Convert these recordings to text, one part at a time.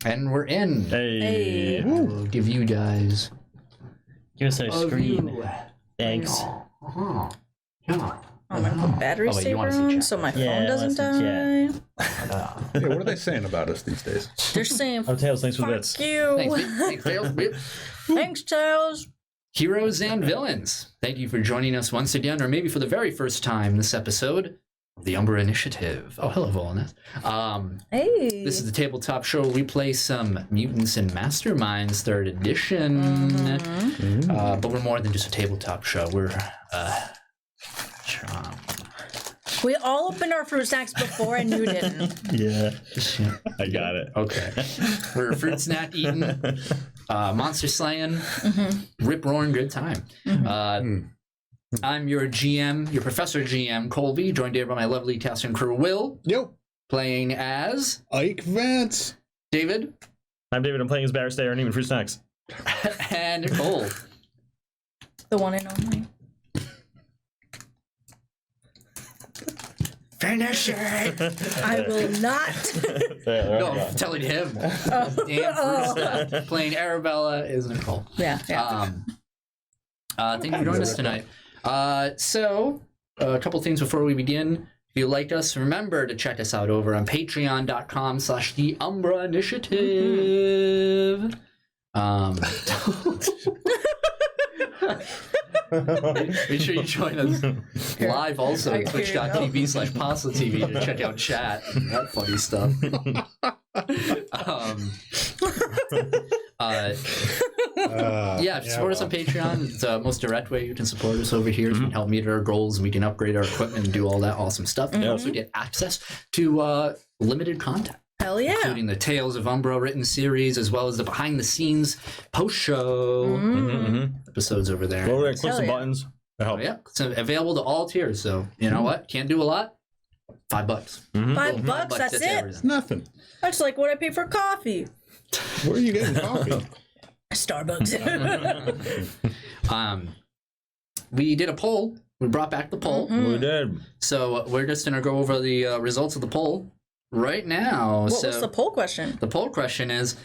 And we're in. Hey. We'll give you guys. Give us our screen. Thanks. Uh-huh. Yeah. I'm gonna put battery wait, you saver wanna see on chat. so my Yeah, phone I doesn't wanna see die. Yeah, what are they saying about us these days? They're saying, Oh, Tails, thanks for fuck this. you. Thanks, Tails. Thanks, Tails. Heroes and villains, thank you for joining us once again, or maybe for the very first time this episode of the Umbra Initiative. Oh, hello, Volness. Hey. This is the tabletop show where we play some Mutants and Masterminds 3rd edition. But we're more than just a tabletop show. We're We all opened our fruit snacks before and you didn't. Yeah. I got it. okay. We're a fruit snack eating, monster slaying, rip roaring good time. I'm your GM, your Professor GM, Colby, joined here by my lovely cast and crew, Will. Yo, Playing as Ike Vance. David. I'm David. I'm playing as Barrister and even fruit snacks. And Nicole. The one and only. Finish it! I will not. No, I'm telling him. Damn fruit snack. Playing Arabella is Nicole. Yeah. Thank you for joining us tonight. So, a couple things before we begin. If you liked us, remember to check us out over on patreon.com/the Umbra Initiative. Make sure you join us live also at twitch.tv/PaslaTV to check out chat and that funny stuff. Yeah, support us on Patreon. It's the most direct way you can support us over here. You can help meet our goals and we can upgrade our equipment and do all that awesome stuff. And also get access to limited content. Hell yeah. Including the Tales of Umbra written series, as well as the behind-the-scenes post-show episodes over there. Well, we're going to click Hell some yeah. buttons. That helps. Yeah, it's available to all tiers. So, you know what? Can't do a lot. $5. $5, that's it. everything. Nothing. That's like what I pay for coffee. Where are you getting coffee? Starbucks. We did a poll. We brought back the poll. We did. So we're just going to go over the results of the poll right now. What so was the poll question? the poll question is,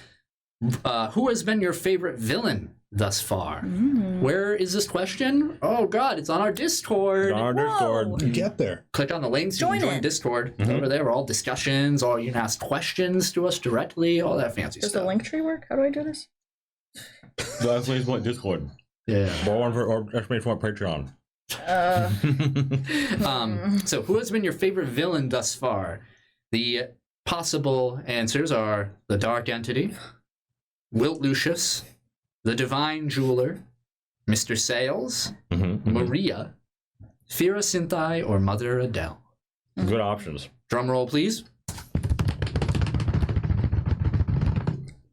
who has been your favorite villain thus far? Where is this question? Oh, God, it's on our Discord. On our Discord. Get there. Click on the links. You can Join join it. Discord. Over there, all discussions, or you can ask questions to us directly, all that fancy Does stuff. the link tree work? How do I do this? That's why it's Discord. Yeah. Or exclamation for Patreon. So who has been your favorite villain thus far? The possible answers are the Dark Entity, Wilt Lucius, the Divine Jeweler, Mr. Sales, Maria, Fira Synthai, or Mother Adele. Good options. Drum roll, please.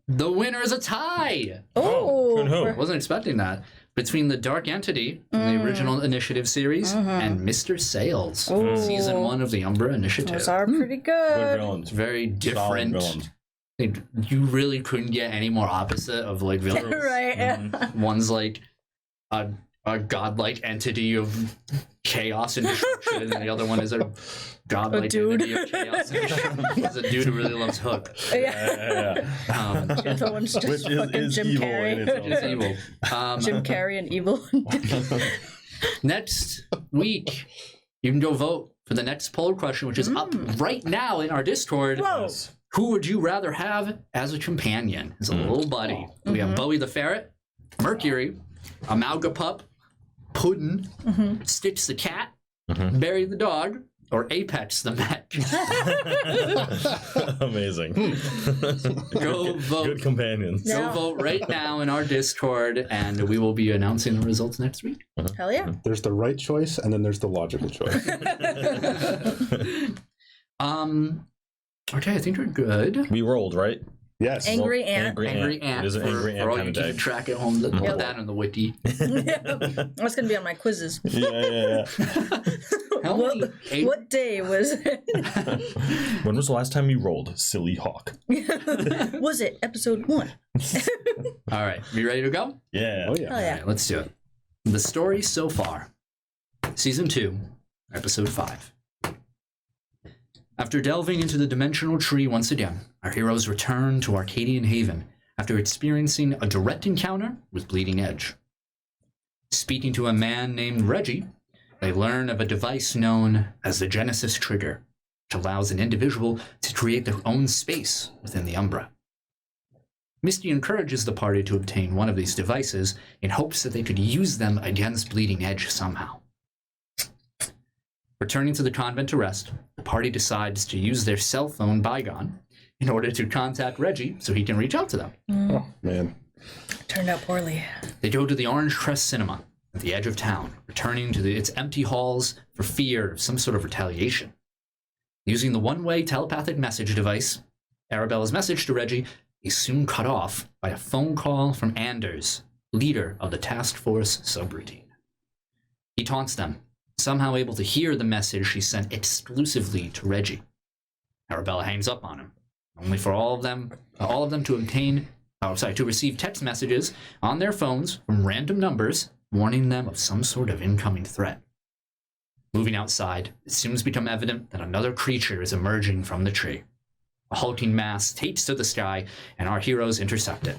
The winner is a tie. Oh. Who? I wasn't expecting that. Between the Dark Entity, the original Initiative series, and Mr. Sales, Season 1 of the Umbra Initiative. Those are pretty Good good. villains. Very Solid different. villains. You really couldn't get any more opposite of like villains. Right. One's like a godlike entity of chaos and destruction, and the other one is a godlike dude. entity of chaos and destruction. It's a dude who really loves Hook. Yeah. Yeah. The one's just Which fucking is Jim evil Carrey. in its own It's sense. evil. Jim Carrey and evil. Next week, you can go vote for the next poll question, which is up right now in our Discord. Whoa. Who would you rather have as a companion, as a little buddy? We have Bowie the Ferret, Mercury, Amalgapup, Puddin, Stitch the Cat, Barry the Dog, or Apex the Mech. Amazing. Go vote. Good companions. Go vote right now in our Discord, and we will be announcing the results next week. Hell yeah. There's the right choice, and then there's the logical choice. Okay, I think we're good. We rolled, right? Yes. Angry ant. Angry Ant. It is an angry for ant all kind you of day. keeping track at home. Put Yeah. that on the wiki. That's gonna be on my quizzes. Yeah. How many What day was it? When was the last time you rolled, silly hawk? Was it episode 1? All right, you ready to go? Yeah. Oh yeah. Oh All yeah. right, let's do it. The story so far. Season 2, Episode 5. After delving into the dimensional tree once again, Our heroes return to Arcadian Haven after experiencing a direct encounter with Bleeding Edge. Speaking to a man named Reggie, they learn of a device known as the Genesis Trigger, which allows an individual to create their own space within the Umbra. Misty encourages the party to obtain one of these devices in hopes that they could use them against Bleeding Edge somehow. Returning to the convent to rest, the party decides to use their cell phone Bygone in order to contact Reggie so he can reach out to them. Oh, man. Turned out poorly. They go to the Orange Crest Cinema at the edge of town, returning to its empty halls for fear of some sort of retaliation. Using the one-way telepathic message device, Arabella's message to Reggie is soon cut off by a phone call from Anders, leader of the Task Force subroutine. He taunts them, somehow able to hear the message she sent exclusively to Reggie. Arabella hangs up on him, only for all of them to receive text messages on their phones from random numbers warning them of some sort of incoming threat. Moving outside, it soon has become evident that another creature is emerging from the tree. A hulking mass takes to the sky, and our heroes intercept it.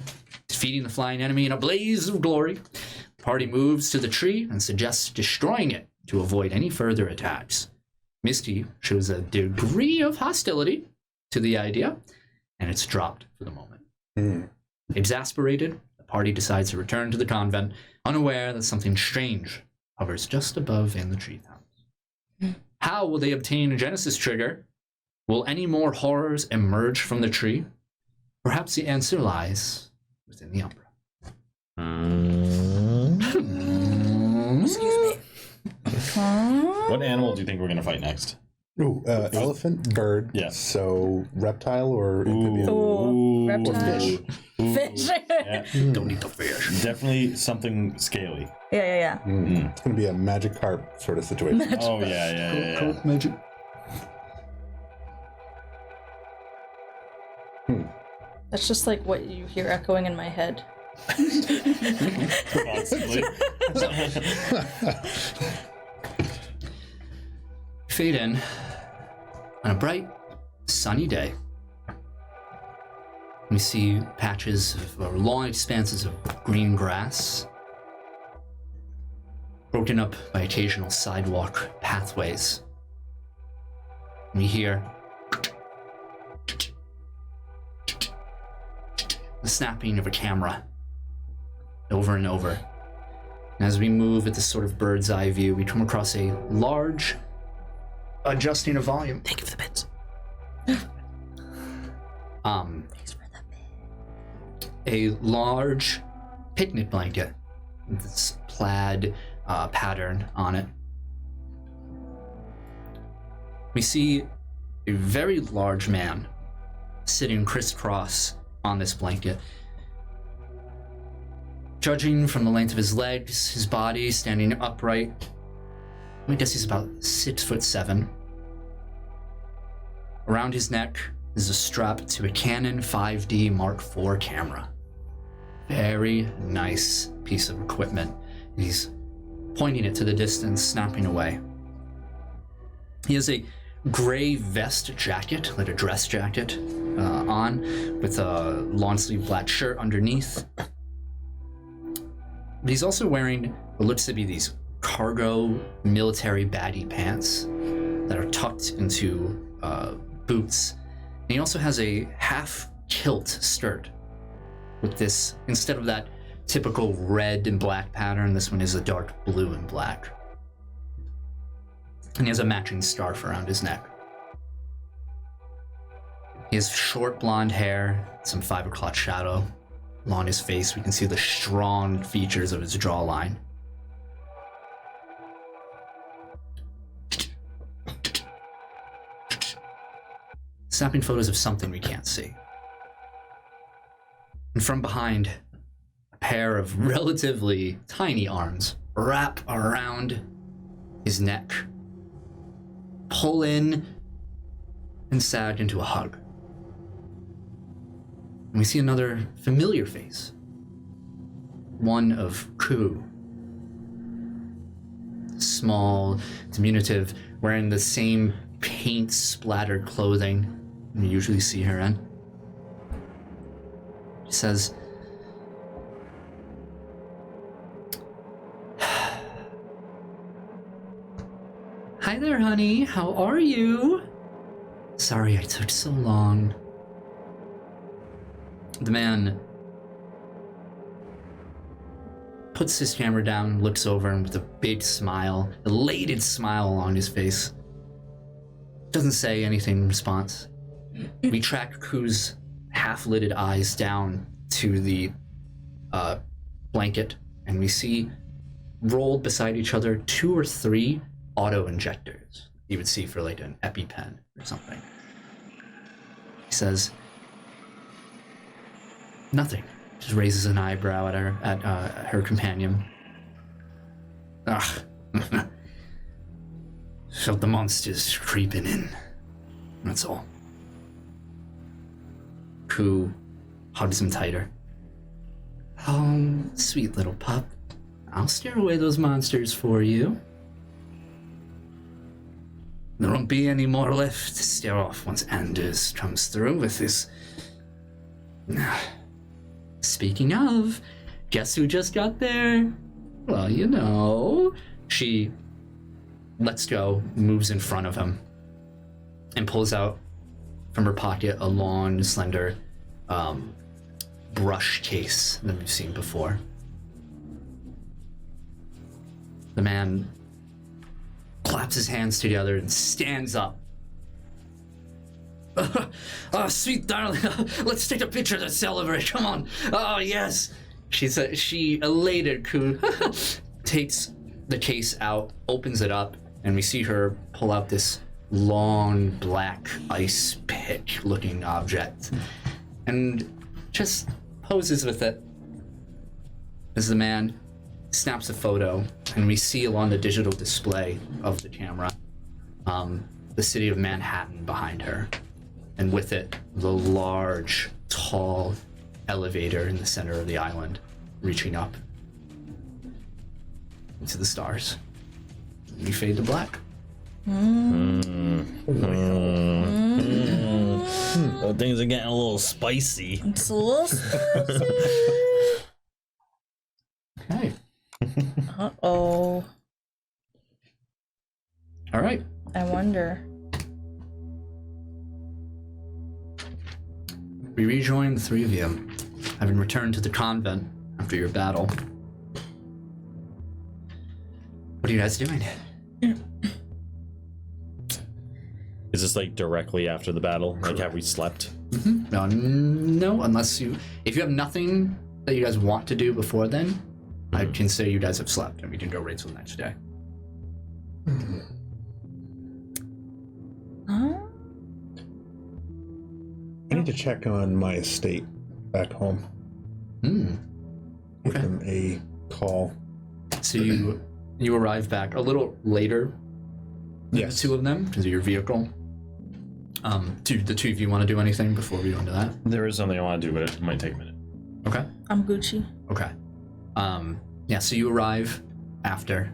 Defeating the flying enemy in a blaze of glory, the party moves to the tree and suggests destroying it to avoid any further attacks. Misty shows a degree of hostility to the idea, and it's dropped for the moment. Exasperated, the party decides to return to the convent, unaware that something strange hovers just above in the tree tops. How will they obtain a Genesis Trigger? Will any more horrors emerge from the tree? Perhaps the answer lies within the Umbra. Excuse me. What animal do you think we're going to fight next? Ooh, elephant, bird. Yeah. So reptile or amphibian? Ooh, reptile. Fish. Fish. Yeah. Don't eat the fish. Definitely something scaly. Yeah. It's going to be a magic carp sort of situation. Oh, yeah. Magic. That's just like what you hear echoing in my head. Constantly. Fade in on a bright, sunny day. We see patches of long expanses of green grass, broken up by occasional sidewalk pathways. We hear the snapping of a camera over and over. And as we move at this sort of bird's eye view, we come across a large, adjusting a volume. Thank you for the bits. Thanks for the bit. A large picnic blanket with this plaid pattern on it. We see a very large man sitting crisscross on this blanket. Judging from the length of his legs, his body standing upright, I guess he's about 6'7". Around his neck is a strap to a Canon 5D Mark IV camera. Very nice piece of equipment. He's pointing it to the distance, snapping away. He has a gray vest jacket, like a dress jacket, on, with a long-sleeve black shirt underneath. But he's also wearing what looks to be these cargo military baggy pants that are tucked into boots. And he also has a half kilt skirt with this, instead of that typical red and black pattern, this one is a dark blue and black. And he has a matching scarf around his neck. He has short blonde hair, some 5 o'clock shadow. Along his face, we can see the strong features of his jawline. Snapping photos of something we can't see. And from behind, a pair of relatively tiny arms wrap around his neck, pull in, and sag into a hug. And we see another familiar face. One of Ku. Small, diminutive, wearing the same paint-splattered clothing we usually see her in. She says, "Hi there, honey. How are you? Sorry I took so long." The man puts his camera down, looks over, and with a big smile, elated smile on his face, doesn't say anything in response. We track Ku's half-lidded eyes down to the blanket, and we see rolled beside each other 2 or 3 auto-injectors you would see for like an EpiPen or something. He says, "Nothing." Just raises an eyebrow at her companion. "Ugh." Felt the monsters creeping in. That's all. Ku hugs him tighter. "Oh, sweet little pup. I'll scare away those monsters for you. There won't be any more left to scare off once Anders comes through with his... Speaking of, guess who just got there? Well, you know." She lets go, moves in front of him, and pulls out from her pocket a long, slender brush case that we've seen before. The man claps his hands together and stands up. "Oh, sweet darling, let's take a picture to celebrate. Come on. Oh, yes." She elated Ku takes the case out, opens it up, and we see her pull out this long black ice pick looking object and just poses with it as the man snaps a photo, and we see along the digital display of the camera the city of Manhattan behind her, and with it the large, tall elevator in the center of the island reaching up into the stars. We fade to black. Well, things are getting a little spicy. It's a little spicy. Okay. Uh-oh. All right. I wonder. We rejoin the 3 of you, having returned to the convent after your battle. What are you guys doing? Is this like directly after the battle? Like, have we slept? Mm-hmm. No, unless if you have nothing that you guys want to do before then, I can say you guys have slept and we can go right to the next day. Huh? I need to check on my estate back home. Give them a call. So you arrive back a little later than the 2 of them because of your vehicle. Do the 2 of you want to do anything before we go into that? There is something I want to do, but it might take a minute. Okay. I'm Gucci. Okay. Yeah, so you arrive after.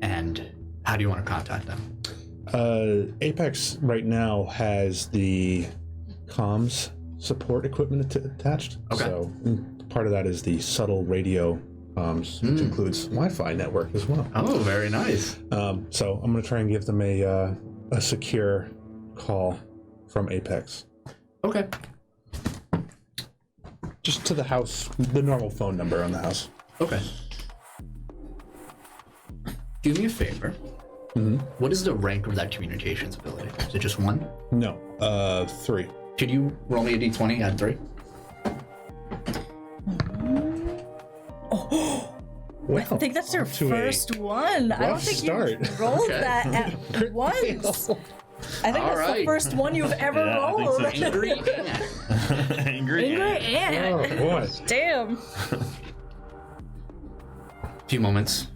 And how do you want to contact them? Apex right now has the comms support equipment attached. Okay. So part of that is the subtle radio comms, which includes Wi-Fi network as well. Oh, very nice. So I'm going to try and give them a secure call from Apex. Okay. Just to the house, the normal phone number on the house. Okay. Do me a favor. What is the rank of that communications ability? Is it just 1? No, 3. Could you roll me a d20, add 3? Wow. I think that's your first one. I don't think you rolled that at once. I think that's the first one you've ever rolled. I think so. Angry Ant. Angry Ant. Oh, boy. Damn. Few moments.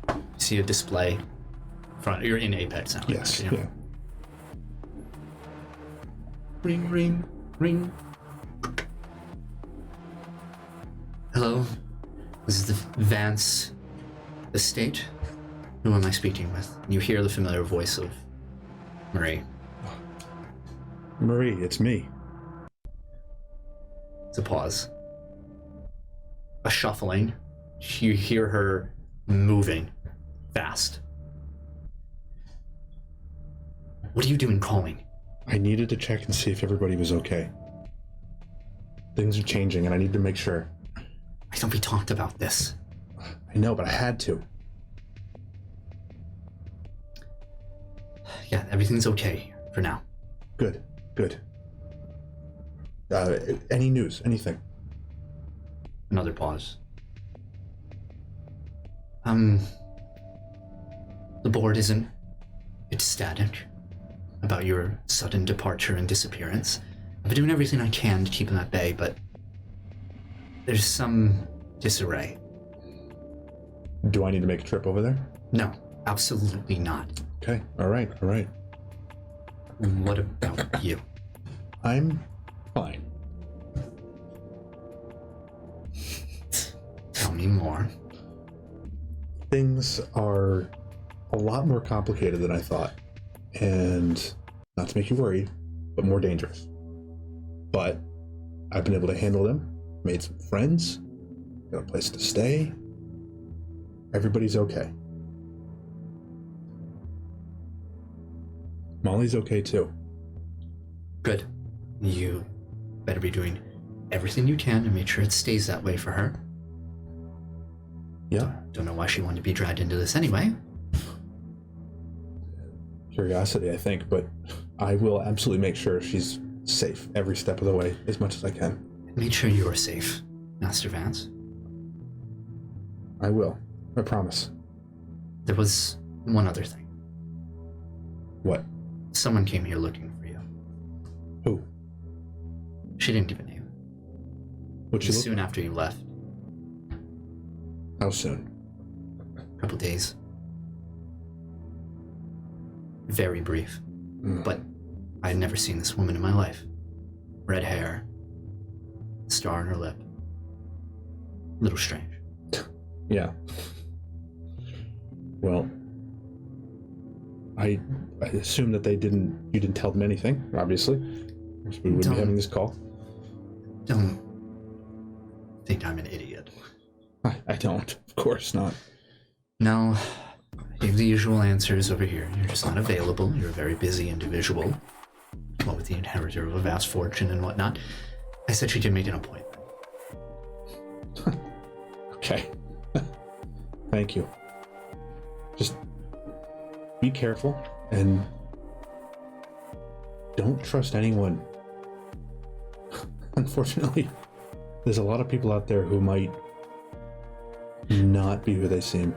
You see a display. You're in Apex now. Yes. Actually, Yeah. Ring, ring, ring. Hello. This is the Vance estate. Who am I speaking with? You hear the familiar voice of Marie. Marie, it's me. It's a pause. A shuffling. You hear her moving fast. What are you doing calling? I needed to check and see if everybody was okay. Things are changing, and I need to make sure. I thought we talked about this. I know, but I had to. Yeah, everything's okay for now. Good. Any news? Anything? Another pause. The board isn't ecstatic about your sudden departure and disappearance. I've been doing everything I can to keep them at bay, but there's some disarray. Do I need to make a trip over there? No, absolutely not. Okay, all right. What about you? I'm fine. Tell me more. Things are a lot more complicated than I thought. And not to make you worry, but more dangerous. But I've been able to handle them, made some friends, got a place to stay. Everybody's okay. Molly's okay too. Good. You better be doing everything you can to make sure it stays that way for her. Yeah. Don't know why she wanted to be dragged into this anyway. Curiosity, I think, but I will absolutely make sure she's safe every step of the way as much as I can. Make sure you're safe, Master Vance. I will. I promise. There was one other thing. What? Someone came here looking for you. Who? She didn't give a name. What'd she look soon after you left. How soon? A couple days. Very brief. But I had never seen this woman in my life. Red hair. Star on her lip. Little strange. Yeah. Well, I assume that you didn't tell them anything, obviously. We wouldn't be having this call. Don't think I'm an idiot. I don't. Of course not. No. I gave the usual answers over here. You're just not available. You're a very busy individual. What with the inheritor of a vast fortune and whatnot. I said she could make an appointment. Okay. Thank you. Just be careful and don't trust anyone. Unfortunately, there's a lot of people out there who might not be who they seem.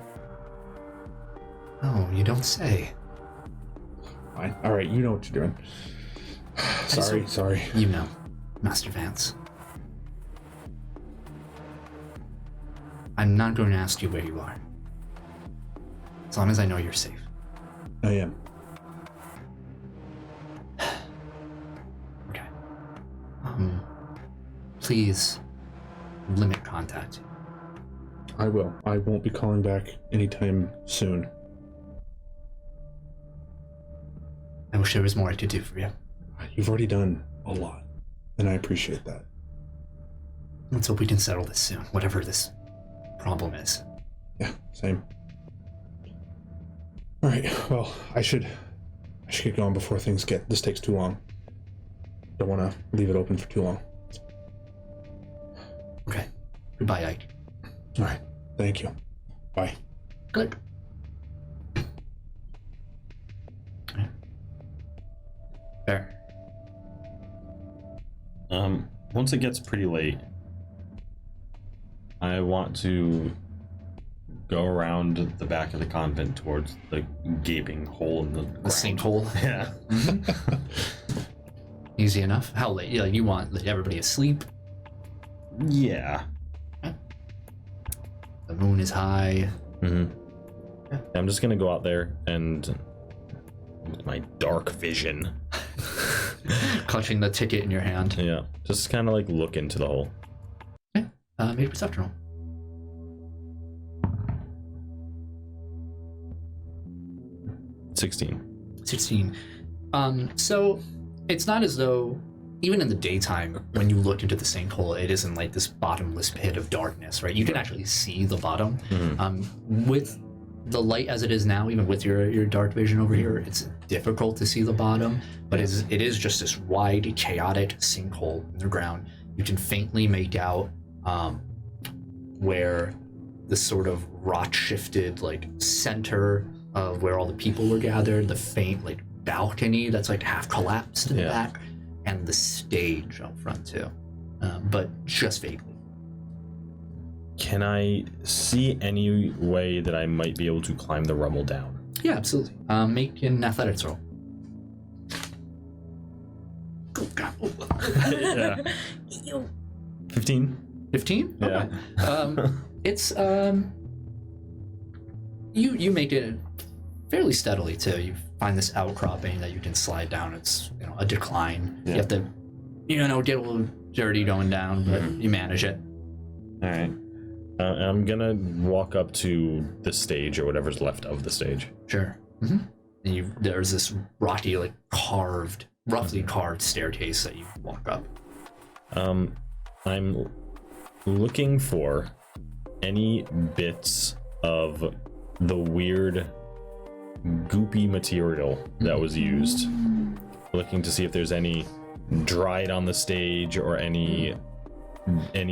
Oh, you don't say. Fine. All right, you know what you're doing. Sorry. You know, Master Vance. I'm not going to ask you where you are. As long as I know you're safe. I am. Okay. Please limit contact. I will. I won't be calling back anytime soon. I wish there was more I could do for you. You've already done a lot, and I appreciate that. Let's hope we can settle this soon, whatever this problem is. Yeah, same. All right, well, I should get going before this takes too long. Don't want to leave it open for too long. Okay. Goodbye, Ike. All right, thank you. Bye. Good. Fair. Once it gets pretty late, I want to go around the back of the convent towards the gaping hole in the sinkhole. Yeah. Easy enough. How late? Yeah, you want everybody asleep? Yeah. The moon is high. Mm-hmm. Yeah. I'm just gonna go out there and with my dark vision, clutching the ticket in your hand. Yeah. Just kind of like look into the hole. Okay. Make a perception roll. 16. So it's not as though even in the daytime, when you look into the sinkhole, it isn't like this bottomless pit of darkness, right? You can actually see the bottom. With the light as it is now, even with your dark vision over here, it's difficult to see the bottom, but it is just this wide, chaotic sinkhole in the ground. You can faintly make out where the sort of rock-shifted like center of where all the people were gathered, the faint like balcony that's like half collapsed in the back, and the stage up front too, but just vaguely. Can I see any way that I might be able to climb the rubble down? Yeah, absolutely. Make an athletics roll. Yeah. 15? 15? Yeah. Okay. It's you make it fairly steadily too. You find this outcropping that you can slide down. It's a decline. You have to get a little dirty going down, but you manage it. All right. I'm gonna walk up to the stage or whatever's left of the stage. Sure. And there's this rocky, like roughly carved staircase that you walk up. I'm looking for any bits of the weird goopy material that was used. Looking to see if there's any dried on the stage or any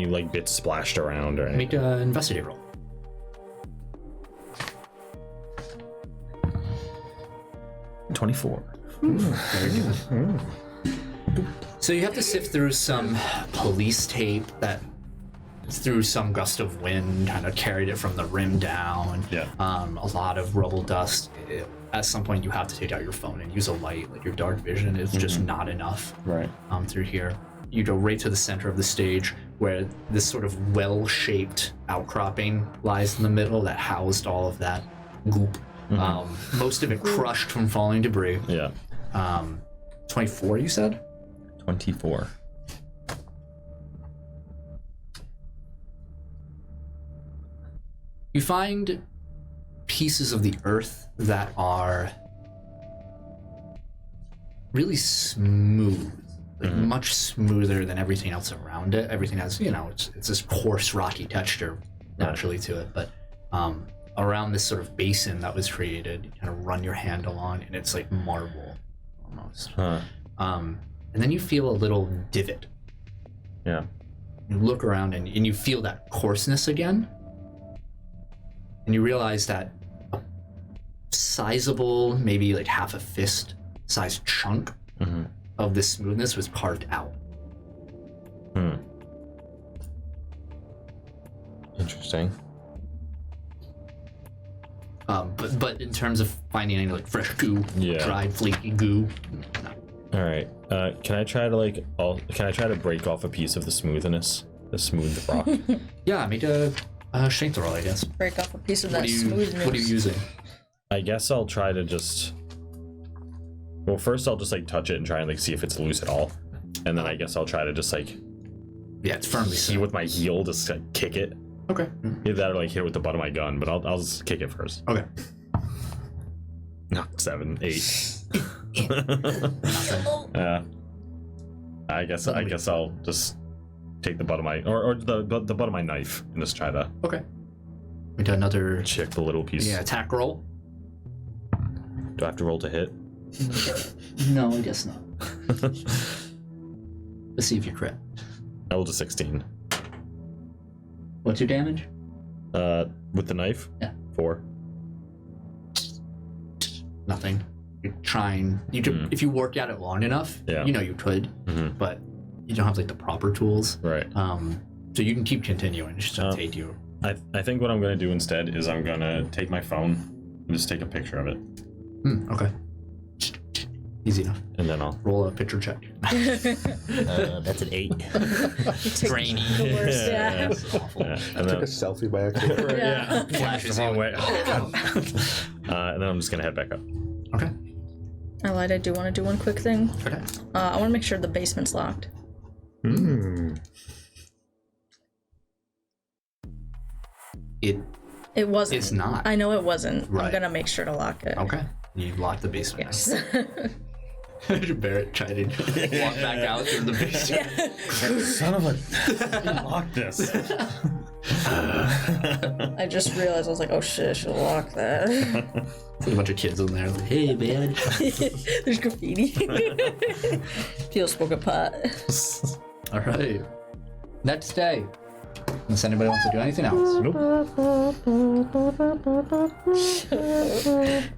like bits splashed around or anything. Make an investigate roll. $24. Very good. So you have to sift through some police tape that, through some gust of wind, kind of carried it from the rim down. Yeah. A lot of rubble dust. At some point, you have to take out your phone and use a light. Like, your dark vision is just not enough. Right. Through here, you go right to the center of the stage, where this sort of well-shaped outcropping lies in the middle that housed all of that goop. Most of it crushed from falling debris. Yeah. 24, you said? 24. You find pieces of the earth that are really smooth, like much smoother than everything else around it. Everything has, it's this coarse, rocky texture naturally to it, but around this sort of basin that was created, you kind of run your hand along, and it's like marble almost. And then you feel a little divot. Yeah. You look around and you feel that coarseness again. And you realize that a sizable, maybe like half a fist sized chunk of this smoothness was carved out. Interesting. But in terms of finding any like fresh goo, dried flaky goo, no. All right. Can I try to break off a piece of the smoothness, the smooth rock? Yeah, make a strength roll, I guess. Break off a piece of that smoothness. What are you using? I guess I'll try to just. Well, first I'll just like touch it and try and like see if it's loose at all, and then I guess I'll try to just like. Yeah, it's firmly see with my heel, just like kick it. Okay. Either that or like hit it with the butt of my gun, but I'll just kick it first. Okay. No, 7, 8. I guess I'll just take the butt of my or the butt of my knife and just try to. Okay. We do another check the little piece. Yeah, attack roll. Do I have to roll to hit? No, I guess not. Let's see if you crit. I rolled a 16. What's your damage? With the knife? Yeah. 4. Nothing. You're trying. You could, if you work at it long enough. Yeah. You could, but you don't have like the proper tools. Right. So you can keep continuing. It's just take you. I think what I'm gonna do instead is I'm gonna take my phone and just take a picture of it. Okay. Easy enough. And then I'll roll a picture check. That's an 8. Grainy. The worst, Yeah. I took a selfie by accident. Yeah. Flashes the wrong way. And then I'm just gonna head back up. Okay. I lied. I do want to do one quick thing. Okay. I want to make sure the basement's locked. It wasn't. It's not. I know it wasn't. Right. I'm gonna make sure to lock it. Okay. You lock the basement. Yes. Barrett tried to walk back out through the basement. Son of a... Lock this. I just realized, I was like, oh shit, I should have locked that. There's a bunch of kids in there like, hey, man. There's graffiti. People smoke a pot. All right. Next day. Unless anybody wants to do anything else. Nope.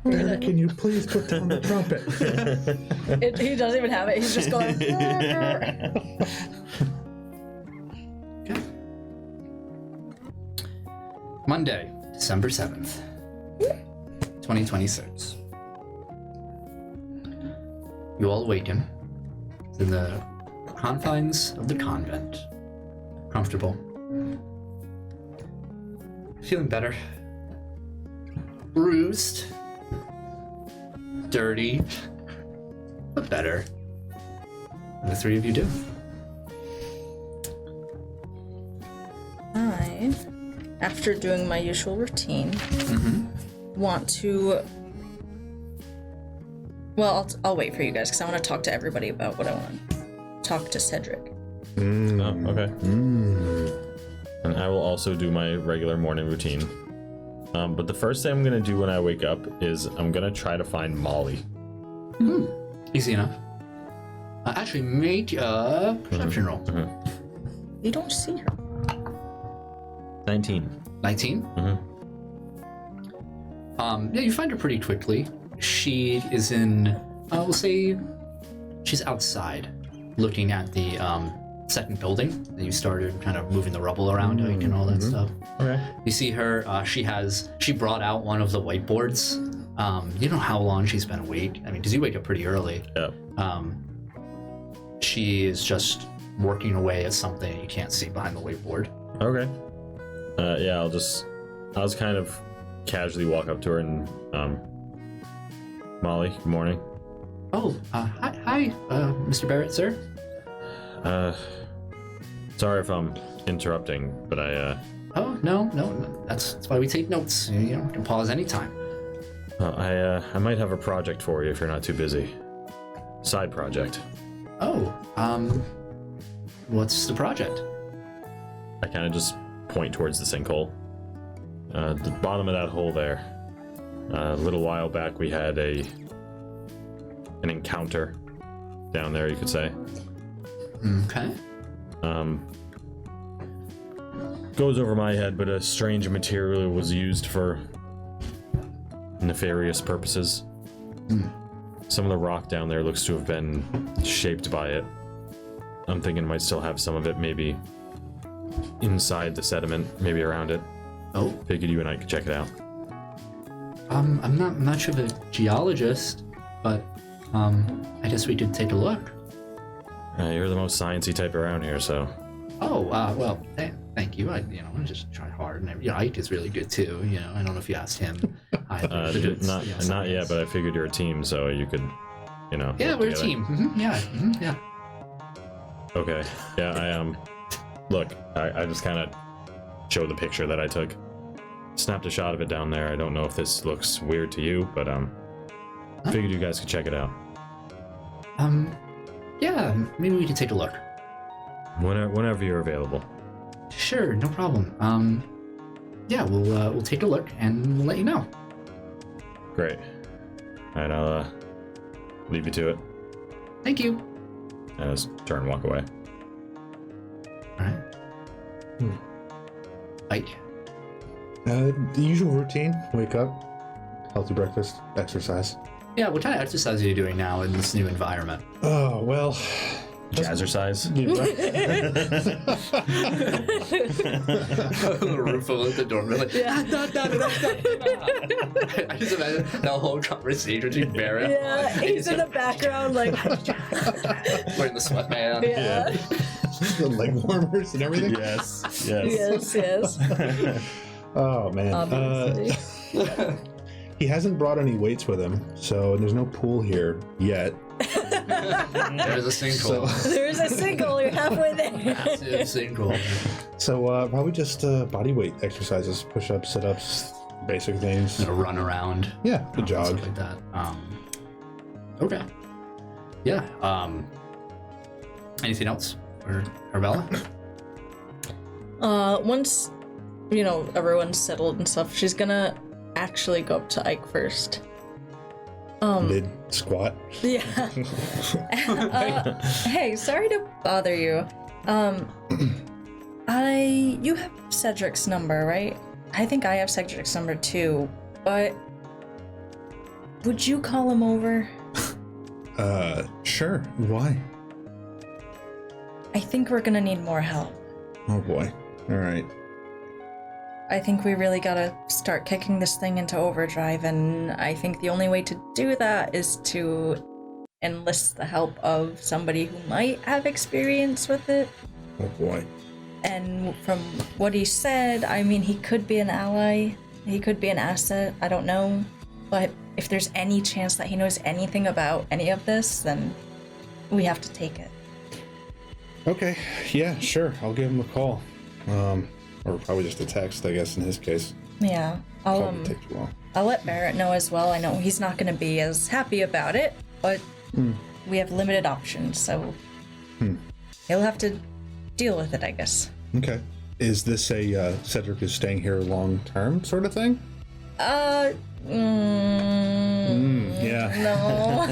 Barrett, can you please put down the trumpet? He doesn't even have it. He's just going. Okay. Monday, December 7th, 2026. You all awaken in the confines of the convent. Comfortable. Feeling better. Bruised. Dirty. But better. And the three of you do. I, after doing my usual routine, want to. Well, I'll wait for you guys because I want to talk to everybody about what I want to talk to Cedric. Oh, okay. And I will also do my regular morning routine. But the first thing I'm going to do when I wake up is I'm going to try to find Molly. Easy enough. Actually, make a perception roll. You don't see her. 19. 19? Yeah, you find her pretty quickly. She is in, we'll say, she's outside, looking at the second building that you started kind of moving the rubble around and all that stuff. Okay. You see her, she brought out one of the whiteboards. You know how long she's been awake? I mean, because you wake up pretty early. Yeah. She is just working away at something you can't see behind the whiteboard. Okay. Yeah, I'll just kind of casually walk up to her and, Molly, good morning. Oh, hi, Mr. Barrett, sir. Sorry if I'm interrupting, but Oh, no, that's why we take notes. You can pause anytime. I might have a project for you if you're not too busy. Side project. Oh, what's the project? I kind of just point towards the sinkhole. The bottom of that hole there. A little while back we had an encounter down there, you could say. Okay. Goes over my head, but a strange material was used for nefarious purposes. Some of the rock down there looks to have been shaped by it. I'm thinking it might still have some of it, maybe inside the sediment, maybe around it. Oh. Figured you and I could check it out. I'm not much of a geologist, but I guess we could take a look. You're the most sciencey type around here, so. Oh, well, thank you. I just try hard, and Ike is really good too. I don't know if you asked him. Not yet, but I figured you're a team, so you could, Yeah, we're a team. Yeah. Okay. Yeah, I Look, I just kind of show the picture that I took. Snapped a shot of it down there. I don't know if this looks weird to you, but figured you guys could check it out. Yeah, maybe we could take a look. Whenever you're available. Sure, no problem. Yeah, we'll take a look and we'll let you know. Great. Alright, I'll leave you to it. Thank you. And just turn and walk away. Alright. Ike. The usual routine: wake up, healthy breakfast, exercise. Yeah, what kind of exercise are you doing now in this new environment? Oh, well. Jazzercise? Rufo at the door, like, I just imagine that whole conversation between Barrett. Yeah, he's in the background, like. Wearing the sweatband. Yeah. The leg warmers and everything. Yes. Oh, man. Obviously. He hasn't brought any weights with him, so there's no pool here yet. There's a sinkhole. There's a sinkhole. You're halfway there. Massive sinkhole. So probably just body weight exercises, push-ups, sit-ups, basic things. Run around. Yeah, the jog. Stuff like that. Okay. Yeah. Anything else for Arabella? Once, everyone's settled and stuff, she's gonna actually go up to Ike first. Mid squat. Yeah. Hey, sorry to bother you. You have Cedric's number, right? I think I have Cedric's number too, but would you call him over? Sure. Why? I think we're gonna need more help. Oh boy. All right. I think we really gotta start kicking this thing into overdrive, and I think the only way to do that is to enlist the help of somebody who might have experience with it. Oh boy. And from what he said, I mean, he could be an ally, he could be an asset, I don't know. But if there's any chance that he knows anything about any of this, then we have to take it. Okay. Yeah, sure. I'll give him a call. Or probably just a text, I guess, in his case. Yeah. Probably take too long. I'll let Barrett know as well. I know he's not going to be as happy about it, but we have limited options, so he'll have to deal with it, I guess. Okay. Is this a Cedric is staying here long term sort of thing? Yeah. No.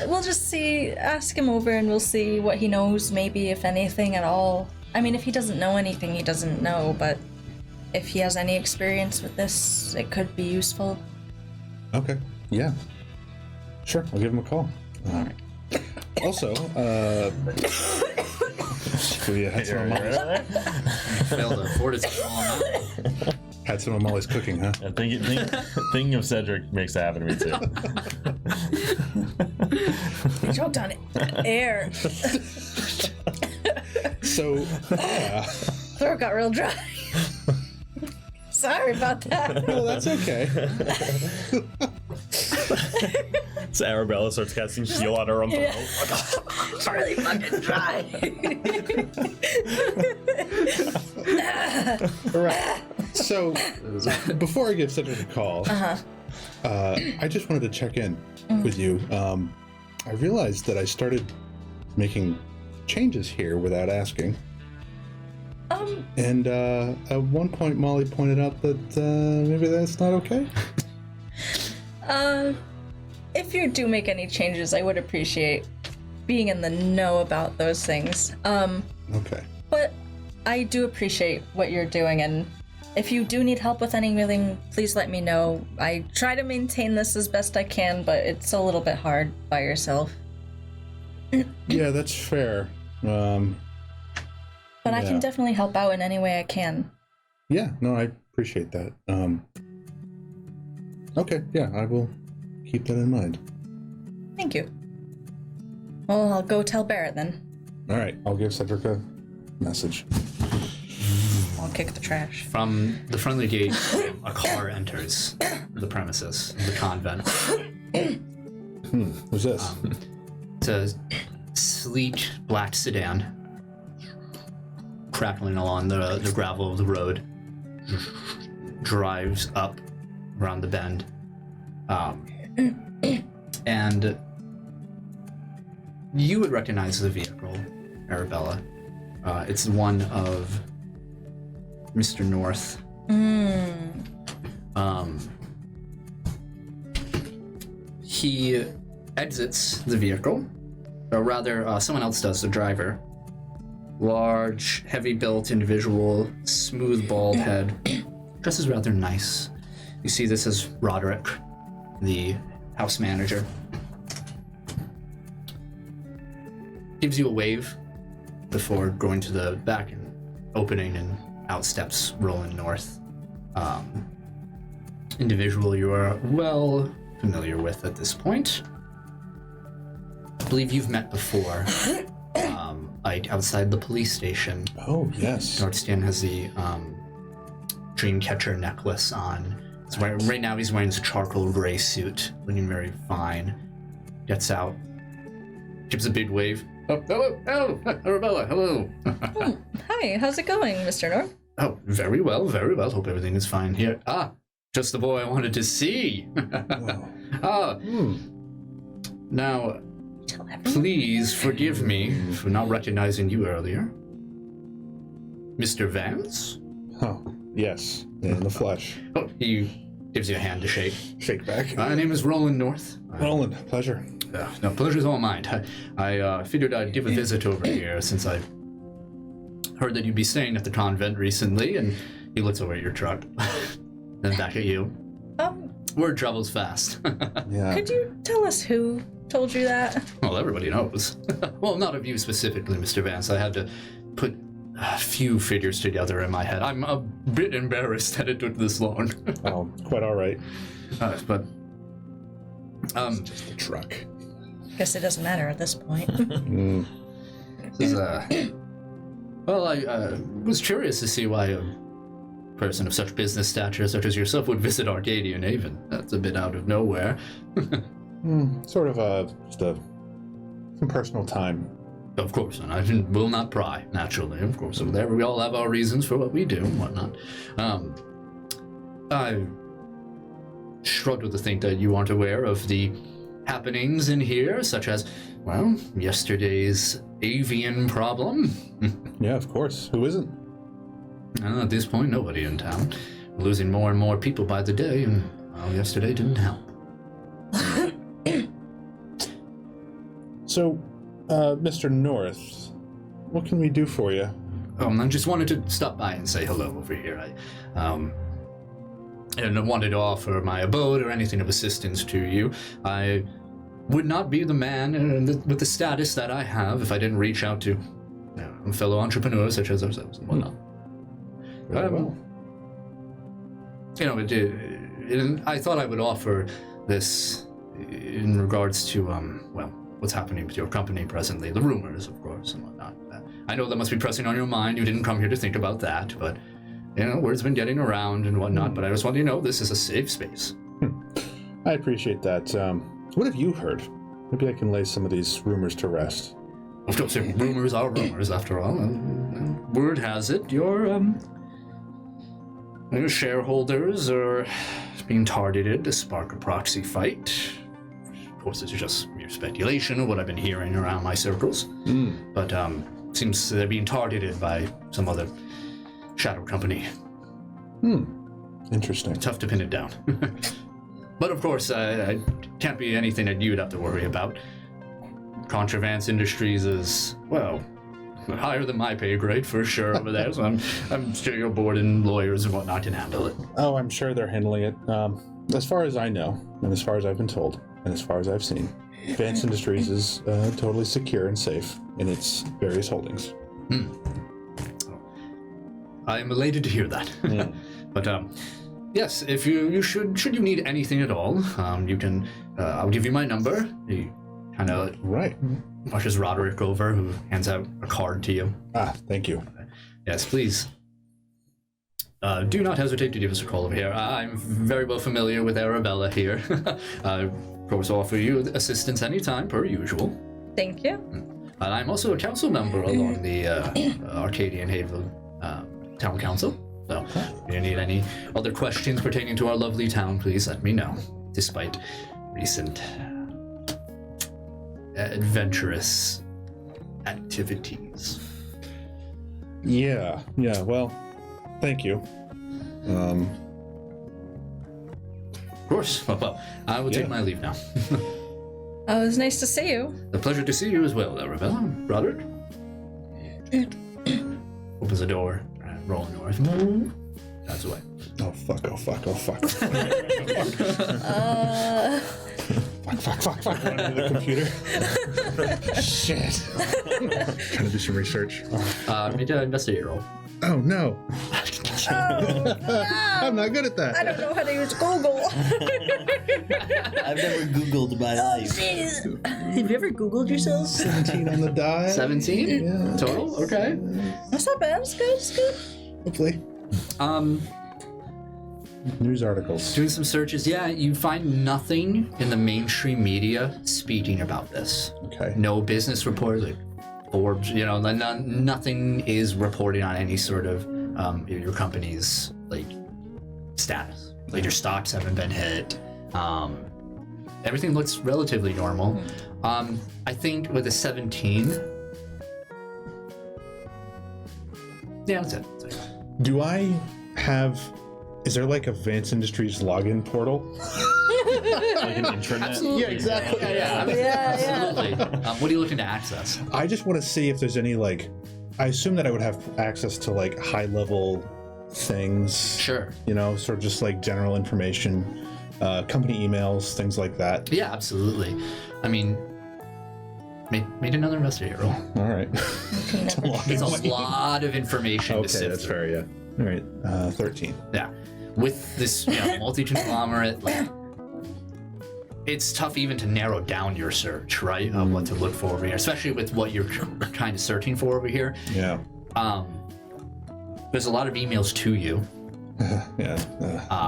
We'll just ask him over and we'll see what he knows, maybe if anything at all. I mean, if he doesn't know anything, he doesn't know, but if he has any experience with this, it could be useful. Okay. Yeah. Sure. I'll give him a call. Also, we had some of Molly's, Failed to afford it. had some of Molly's cooking, huh? Thinking of Cedric makes it happen to me too. You choked on it. Air. So, Throat got real dry. Sorry about that. no, that's okay. So Arabella starts casting heal on her own throat. It's really fucking dry. All right. So, before I give Cedric a call, I just wanted to check in with you. I realized that I started making changes here without asking. And at one point, Molly pointed out that maybe that's not okay. If you do make any changes, I would appreciate being in the know about those things. Okay. But I do appreciate what you're doing, and if you do need help with anything, please let me know. I try to maintain this as best I can, but it's a little bit hard by yourself. Yeah, that's fair. But I can definitely help out in any way I can. Yeah, no, I appreciate that. Okay, yeah, I will keep that in mind. Thank you. Well, I'll go tell Barrett then. All right, I'll give Cedric a message. I'll kick the trash. From the friendly gate, a car enters the premises, the convent. Who's this? It's a sleek black sedan crackling along the gravel of the road. Drives up around the bend. And you would recognize the vehicle, Arabella. It's one of Mr. North. He exits the vehicle, or rather, someone else does, the driver. Large, heavy-built individual, smooth, bald head, dresses rather nice. You see this as Roderick, the house manager. Gives you a wave before going to the back and opening, and out steps Roland North. Individual you are well familiar with at this point. I believe you've met before. Outside the police station. Oh, yes. Northstan has the Dreamcatcher necklace on. Right now he's wearing his charcoal gray suit, looking very fine. Gets out, gives a big wave. Oh, hello, Arabella, hello. Hi, how's it going, Mr. North? Oh, very well, very well. Hope everything is fine here. Just the boy I wanted to see. Now, Tell everyone. please forgive me for not recognizing you earlier. Mr. Vance? Oh, yes, in the flesh. Oh, he gives you a hand to shake. Shake back. My name is Roland North. Roland, pleasure. No, pleasure's all mine. I figured I'd give a visit over here since I heard that you'd be staying at the convent recently, and he looks over at your truck. Then back at you. Word travels fast. Yeah. Could you tell us who told you that? Well, everybody knows. Well, not of you specifically, Mr. Vance. I had to put a few figures together in my head. I'm a bit embarrassed that it took this long. Oh, quite all right. But Just a truck. Guess it doesn't matter at this point. this is, well, I was curious to see why a person of such business stature such as yourself would visit Arcadian Haven. That's a bit out of nowhere. Sort of just some personal time. Of course, and I will not pry, naturally. Of course, over there we all have our reasons for what we do and whatnot. I struggle to think that you aren't aware of the happenings in here, such as, well, yesterday's avian problem. Yeah, of course. Who isn't? At this point, nobody in town. We're losing more and more people by the day, and, well, yesterday didn't help. So, Mr. North, what can we do for you? I just wanted to stop by and say hello over here. And I wanted to offer my abode or anything of assistance to you. I would not be the man with the status that I have if I didn't reach out to fellow entrepreneurs such as ourselves and whatnot. Very well. I thought I would offer this in regards to, well, what's happening with your company presently, the rumors, of course, and whatnot. I know that must be pressing on your mind. You didn't come here to think about that, but, word's been getting around and whatnot, but I just want you to know this is a safe space. I appreciate that. What have you heard? Maybe I can lay some of these rumors to rest. Of course, rumors are rumors, after all. Word has it, your shareholders are being targeted to spark a proxy fight. Of course, it's just mere speculation of what I've been hearing around my circles. But seems they're being targeted by some other shadow company. Interesting. Tough to pin it down. But of course, I can't be anything that you'd have to worry about. Contravance Industries is, well, higher than my pay grade for sure over there, so I'm sure your board and lawyers and whatnot can handle it. Oh, I'm sure they're handling it. As far as I know, and as far as I've been told, and as far as I've seen, Vance Industries is totally secure and safe in its various holdings. I am elated to hear that. But yes, if you should you need anything at all, you can. I'll give you my number. He kind of Right. pushes Roderick over, who hands out a card to you. Ah, thank you. Yes, please. Do not hesitate to give us a call over here. I'm very well familiar with Arabella here. I, of course, offer you assistance anytime, per usual. Thank you. And I'm also a council member along the Arcadian Haven Town Council. So, if you need any other questions pertaining to our lovely town, please let me know. Despite recent adventurous activities. Yeah, well, thank you. Of course. Well, I will take Yeah. my leave now. Oh, it was nice to see you. A pleasure to see you as well, Arabella. Roderick. Opens the door. Rolling north. That's away. Oh, fuck. Fuck. Run into the computer. Shit. Trying to do some research. Make an investigator roll. Oh, no. Oh, I'm not good at I that. don't know how to use Google. I've never Googled in my life. Jeez. Have you ever Googled yourself? 17 on the die. 17 Yeah. total. Okay. That's not bad. It's good. It's good. Hopefully. News articles. Doing some searches. Yeah, you find nothing in the mainstream media speaking about this. Okay. No business reports, like Forbes. Nothing is reporting on any sort of your company's like status. Like your stocks haven't been hit. everything looks relatively normal. I think with a 17. Yeah, that's it. Do I have? Is there like a Vance Industries login portal? Like an intranet? Yeah, exactly. Absolutely. What are you looking to access? I just want to see if there's any like. I assume that I would have access to like high level things. Sure. You know, sort of just like general information, company emails, things like that. Yeah, absolutely. I mean, make another investigate roll. All right. It's a lot of information to Okay, sift that's through. fair. Yeah. All right. 13. Yeah, with this multi-conglomerate, like it's tough even to narrow down your search, right? Of what to look for over here, especially with what you're kind of searching for over here. Yeah. There's a lot of emails to you. Yeah.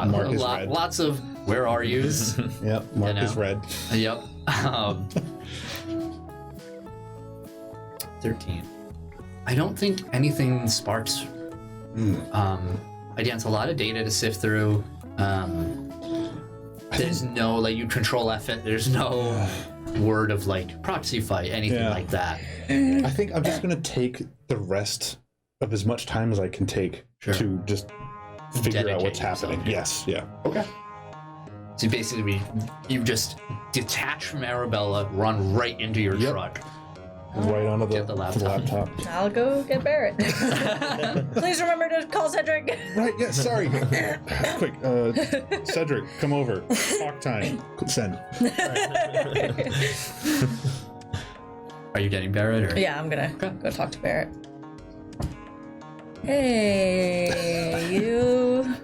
Mark is red. Lots of where are yous? Yep. Mark is red. Yep. 13. I don't think anything sparks. Again, it's a lot of data to sift through. There's no, like, you control F it. There's no word of, like, proxy fight, anything like that. I think I'm just going to take the rest of as much time as I can take to just figure out what's Dedicate yourself. happening. Yes. Yeah. Okay. So basically, you just detach from Arabella, run right into your truck. Right onto Get the laptop. I'll go get Barrett. Please remember to call Cedric. Right, yeah, sorry. Quick, Cedric, come over. Talk time. Send. Are you getting Barrett? Or? Yeah, I'm gonna go talk to Barrett. Hey, you.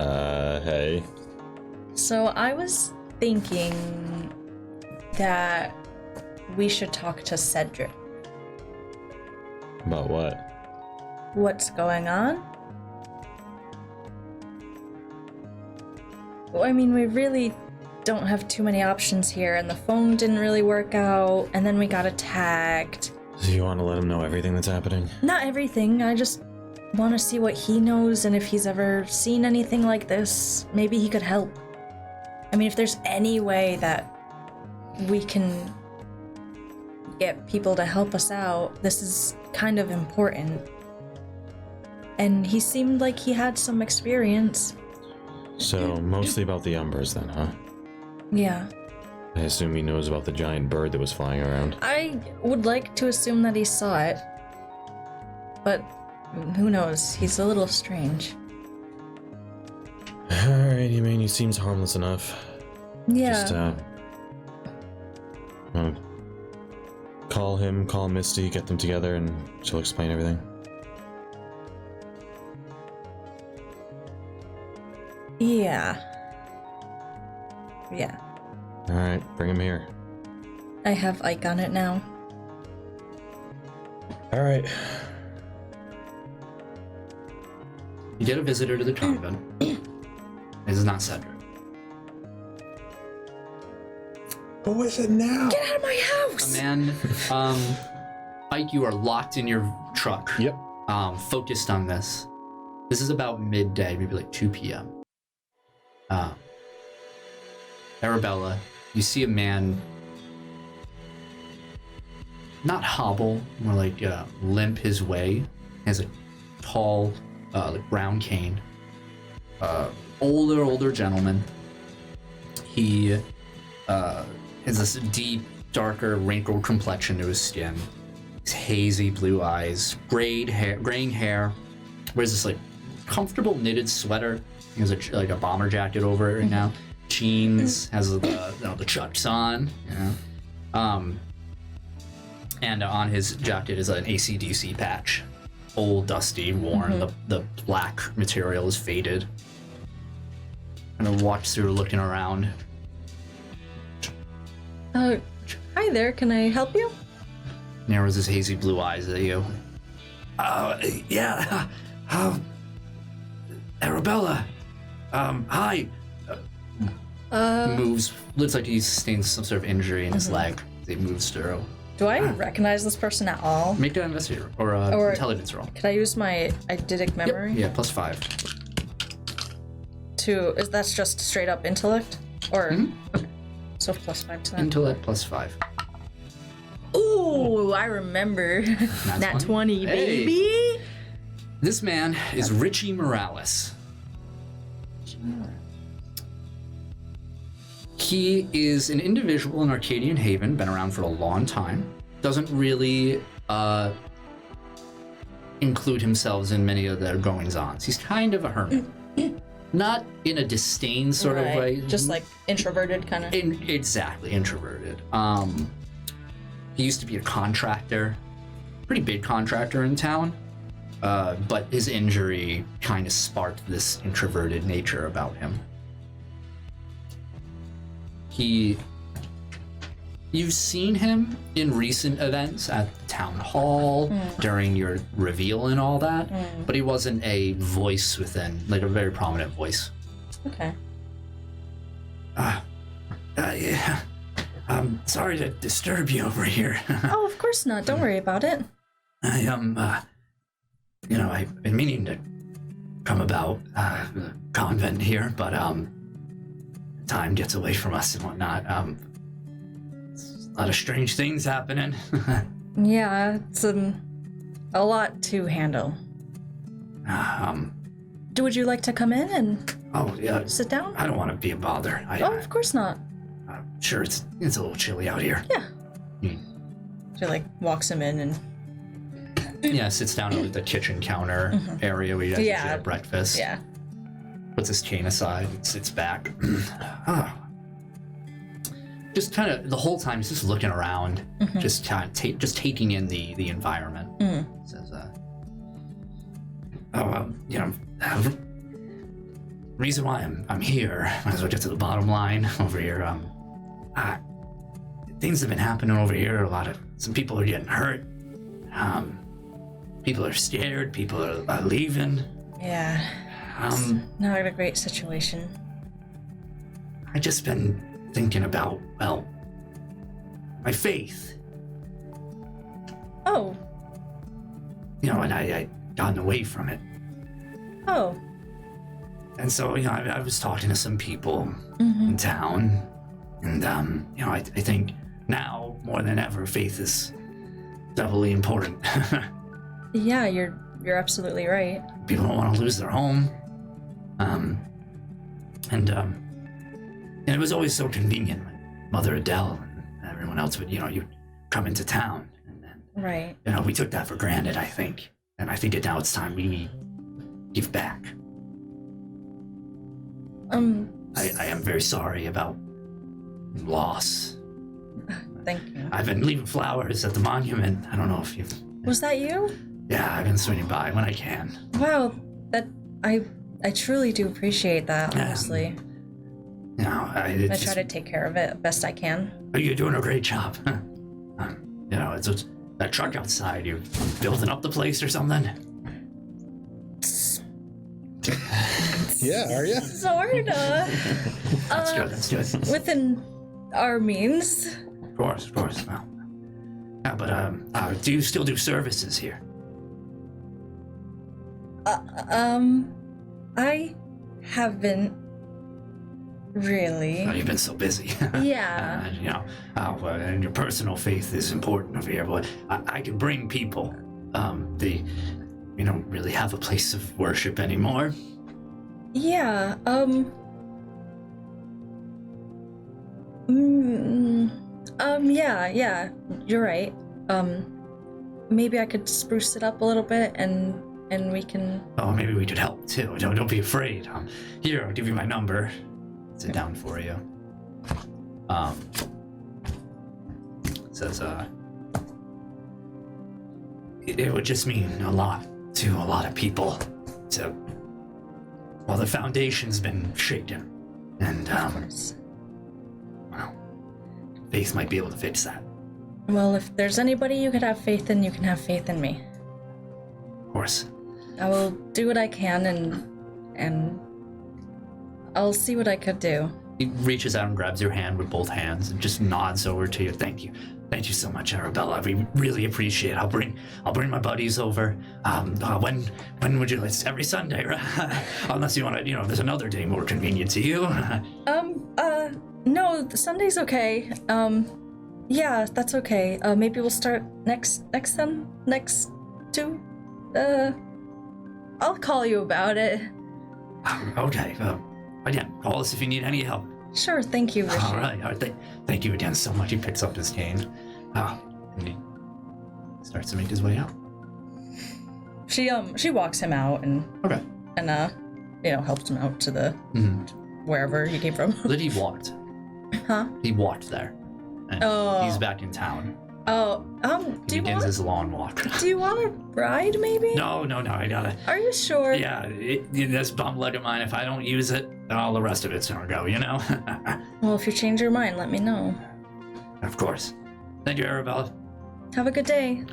Hey. So I was thinking that we should talk to Cedric. About what? What's going on? Well, I mean, we really don't have too many options here, and the phone didn't really work out, and then we got attacked. So you want to let him know everything that's happening? Not everything, I just want to see what he knows, and if he's ever seen anything like this, maybe he could help. I mean, if there's any way that we can get people to help us out, this is kind of important. And he seemed like he had some experience. So, mostly about the Umbras then, huh? Yeah. I assume he knows about the giant bird that was flying around. I would like to assume that he saw it. But who knows? He's a little strange. Alright, I mean, he seems harmless enough. Yeah. Just, call him, call Misty, get them together, and she'll explain everything. Yeah. Yeah. Alright, bring him here. I have Ike on it now. Alright. You get a visitor to the convent. This is not Cedric. Who is it now? Get out of my house! A man, Ike, you are locked in your truck. Yep. Focused on this. This is about midday, maybe like 2 p.m. Arabella, you see a man not hobble, more like limp his way. He has a tall, like brown cane. Older gentleman. He has this deep, darker, wrinkled complexion to his skin. His hazy blue eyes, graying hair. Wears this like comfortable knitted sweater. He has like a bomber jacket over it right now. Jeans, has the chucks on. And on his jacket is an AC/DC patch. Old, dusty, worn. The black material is faded. Kind of walks through, looking around. Hi there, can I help you? Narrows his hazy blue eyes at you. Yeah. Arabella. Hi. Moves. Looks like he sustained some sort of injury in his leg. He moves through. Do I recognize this person at all? Make an investigator or intelligence roll. Could I use my eidetic memory? Yeah, +5. That's just straight up intellect? Or So +5 to that. Intellect +5. Ooh, I remember. Nat 20, Hey. baby. This man is Richie Morales. He is an individual in Arcadian Haven, been around for a long time. Doesn't really include himself in many of their goings-ons. He's kind of a hermit. Not in a disdain sort of way. Just like introverted kind of. Exactly, introverted. He used to be a contractor, pretty big contractor in town, but his injury kind of sparked this introverted nature about him. You've seen him in recent events at the town hall during your reveal and all that, but he wasn't a voice within, like a very prominent voice. Okay. Yeah. I'm sorry to disturb you over here. Oh, of course not. Don't worry about it. I've been meaning to come about the convent here, but time gets away from us and whatnot. A lot of strange things happening. Yeah, it's a lot to handle. Would you like to come in and Oh yeah. sit down? I don't want to be a bother. Oh, of course not. I'm sure it's a little chilly out here. Yeah. She like walks him in and Yeah, sits down at the kitchen counter area where you guys usually have breakfast. yeah. Puts his cane aside and sits back. Just kind of the whole time he's just looking around, just kind of taking in the environment. Says, reason why I'm here. Might as well get to the bottom line over here. Things have been happening over here. Some people are getting hurt. People are scared. People are leaving. Yeah. It's not a great situation. I just been thinking about, well, my faith. Oh. And I gotten away from it. Oh. And so, I was talking to some people in town, and I think now more than ever, faith is doubly important. Yeah, you're absolutely right. People don't want to lose their home, and it was always so convenient when Mother Adele and everyone else would, you'd come into town, and then Right. we took that for granted, I think, and I think now it's time we give back. I am very sorry about loss. Thank you. I've been leaving flowers at the monument. I don't know if you've... Was that you? Yeah, I've been swinging by when I can. Wow, I truly do appreciate that, honestly. I try to take care of it best I can. You're doing a great job. It's that truck outside. You're building up the place or something? Yeah, are you? Sorta. That's good. Within our means. Of course. Well, yeah, but do you still do services here? I haven't really. Oh, you've been so busy. Yeah. And your personal faith is important over here, but I can bring people. We don't really have a place of worship anymore. Yeah, yeah, you're right. Maybe I could spruce it up a little bit and we can... Oh, maybe we could help too. Don't be afraid. Here, I'll give you my number. Sit down for you. It says, it would just mean a lot to a lot of people. So, well, the foundation's been shaken, and well, faith might be able to fix that. Well, if there's anybody you could have faith in, you can have faith in me. Of course. I will do what I can, and I'll see what I could do. He reaches out and grabs your hand with both hands and just nods over to you. Thank you so much, Arabella. We really appreciate it. I'll bring my buddies over. When would you? It's every Sunday, right? Unless you want to, there's another day more convenient to you. No, the Sunday's okay. Yeah, that's okay. Maybe we'll start next to, I'll call you about it. Okay. Again, call us if you need any help. Sure, thank you, Rishi. All right. Thank you again so much. He picks up his cane. And he starts to make his way out. She walks him out and Okay. helps him out to the wherever he came from. But he walked. Huh? He walked there. And Oh. he's back in town. Oh, He begins his long walk. do you want a ride, maybe? No, I gotta. Are you sure? Yeah, this bum leg of mine, if I don't use it, all the rest of it's gonna go, you know? Well, if you change your mind, let me know. Of course. Thank you, Arabella. Have a good day.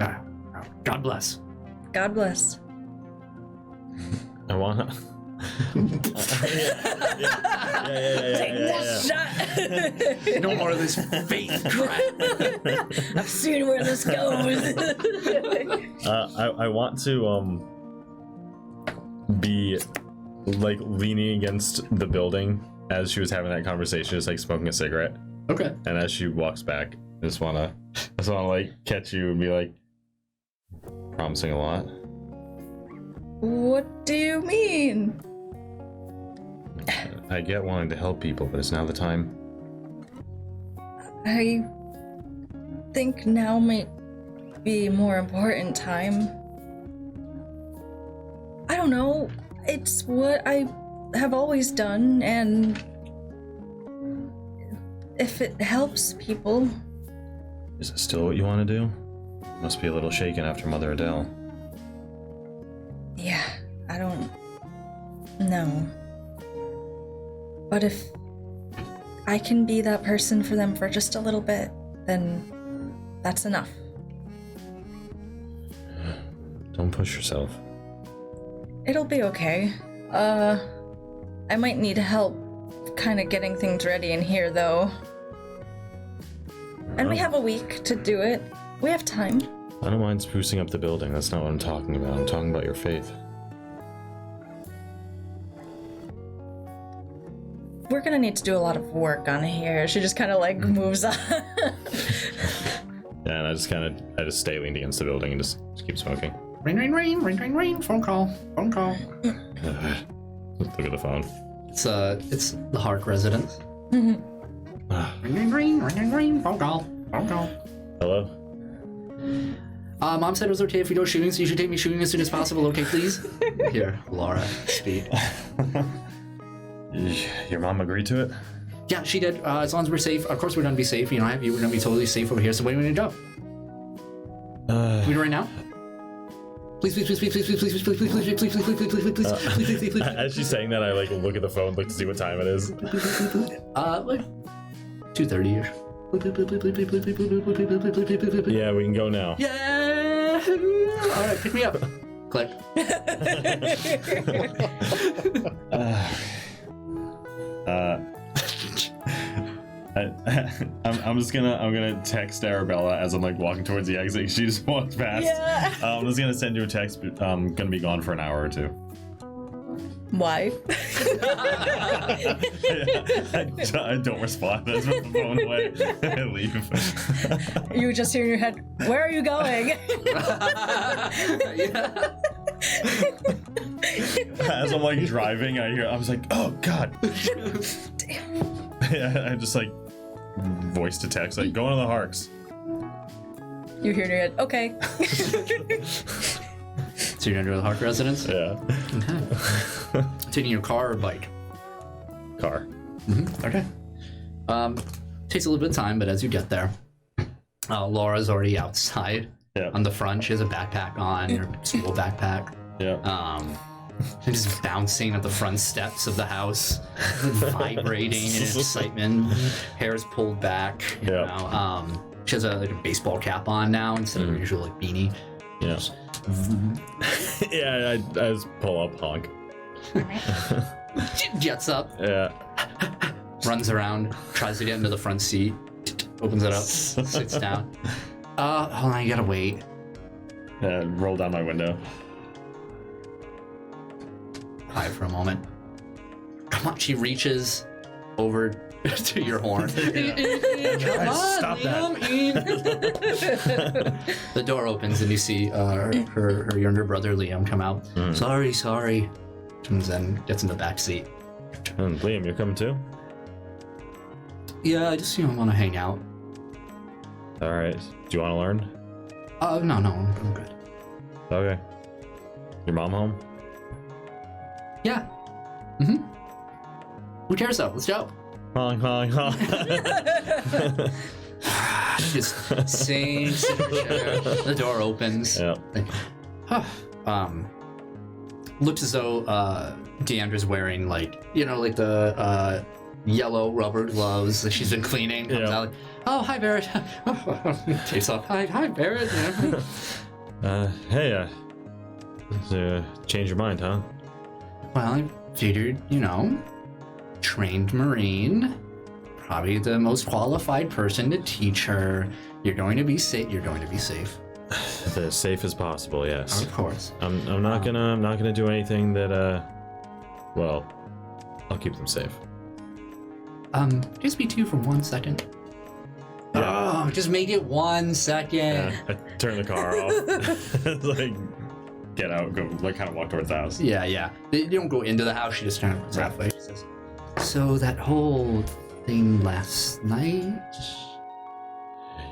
God bless. God bless. I wanna. Yeah. No more of this faith crap. I've seen where this goes. I want to be like leaning against the building as she was having that conversation, just like smoking a cigarette. Okay. And as she walks back, I just wanna like catch you and be like, promising a lot. What do you mean? I get wanting to help people, but it's now the time. I think now might be a more important time. I don't know. It's what I have always done, and if it helps people. Is it still what you want to do? Must be a little shaken after Mother Adele. Yeah, I don't know. But if I can be that person for them for just a little bit, then that's enough. Don't push yourself. It'll be okay. I might need help kind of getting things ready in here, though. And we have a week to do it. We have time. I don't mind sprucing up the building. That's not what I'm talking about. I'm talking about your faith. We're gonna need to do a lot of work on here. She just kind of like moves on. Yeah, and I just stay leaned against the building and just keep smoking. Ring. Phone call. Look at the phone. It's the Hark residence. Ring. Phone call. Hello? Mom said it was okay if we go shooting, so you should take me shooting as soon as possible, okay, please? Here, Laura, speak. Your mom agreed to it? Yeah, she did. As long as we're safe. Of course we're gonna be safe. You know, we're gonna be totally safe over here, so where do we need to go? We do right now? Please. As she's saying that, I like look at the phone, look to see what time it is. Like 2:30ish. Yeah, we can go now. Yeah. All right, pick me up. Click. I'm gonna text Arabella as I'm like walking towards the exit. She just walked past. Yeah. I'm just gonna send you a text. But I'm gonna be gone for an hour or two. Why? I don't respond. I just put the phone away and leave. You just hear in your head, where are you going? As I'm like driving, I was like, oh god. Damn. Yeah, I just like voice to text, like going to the Harks. You hear in your head, okay. So you're gonna go to the Hark residence? Yeah. Okay. Taking your car or bike? Car. Okay. Takes a little bit of time, but as you get there, Laura's already outside. Yeah. On the front, she has a backpack on, her school backpack. Yeah. Just bouncing at the front steps of the house, vibrating in excitement. Hair's pulled back. You know. She has a baseball cap on now instead of her usual beanie. Yeah. Yeah, I just pull up, honk. Jets up. Yeah. Runs around, tries to get into the front seat, opens it up, sits down. Hold on, you gotta wait. Yeah, roll down my window. Quiet for a moment. Come on, she reaches over to your horn. Come Stop that. The door opens and you see her younger brother Liam come out. Sorry. Comes in, gets in the back seat. And Liam, you're coming too? Yeah, I just want to hang out. All right. Do you want to learn? No, I'm good. Okay. Your mom home? Yeah. Who cares though? Let's go. Honk, honk, honk. Just sings. The door opens. Yeah. Looks as though Deandra's wearing the yellow rubber gloves that she's been cleaning. Comes out like, oh, hi Barrett. Takes off. Hi Barrett. Hey, change your mind, huh? Well, I figured, trained Marine, probably the most qualified person to teach her. You're going to be safe. As safe as possible, yes. Of course. I'm not gonna do anything that well, I'll keep them safe. Just be two for 1 second. Yeah. Oh, just make it 1 second. Yeah, I turn the car off. Get out, go, kind of walk towards the house. Yeah. You don't go into the house, she just kind of goes halfway. She says, so that whole thing last night?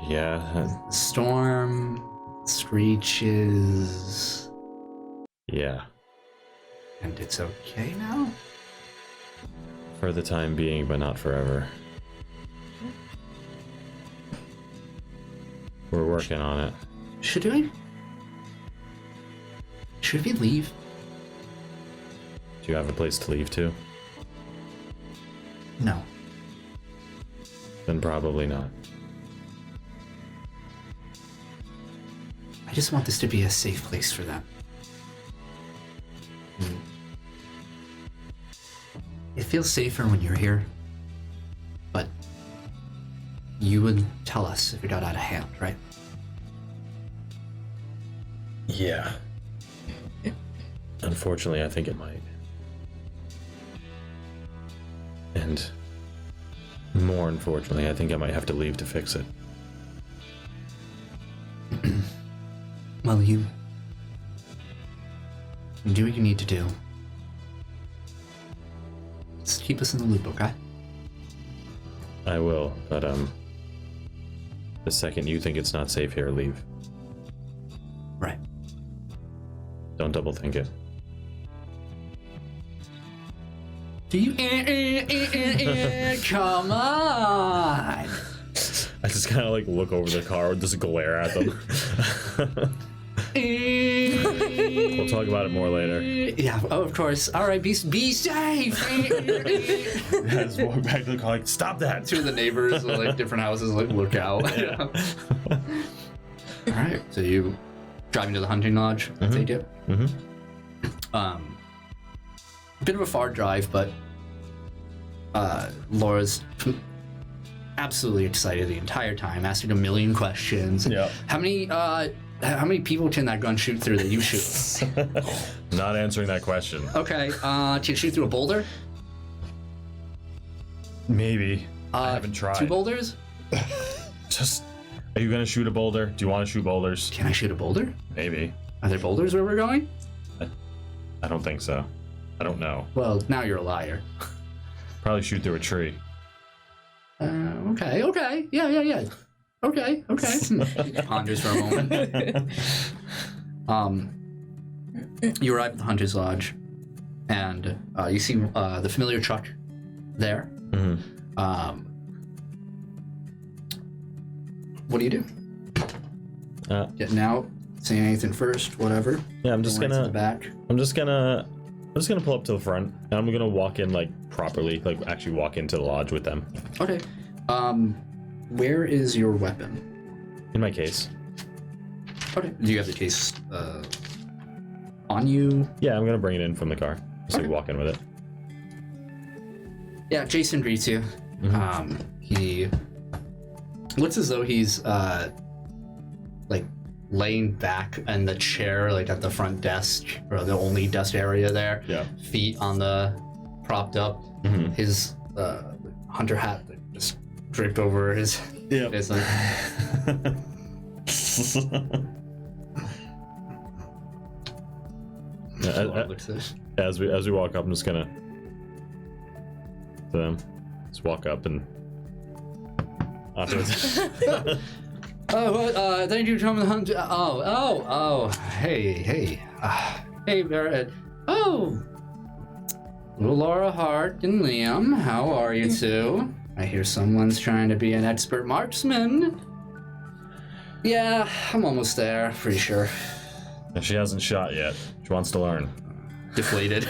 Yeah. Storm, screeches. Yeah. And it's okay now? For the time being, but not forever. We're working on it. Should we leave? Do you have a place to leave to? No. Then probably not. I just want this to be a safe place for them. It feels safer when you're here, but you would tell us if it got out of hand, right? Yeah. Unfortunately, I think it might. And more unfortunately, I think I might have to leave to fix it. Well, you do what you need to do. Just keep us in the loop, okay? I will, but the second you think it's not safe here, leave. Right. Don't double think it. Do you? Come on! I just kind of look over the car and just glare at them. We'll talk about it more later. Yeah, of course. All right, be safe. I just walk back to the car stop that. Two of the neighbors, different houses, look out. Yeah. All right, so you driving to the hunting lodge. Take it. A bit of a far drive, but Laura's absolutely excited the entire time, asking a million questions. Yeah. How many people can that gun shoot through that you shoot? Not answering that question. Okay, can you shoot through a boulder? Maybe. I haven't tried. 2 boulders? Are you gonna shoot a boulder? Do you want to shoot boulders? Can I shoot a boulder? Maybe. Are there boulders where we're going? I don't think so. I don't know. Well, now you're a liar. Probably shoot through a tree. Okay. Yeah. Okay. He ponders for a moment. You arrive at the Hunter's Lodge, and you see the familiar truck there. What do you do? Getting out, saying anything first, whatever. Yeah, I'm just Going right to gonna. the back. I'm just gonna pull up to the front, and I'm gonna walk in properly, actually walk into the lodge with them. Okay. Where is your weapon? In my case. Okay. Do you have the case on you? Yeah, I'm gonna bring it in from the car. Just walk in with it. Yeah, Jason greets you. He looks as though he's laying back in the chair, at the front desk, or the only desk area there. Yeah. Feet on the propped up. His hunter hat that just draped over his face. Like, as we walk up, I'm just gonna to them. Just walk up and onto it. Thank you, Tom the Hunter. Hey, Barrett. Laura Hart and Liam, how are you two? I hear someone's trying to be an expert marksman. Yeah, I'm almost there, pretty sure. And she hasn't shot yet. She wants to learn. Deflated.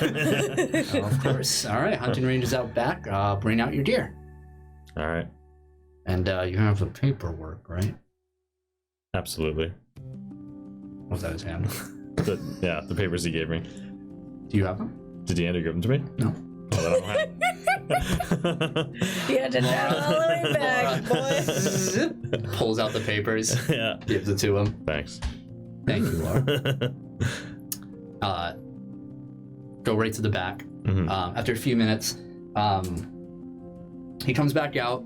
Of course. All right, hunting range is out back. Bring out your deer. All right. And you have the paperwork, right? Absolutely. Was that his hand? The papers he gave me. Do you have them? Did Deandra give them to me? No. Oh, then I don't have them. You had to travel all the way back, boy. Pulls out the papers. Yeah. Gives it to him. Thanks. Thank you, Laura. Go right to the back. Mm-hmm. After a few minutes, he comes back out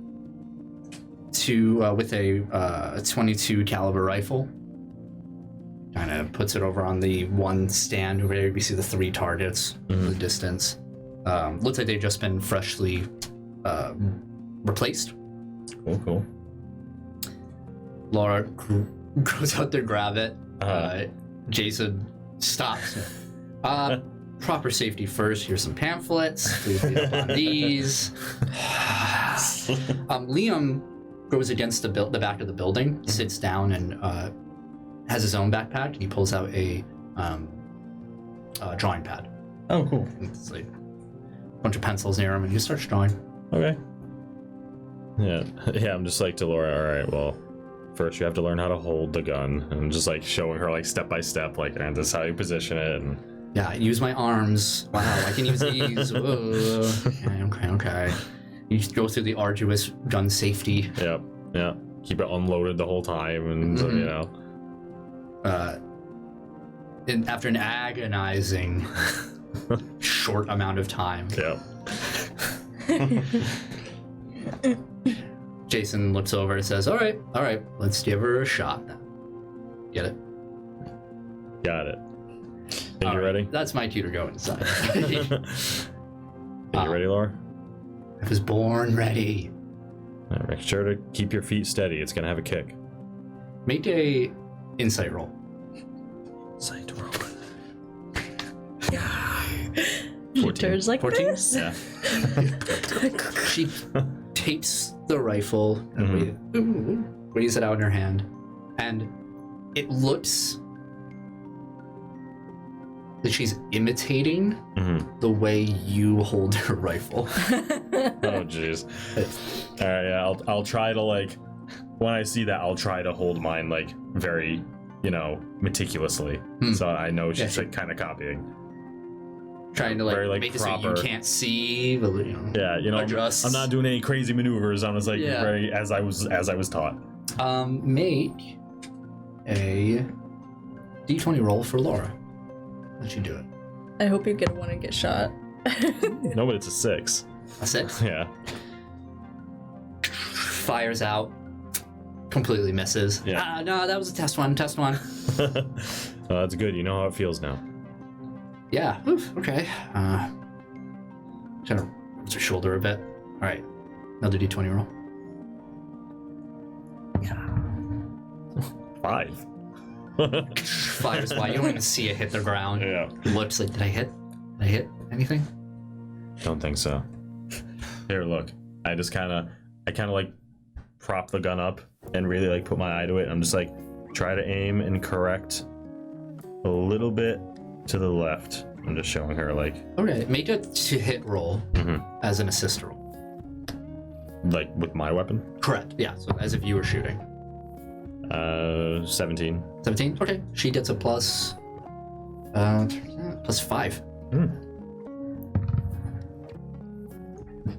with a 22 caliber rifle. Kind of puts it over on the one stand over there. You see the 3 targets in the distance. Looks like they've just been freshly replaced. Cool. Laura goes out there, grab it. Jason stops. Proper safety first. Here's some pamphlets. Please read up on these. Liam goes against the back of the building, sits down, and has his own backpack. And he pulls out a drawing pad. Oh, cool. It's like a bunch of pencils near him, and he starts drawing. Okay. Yeah. I'm just like to Laura. All right. Well, first you have to learn how to hold the gun, and just like showing her like step by step, like, and this is how you position it. And yeah, use my arms. Wow, I can use these. Okay. You just go through the arduous gun safety. Yep. Yeah. Keep it unloaded the whole time, and you know. And after an agonizing short amount of time. Yep. Jason looks over and says, all right, let's give her a shot then. Get it? Got it. Think you ready? That's my cue to go inside. Think you ready, Laura? I was born ready. All right, make sure to keep your feet steady. It's gonna have a kick. Make a insight roll. Insight roll. She turns like 14? this. Yeah. She tapes the rifle and weighs it out in her hand, and it looks that she's imitating the way you hold your rifle. Oh jeez. All right, yeah, I'll try to, like, when I see that, I'll try to hold mine like very, meticulously, so I know she's like kind of copying. Trying to like, very, like, make proper. it so you can't see, but adjust. I'm not doing any crazy maneuvers. I'm just like very as I was taught. Make a D20 roll for Laura. Let you do it. I hope you get one and get shot. No, but it's a 6. A 6? Yeah. Fires out. Completely misses. Yeah. No, that was a test one. That's good. You know how it feels now. Yeah. Oof, okay. Kind of rubs her shoulder a bit. All right. Another D20 roll. 5. Fires wide. You don't even see it hit the ground. Yeah. Looks like, did I hit anything? Don't think so. Here, look. I kind of like prop the gun up and really like put my eye to it. I'm just like try to aim and correct a little bit to the left. I'm just showing her like. Okay, make a to-hit roll as an assist roll. Like with my weapon? Correct. Yeah. So as if you were shooting. 17. 17. Okay. She gets a plus 5.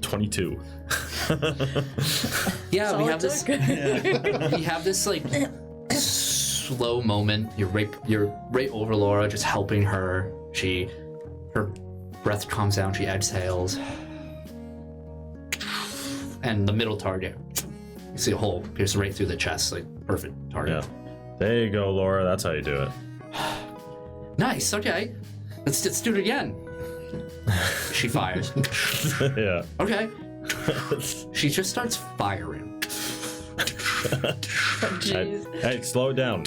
22. Yeah, we have this. We have this like slow moment. You're right over Laura, just helping her. Her breath calms down. She exhales. and the middle target. You see a hole pierce right through the chest, like perfect target. Yeah. There you go, Laura. That's how you do it. Nice. Okay. Let's do it again. She fires. Yeah. Okay. She just starts firing. Jeez. Hey, slow it down.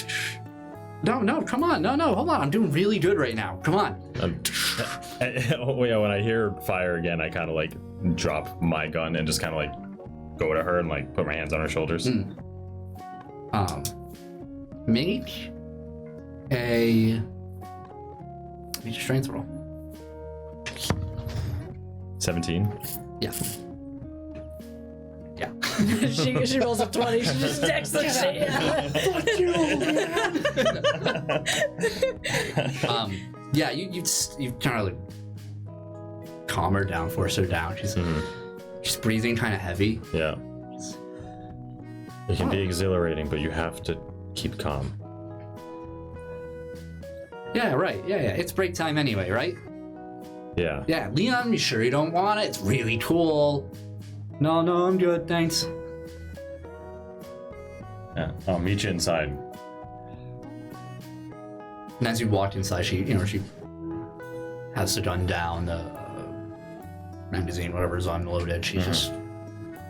No, come on. No, hold on. I'm doing really good right now. Come on. Oh yeah, when I hear fire again, I kind of like drop my gun and just kind of like go to her and like put my hands on her shoulders. Make a strength roll. 17. Yeah. Yeah. she rolls a 20. She just decks the shit. Yeah, you kind of like calm her down, force her down. She's breathing kind of heavy. Yeah. It can be exhilarating, but you have to keep calm. Yeah, right. Yeah. It's break time anyway, right? Yeah. Yeah, Leon, you sure you don't want it? It's really cool. No, I'm good, thanks. Yeah. I'll meet you inside. And as you walk inside, she has the gun down, the magazine, whatever's unloaded. She just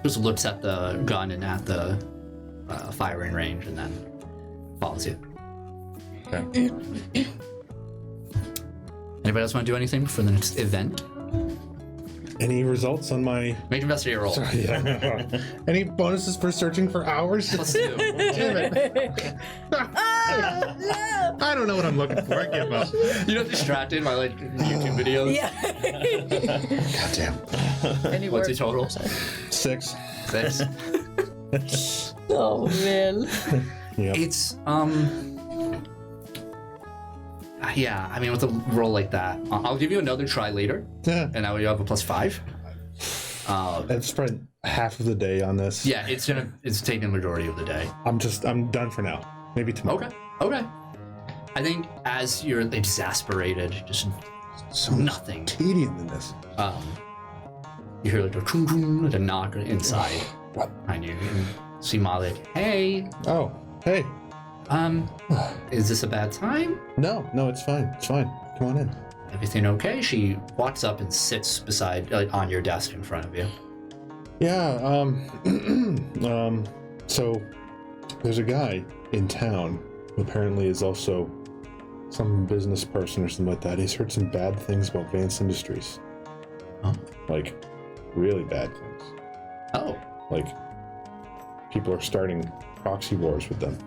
looks at the gun and at the firing range, and then follows you. Okay. Anybody else want to do anything for the next event? Any results on my? Make an investigate roll. Yeah. Any bonuses for searching for hours? Plus 2. Damn it. I don't know what I'm looking for. I give up. You know, distracted by like YouTube videos. Yeah. Goddamn. Any What's words? your total? 6. 6. Oh man. Yep. It's yeah. I mean, with a roll like that, I'll give you another try later, Yeah. and now you have a +5. I've spent half of the day on this. Yeah, it's taking the majority of the day. I'm done for now. Maybe tomorrow. Okay. I think as you're exasperated, just So nothing. tedium in this. You hear like a knock inside What? behind you, and see Malik. Hey, Oh, hey. is this a bad time? No, it's fine. It's fine. Come on in. Everything okay? She walks up and sits beside, like, on your desk in front of you. Yeah, so there's a guy in town who apparently is also some business person or something like that. He's heard some bad things about Vance Industries. Oh. Like, really bad things. Oh. Like, people are starting proxy wars with them.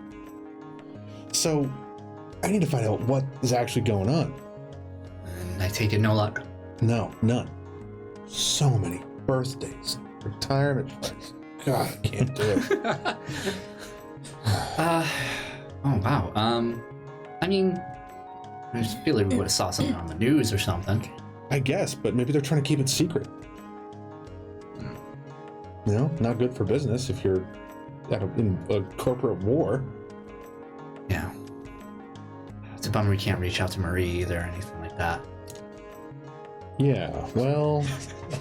So, I need to find out what is actually going on. And I take it no luck. No, none. So many birthdays, retirement parties. God, I can't do it. Oh wow. I mean, I just feel like we would have saw something on the news or something. I guess, but maybe they're trying to keep it secret. You know, not good for business if you're in a corporate war. Yeah. It's a bummer we can't reach out to Marie either or anything like that. Yeah, well,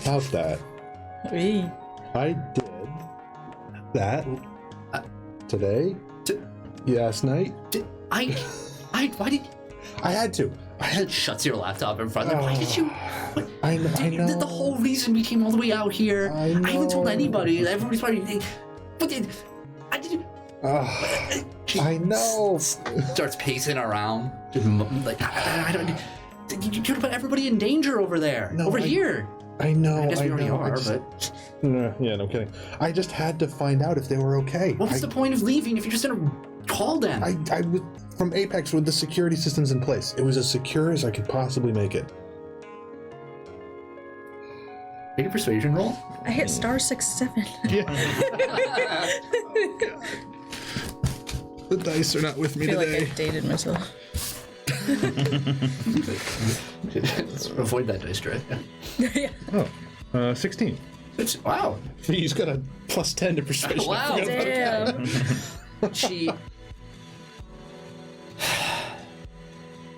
about that, Hey. I did that today, last night. Why did I had to. shuts your laptop in front of them? Why did you? I know. The whole reason we came all the way out here. I haven't told know. anybody. Everybody's probably. But I didn't. She I know. starts pacing around, just like I don't. You could have put everybody in danger over there. No, over here. I know. I guess we already know. are, but yeah, no kidding. I just had to find out if they were okay. What was the point of leaving if you're just gonna call them? I was from Apex with the security systems in place. It was as secure as I could possibly make it. Make a persuasion roll. I hit star 6-7. Yeah. The dice are not with me I feel like today. I dated myself. Avoid that dice tray. Yeah. 16. Wow. He's got a +10 to persuasion. Wow. I forgot about Damn. She.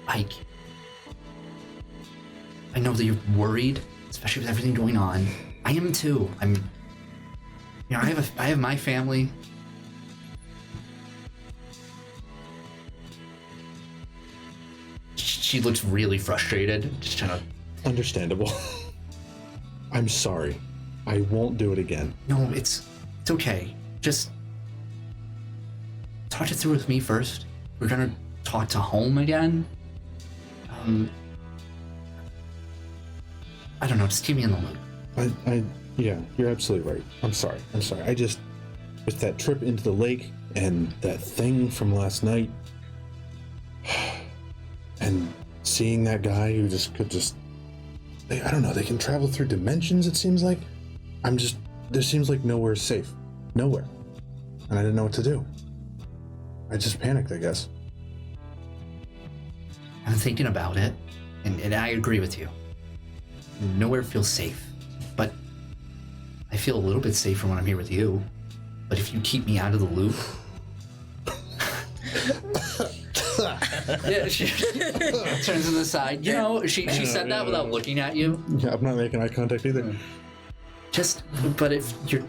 I know that you're worried, especially with everything going on. I am too. You know, I have my family. She looks really frustrated, just trying to. Understandable. I'm sorry. I won't do it again. No, it's okay. Just talk it through with me first. We're gonna talk to home again. I don't know. Just keep me in the loop. Yeah, you're absolutely right. I'm sorry. I just, with that trip into the lake and that thing from last night, and seeing that guy who I don't know, they can travel through dimensions, it seems like. There seems like nowhere's safe. Nowhere. And I didn't know what to do. I just panicked, I guess. I'm thinking about it, and I agree with you. Nowhere feels safe, but I feel a little bit safer when I'm here with you. But if you keep me out of the loop... Yeah, she turns to the side. You know, she said that without looking at you. Yeah, I'm not making eye contact either. But if you're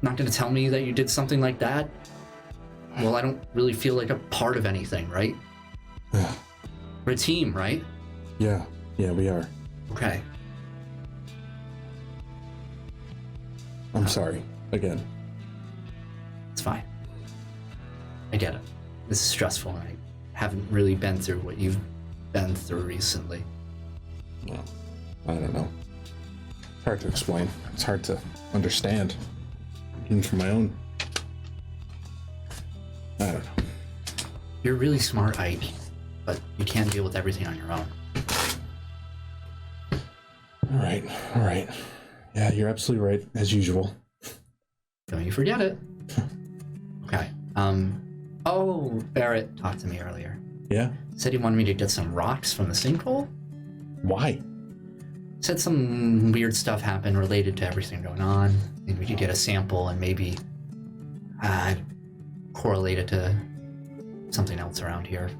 not going to tell me that you did something like that, well, I don't really feel like a part of anything, right? We're a team, right? Yeah, we are. Okay. I'm sorry. Again. It's fine. I get it. This is stressful, and I haven't really been through what you've been through recently. Well, I don't know. It's hard to explain. It's hard to understand. Even for my own. I don't know. You're really smart, Ike, but you can't deal with everything on your own. All right. Yeah, you're absolutely right, as usual. Don't you forget it. Okay. Barrett talked to me earlier. Yeah? Said he wanted me to get some rocks from the sinkhole. Why? Said some weird stuff happened related to everything going on. Maybe we could get a sample and maybe correlate it to something else around here.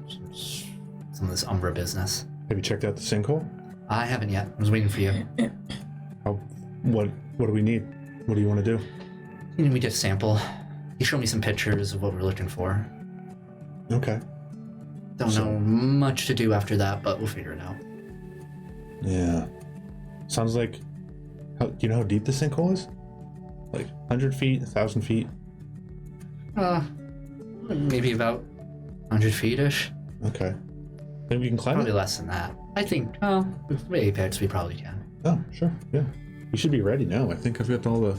Some of this Umbra business. Have you checked out the sinkhole? I haven't yet. I was waiting for you. What do we need? What do you want to do? We get a sample. He showed me some pictures of what we're looking for. Okay. Don't know much to do after that, but we'll figure it out. Yeah. Sounds like... do you know how deep the sinkhole is? Like 100 feet, 1,000 feet? Maybe about 100 feet-ish. Okay. Maybe we can climb Probably it? less than that. I think, with Apex, we probably can. Oh, sure, yeah. You should be ready now. I think I've got all the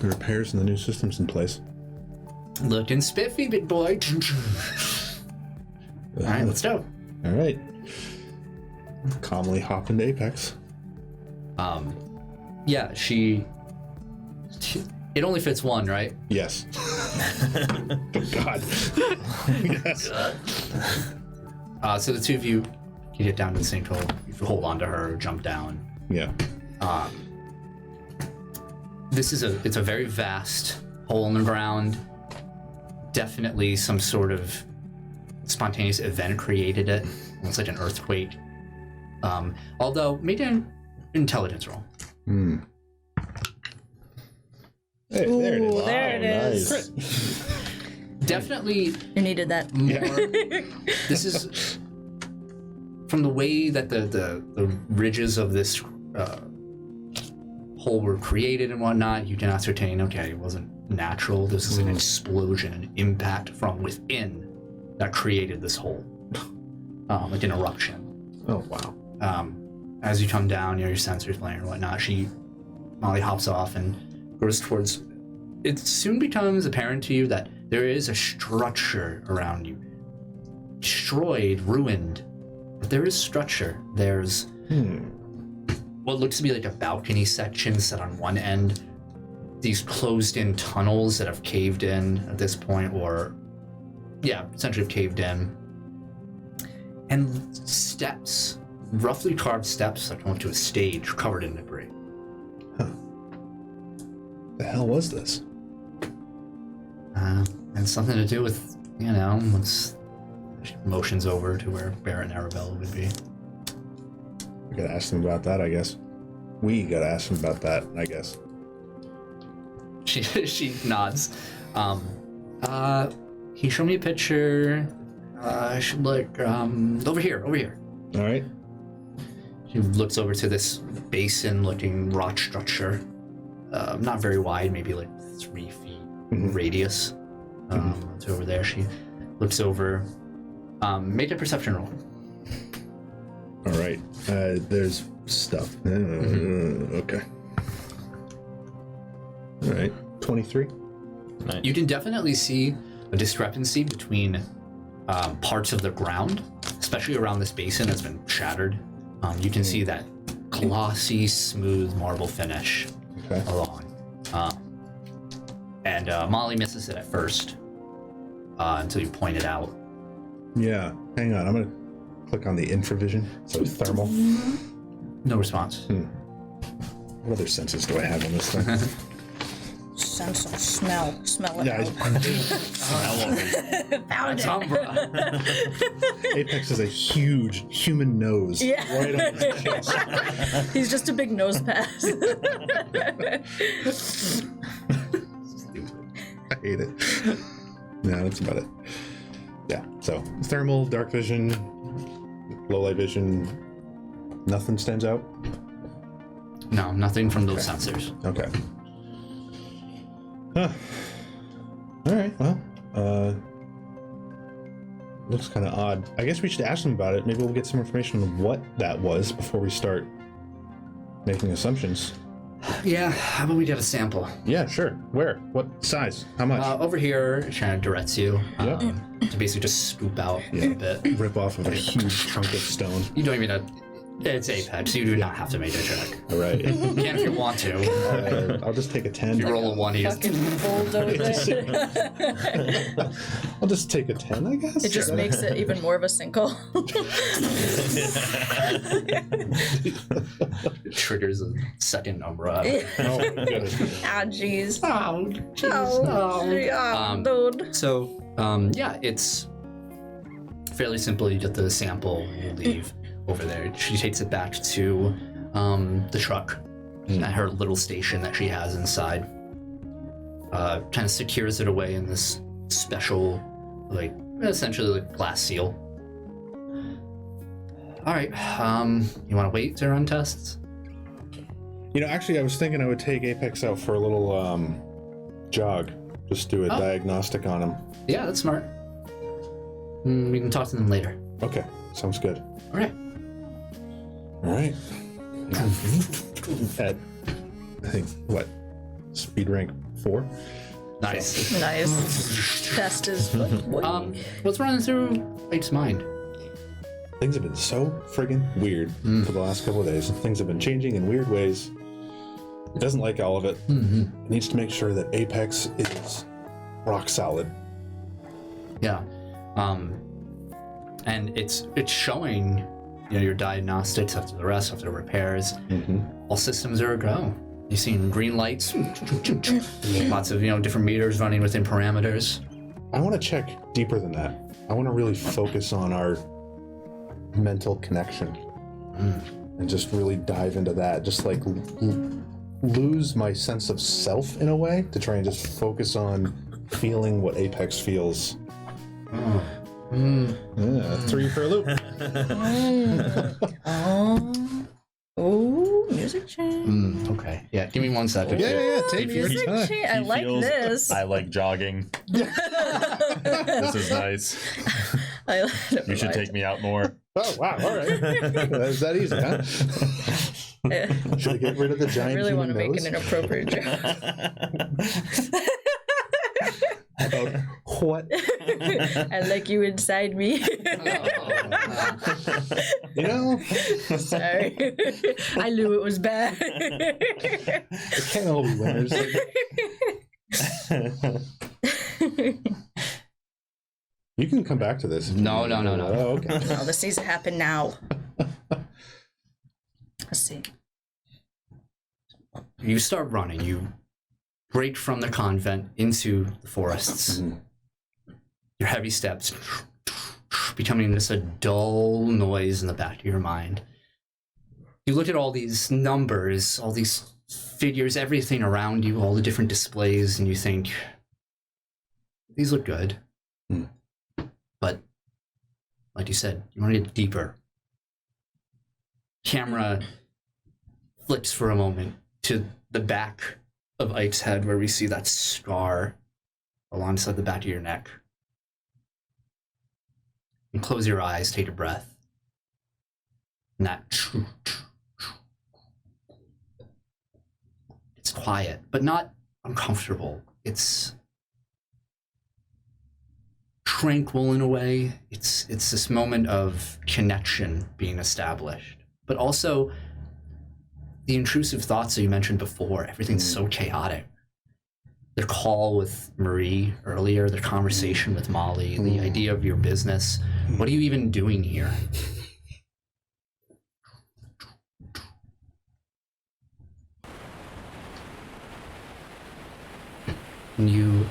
repairs and the new systems in place. Looking spiffy, big boy. All right, let's go. All right. Calmly hop into Apex. Yeah, it only fits one, right? Yes. Oh, God. Yes. So the two of you get down to the sinkhole. You hold on to her, jump down. Yeah. It's a very vast hole in the ground. Definitely some sort of spontaneous event created it. It's like an earthquake. Although, made an intelligence roll. Hey, there it is. Ooh, there it is. Nice. Definitely You needed that. more. This is from the way that the ridges of this hole were created and whatnot. You can ascertain, okay, it wasn't natural. This is an explosion, an impact from within that created this hole, like an eruption. Oh, wow. As you come down, your sensors playing and whatnot, Molly hops off and goes towards. It soon becomes apparent to you that there is a structure around you, destroyed, ruined, but there is structure. There's what looks to be like a balcony section set on one end, these closed-in tunnels that have caved in at this point, or essentially have caved in, and steps, roughly carved steps that go into a stage covered in debris. The hell was this? And something to do with, once motions over to where Barrett and Arabella would be. We gotta ask them about that, I guess. We gotta ask them about that, I guess. She nods. He showed me a picture. I should look over here. All right. She looks over to this basin-looking rock structure. Not very wide, maybe like 3 feet radius. It's over there. She looks over. Make a perception roll. All right. There's stuff. Okay. All right. 23. Nice. You can definitely see a discrepancy between parts of the ground, especially around this basin that's been shattered. You can see that glossy, smooth marble finish along. And Molly misses it at first until you point it out. Yeah. Hang on. I'm going to click on the infravision. So thermal. No response. What other senses do I have on this thing? Sense of smell. Smell it Yeah, out. That's Umbra. Apex has a huge human nose right on his chest. He's just a big nose pass. I hate it. No, that's about it. Yeah, so thermal, dark vision, low light vision, nothing stands out? No, nothing from those sensors. Okay. Huh. All right, well, looks kind of odd. I guess we should ask them about it. Maybe we'll get some information on what that was before we start making assumptions. Yeah, how about we get a sample? Yeah, sure. Where? What size? How much? Over here, it kind of directs you Yep. to basically just scoop out a bit. Rip off of a huge chunk of stone. You don't even have... It's Apex, so you do not have to make a check. All right. You can if you want to. I'll just take a 10. You roll a 1, he just... Fucking bulldozer. I'll just take a 10, I guess. It just makes it even more of a sinkhole. It triggers a second Umbra. Oh, my goodness. Ah, jeez. Oh, Dude. So, yeah, it's fairly simple. You get the sample, you leave over there. She takes it back to the truck at her little station that she has inside. Kind of secures it away in this special, like, essentially like glass seal. All right, you want to wait to run tests? You know, actually, I was thinking I would take Apex out for a little jog. Just do a diagnostic on him. Yeah, that's smart. We can talk to them later. Okay, sounds good. All right. All right. At, I think, what? Speed rank 4? Nice. Nice. Test is What's running through Ike's mind? Things have been so friggin' weird for the last couple of days. Things have been changing in weird ways. He doesn't like all of it. He needs to make sure that Apex is rock solid. Yeah. And it's showing, you know, your diagnostics after the rest, after repairs. All systems are a go. You've seen green lights, lots of, you know, different meters running within parameters. I want to check deeper than that. I want to really focus on our mental connection and just really dive into that. Just like lose my sense of self in a way to try and just focus on feeling what Apex feels. Yeah, 3 for a loop. Oh, music change. Okay. Yeah, give me 1 second. Yeah. Take your Music time. change. I like this. I like jogging. This is nice. You should take me out more. Oh, wow. All right. That's that easy, huh? Should I get rid of the giant I really want human to make nose? an inappropriate joke. About what? I like you inside me. You know, Sorry. I knew it was bad. it can't all be winners. You can come back to this. No. Oh, okay. Oh, this needs to happen now. Let's see. You start running. You break from the convent into the forests. Your heavy steps becoming just a dull noise in the back of your mind. You look at all these numbers, all these figures, everything around you, all the different displays, and you think, these look good. But, like you said, you want to get deeper. Camera flips for a moment to the back of Ike's head where we see that scar alongside the back of your neck. And close your eyes, take a breath. And that it's quiet, but not uncomfortable. It's tranquil in a way. It's this moment of connection being established. But also the intrusive thoughts that you mentioned before, everything's so chaotic. Their call with Marie earlier, their conversation with Molly, the idea of your business. What are you even doing here? And you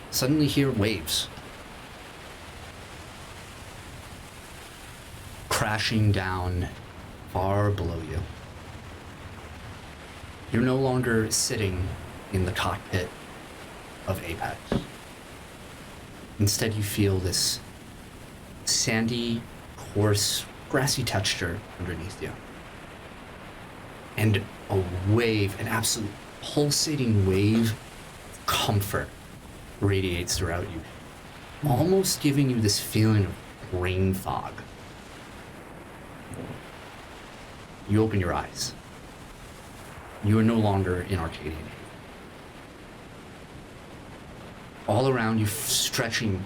suddenly hear waves crashing down far below you. You're no longer sitting in the cockpit of Apex. Instead, you feel this sandy, coarse, grassy texture underneath you. And a wave, an absolute pulsating wave of comfort radiates throughout you, almost giving you this feeling of brain fog. You open your eyes. You are no longer in Arcadia. All around you, stretching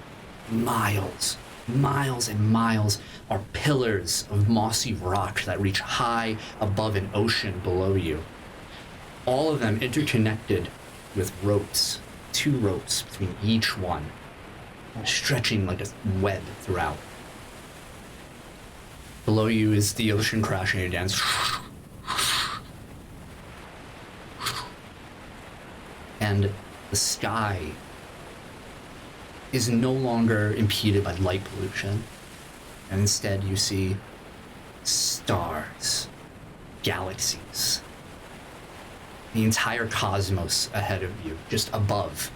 miles and miles, are pillars of mossy rock that reach high above an ocean below you. All of them interconnected with ropes, 2 ropes between each one, stretching like a web throughout. Below you is the ocean crashing against. And the sky is no longer impeded by light pollution. And instead you see stars, galaxies, the entire cosmos ahead of you, just above.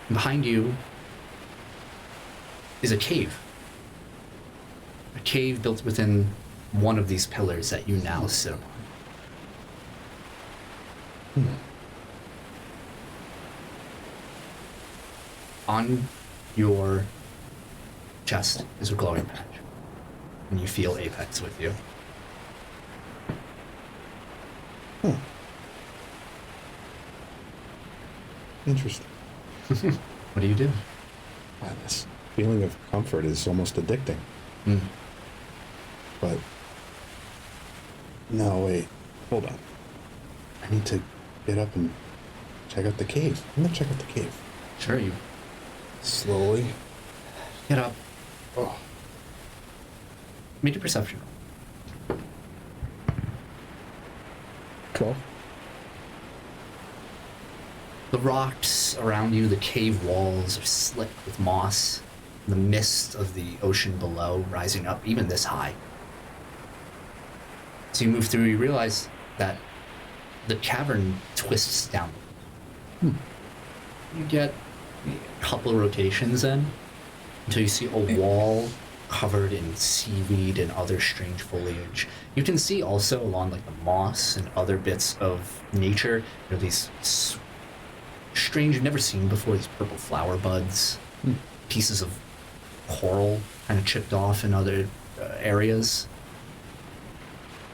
Behind you is a cave. A cave built within one of these pillars that you now sit upon. On your chest is a glowing patch, and you feel Apex with you. Interesting. What do you do? Wow, this feeling of comfort is almost addicting. But no, wait, hold on. I need to get up and check out the cave. I'm gonna check out the cave. Sure, you Slowly. get up. Oh, Make a perception roll. 12. The rocks around you, the cave walls are slick with moss. The mist of the ocean below rising up even this high. So you move through, you realize that the cavern twists down. You get a couple of rotations in until you see a wall covered in seaweed and other strange foliage. You can see also along like the moss and other bits of nature, there are these strange, you've never seen before, these purple flower buds, pieces of coral kind of chipped off in other areas.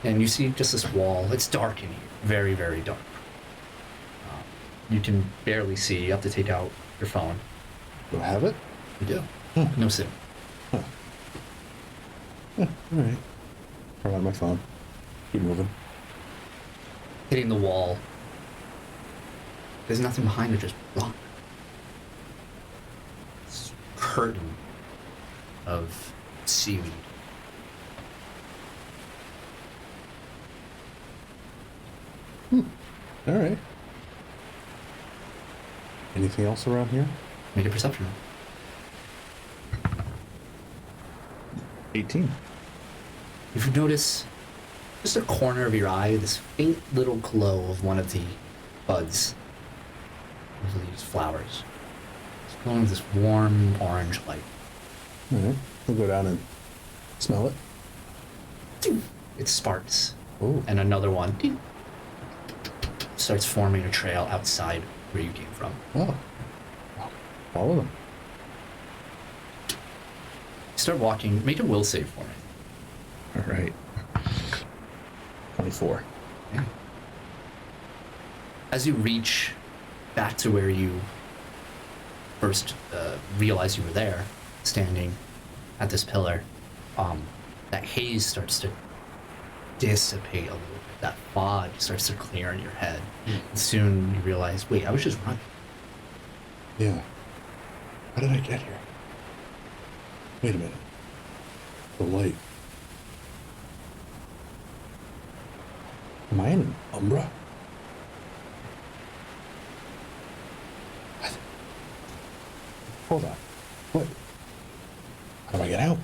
And you see just this wall. It's dark in here, very, very dark. You can barely see. You have to take out your phone. Do I have it? You do. No sim. Yeah, all right. Turn on my phone. Keep moving. Hitting the wall. There's nothing behind it, just rock. This curtain of seaweed. All right. Anything else around here? Make a perception roll. 18. If you notice just a corner of your eye, this faint little glow of one of the buds of these flowers. It's glowing with this warm orange light. All right. We'll go down and smell it. It sparks, Ooh. and another one starts forming a trail outside where you came from. Oh. Follow them. Start walking. Make a will save for me. All right. 24. As you reach back to where you first realized you were there, standing at this pillar, that haze starts to dissipate a little bit. That fog starts to clear in your head. And soon you realize, wait, I was just running. Yeah. How did I get here? Wait a minute. The light. Am I in an Umbra? What? Hold on. What? How do I get out?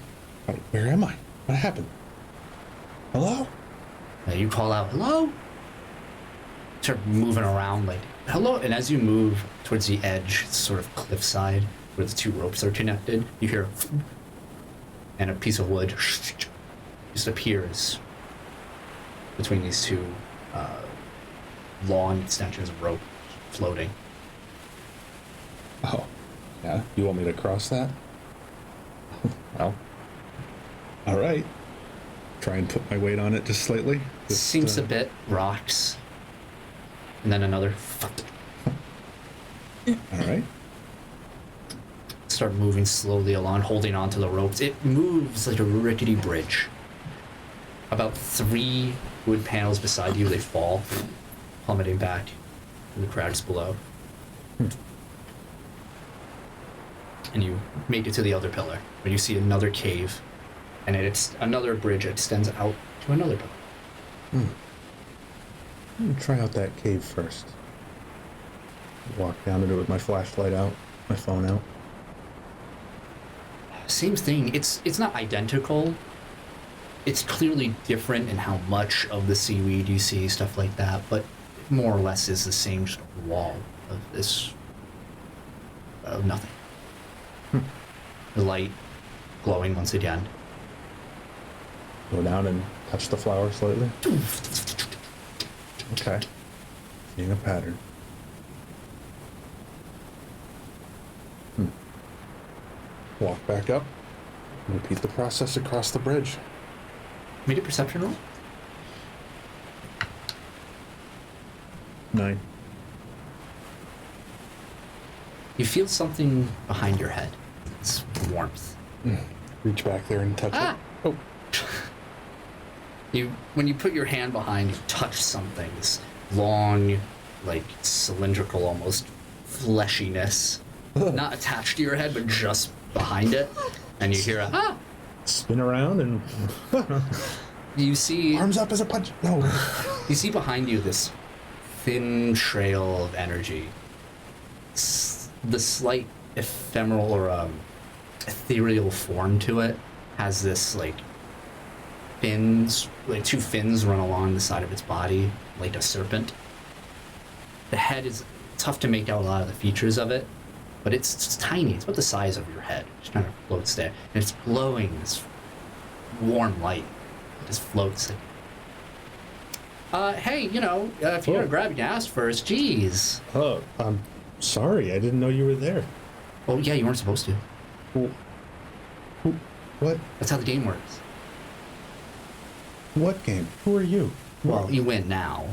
Where am I? What happened? Hello? You call out, hello? Start moving around like, hello? And as you move towards the edge, sort of cliffside, where the two ropes are connected, you hear, and a piece of wood just appears between these two long extensions of rope floating. Oh, yeah. You want me to cross that? Well, all right. Try and put my weight on it just slightly. Just, Seems a bit rocks, and then another. All right. Start moving slowly along, holding onto the ropes. It moves like a rickety bridge. About 3 wood panels beside you, they fall, plummeting back to the crowds below. And you make it to the other pillar, where you see another cave, and it's another bridge extends out to another pillar. Let me try out that cave first. Walk down into it with my flashlight out, my phone out. Same thing. It's not identical. It's clearly different in how much of the seaweed you see, stuff like that, but more or less is the same sort of wall of this of nothing. The light glowing once again. Go down and touch the flower slightly. Okay. Seeing a pattern. Walk back up. And repeat the process across the bridge. Make a perception roll. 9. You feel something behind your head. It's warmth. Reach back there and touch Ah! it. Oh. When you put your hand behind, you touch something. This long, like cylindrical, almost fleshiness, not attached to your head, but just behind it. And you hear a ah. Spin around and You see arms up as a punch. No. You see behind you this thin trail of energy. The slight ephemeral or ethereal form to it has this like fins, like 2 fins run along the side of its body like a serpent. The head is tough to make out a lot of the features of it, but it's tiny. It's about the size of your head. It just kind of floats there, and it's glowing this warm light. It just floats. Hey, if you're gonna grab gas first, geez. Oh, I'm sorry. I didn't know you were there. Oh yeah, you weren't supposed to. What? That's how the game works. What game? Who are you? Well, you win now.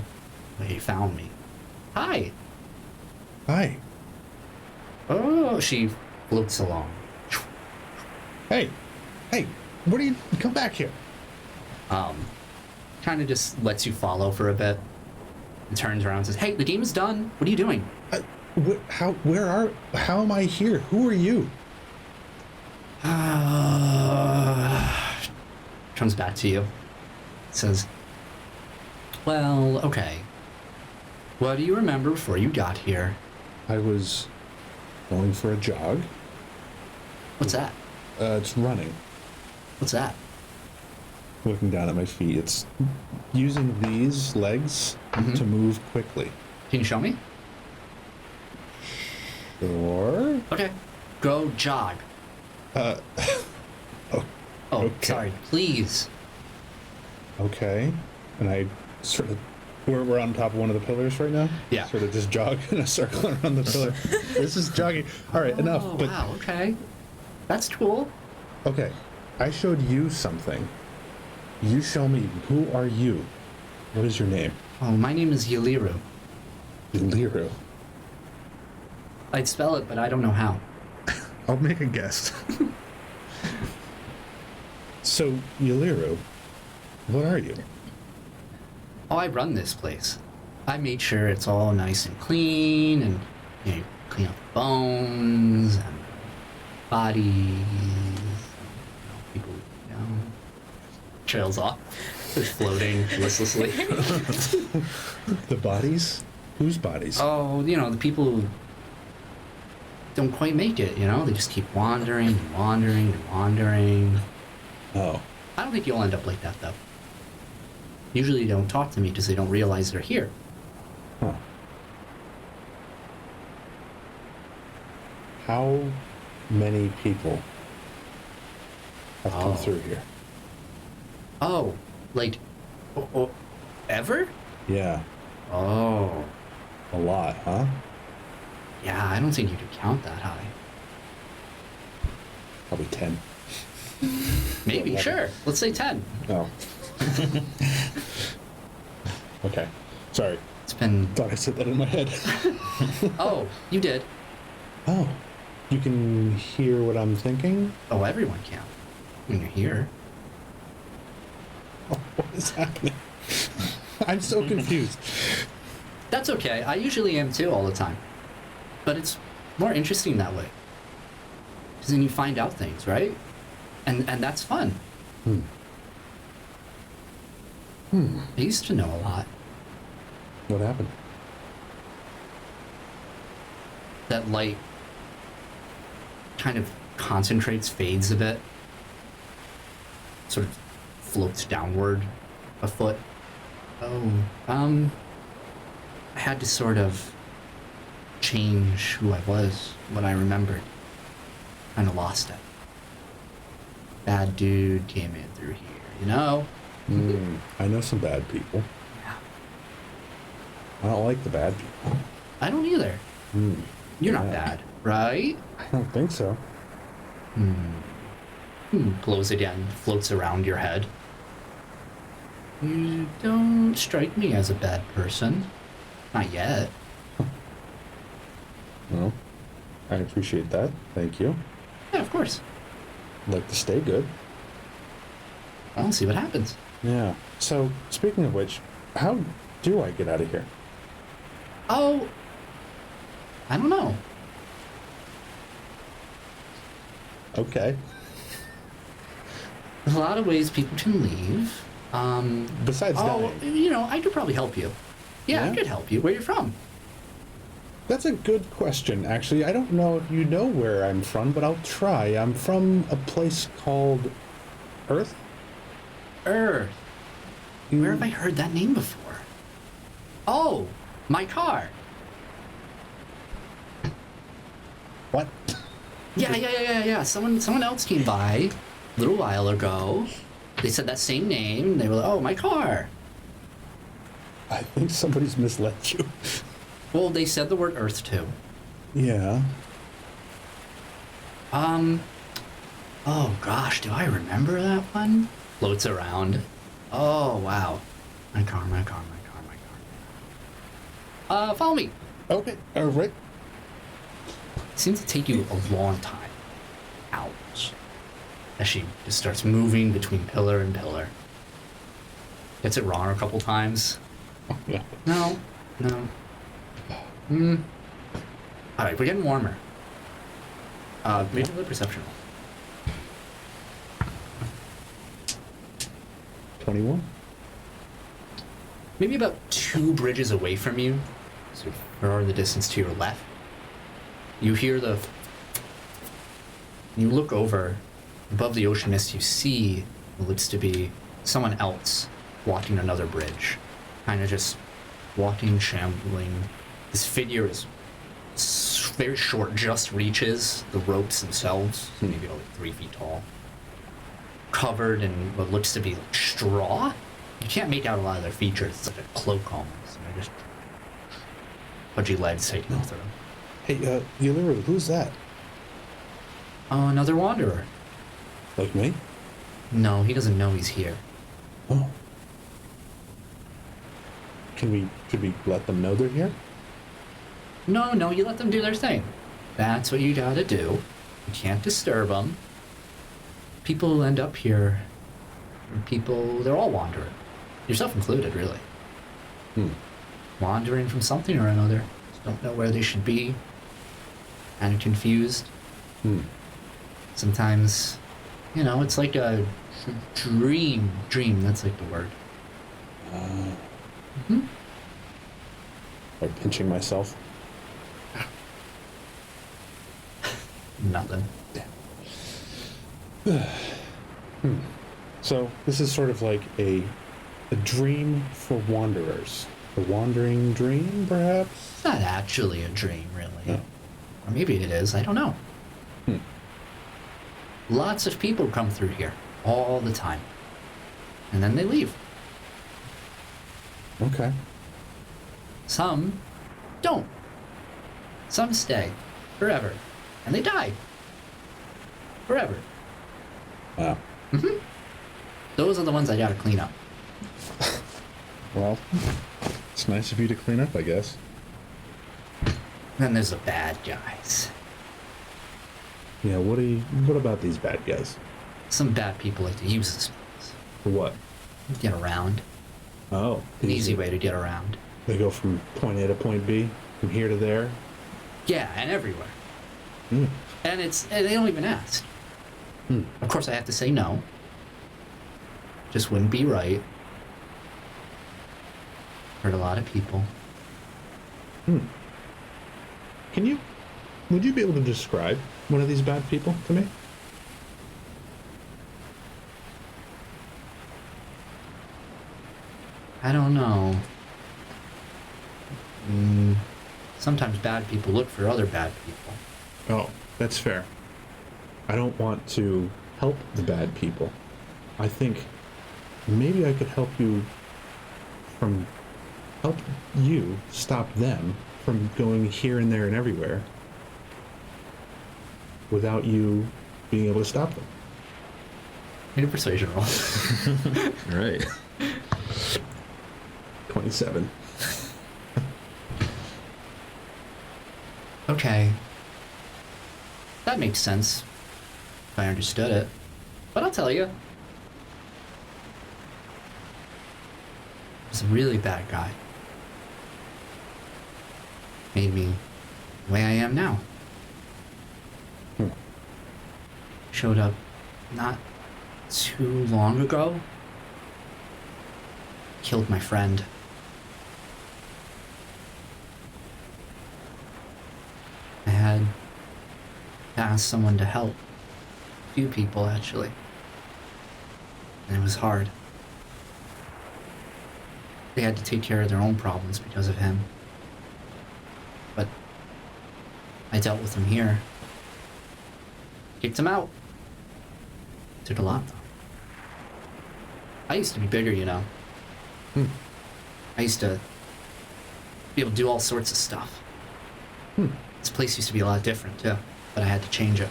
You found me. Hi. Hi. Oh, she floats along. Hey. What are you? Come back here. Kind of just lets you follow for a bit. And turns around and says, "Hey, the game is done. What are you doing?" How am I here? Who are you? Comes back to you. Says, "Well, okay. What do you remember before you got here?" I was going for a jog. What's that? It's running. What's that? looking down at my feet. It's using these legs to move quickly. Can you show me? Sure. Okay. Go jog. Oh, okay. Sorry. Please. Okay. And I sort of, we're on top of one of the pillars right now? Yeah. Sort of just jog in a circle around the pillar. This is jogging. All right, enough. Oh, But wow. Okay. That's cool. okay, I showed you something. You show me. Who are you? What is your name? Oh, my name is Yaliru. Yaliru. I'd spell it, but I don't know how. I'll make a guess. So, Yaliru, what are you? Oh, I run this place. I made sure it's all nice and clean, and you clean up the bones and bodies. People, trails off, floating listlessly. The bodies? Whose bodies? Oh, the people who don't quite make it. They just keep wandering and wandering and wandering. Oh. I don't think you'll end up like that, though. Usually they don't talk to me because they don't realize they're here. Huh. How many people have come through here? Oh, like, ever? Yeah, Oh, a lot, huh? yeah, I don't think you could count that high. Probably 10. Maybe, 11. sure. Let's say 10. Oh. Okay. Sorry. It's been... Thought I said that in my head. Oh, you did. Oh. You can hear what I'm thinking? Oh, everyone can. When you're here. Oh, what is happening? I'm so confused. That's okay. I usually am too all the time. But it's more interesting that way. Because then you find out things, right? And that's fun. I used to know a lot. What happened? That light kind of concentrates, fades a bit. Sort of floats downward a foot. Oh, I had to sort of change who I was, what I remembered. Kind of lost it. Bad dude came in through here, I know some bad people. Yeah. I don't like the bad people. I don't either. You're not bad, right? I don't think so. Glows again, floats around your head. You don't strike me as a bad person. Not yet. Well, I appreciate that. Thank you. Yeah, of course. I'd like to stay good. I'll see what happens. Yeah. So, speaking of which, how do I get out of here? Oh, I don't know. Okay. There's a lot of ways people can leave. Besides dying. I could probably help you. Yeah, I Yeah? could help you. Where you from? That's a good question, actually. I don't know if you know where I'm from, but I'll try. I'm from a place called Earth. Earth. Where have I heard that name before? Oh, my car. What? Yeah. Someone else came by a little while ago. They said that same name. And they were like, "Oh, my car." I think somebody's misled you. Well, they said the word Earth too. Yeah. Oh gosh, do I remember that one? Floats around. Oh wow. My car. Follow me. Okay. All right. Seems to take you a long time. Hours. As she just starts moving between pillar and pillar. Gets it wrong a couple times. Yeah. No. Alright, we're getting warmer. Make another perception roll. 21. Maybe about 2 bridges away from you, so far the distance to your left, you hear you look over, above the ocean mist, you see what looks to be someone else walking another bridge, kind of just walking, shambling. His figure is very short, just reaches the ropes themselves, maybe only 3 feet tall. Covered in what looks to be like straw. You can't make out a lot of their features. It's like a cloak almost. And they're just pudgy legs taking them through. Hey, Yulira, who's that? Oh, another wanderer. Like me? No, he doesn't know he's here. Oh. Should we let them know they're here? No, you let them do their thing. That's what you gotta do. You can't disturb them. People end up here. They're all wandering. Yourself included, really. Wandering from something or another. Just don't know where they should be. Kind of confused. Sometimes, it's like a dream. That's like the word. Like pinching myself? Nothing. So this is sort of like a dream for wanderers. A wandering dream, perhaps? It's not actually a dream, really. No. Or maybe it is, I don't know. Lots of people come through here all the time. And then they leave. Okay. Some don't. Some stay forever. And they die. Forever. Wow. Those are the ones I gotta clean up. Well, it's nice of you to clean up, I guess. Then there's the bad guys. Yeah, what about these bad guys? Some bad people like to use this place. For what? Get around. Oh. An easy way to get around. They go from point A to point B, from here to there. Yeah, and everywhere. And they don't even ask. Of course I have to say no. Just wouldn't be right. Hurt a lot of people. Would you be able to describe one of these bad people to me? I don't know. Sometimes bad people look for other bad people. Oh, that's fair. I don't want to help the bad people. I think maybe I could help you stop them from going here and there and everywhere without you being able to stop them. Need a persuasion roll. Right. 27. Okay. That makes sense. If I understood it. But I'll tell you. He was a really bad guy. Made me the way I am now. Showed up not too long ago. Killed my friend. I had to ask someone to help. A few people, actually. And it was hard. They had to take care of their own problems because of him. But I dealt with him here. Kicked him out. Took a lot, though. I used to be bigger, you know. I used to be able to do all sorts of stuff. This place used to be a lot different, too. But I had to change it.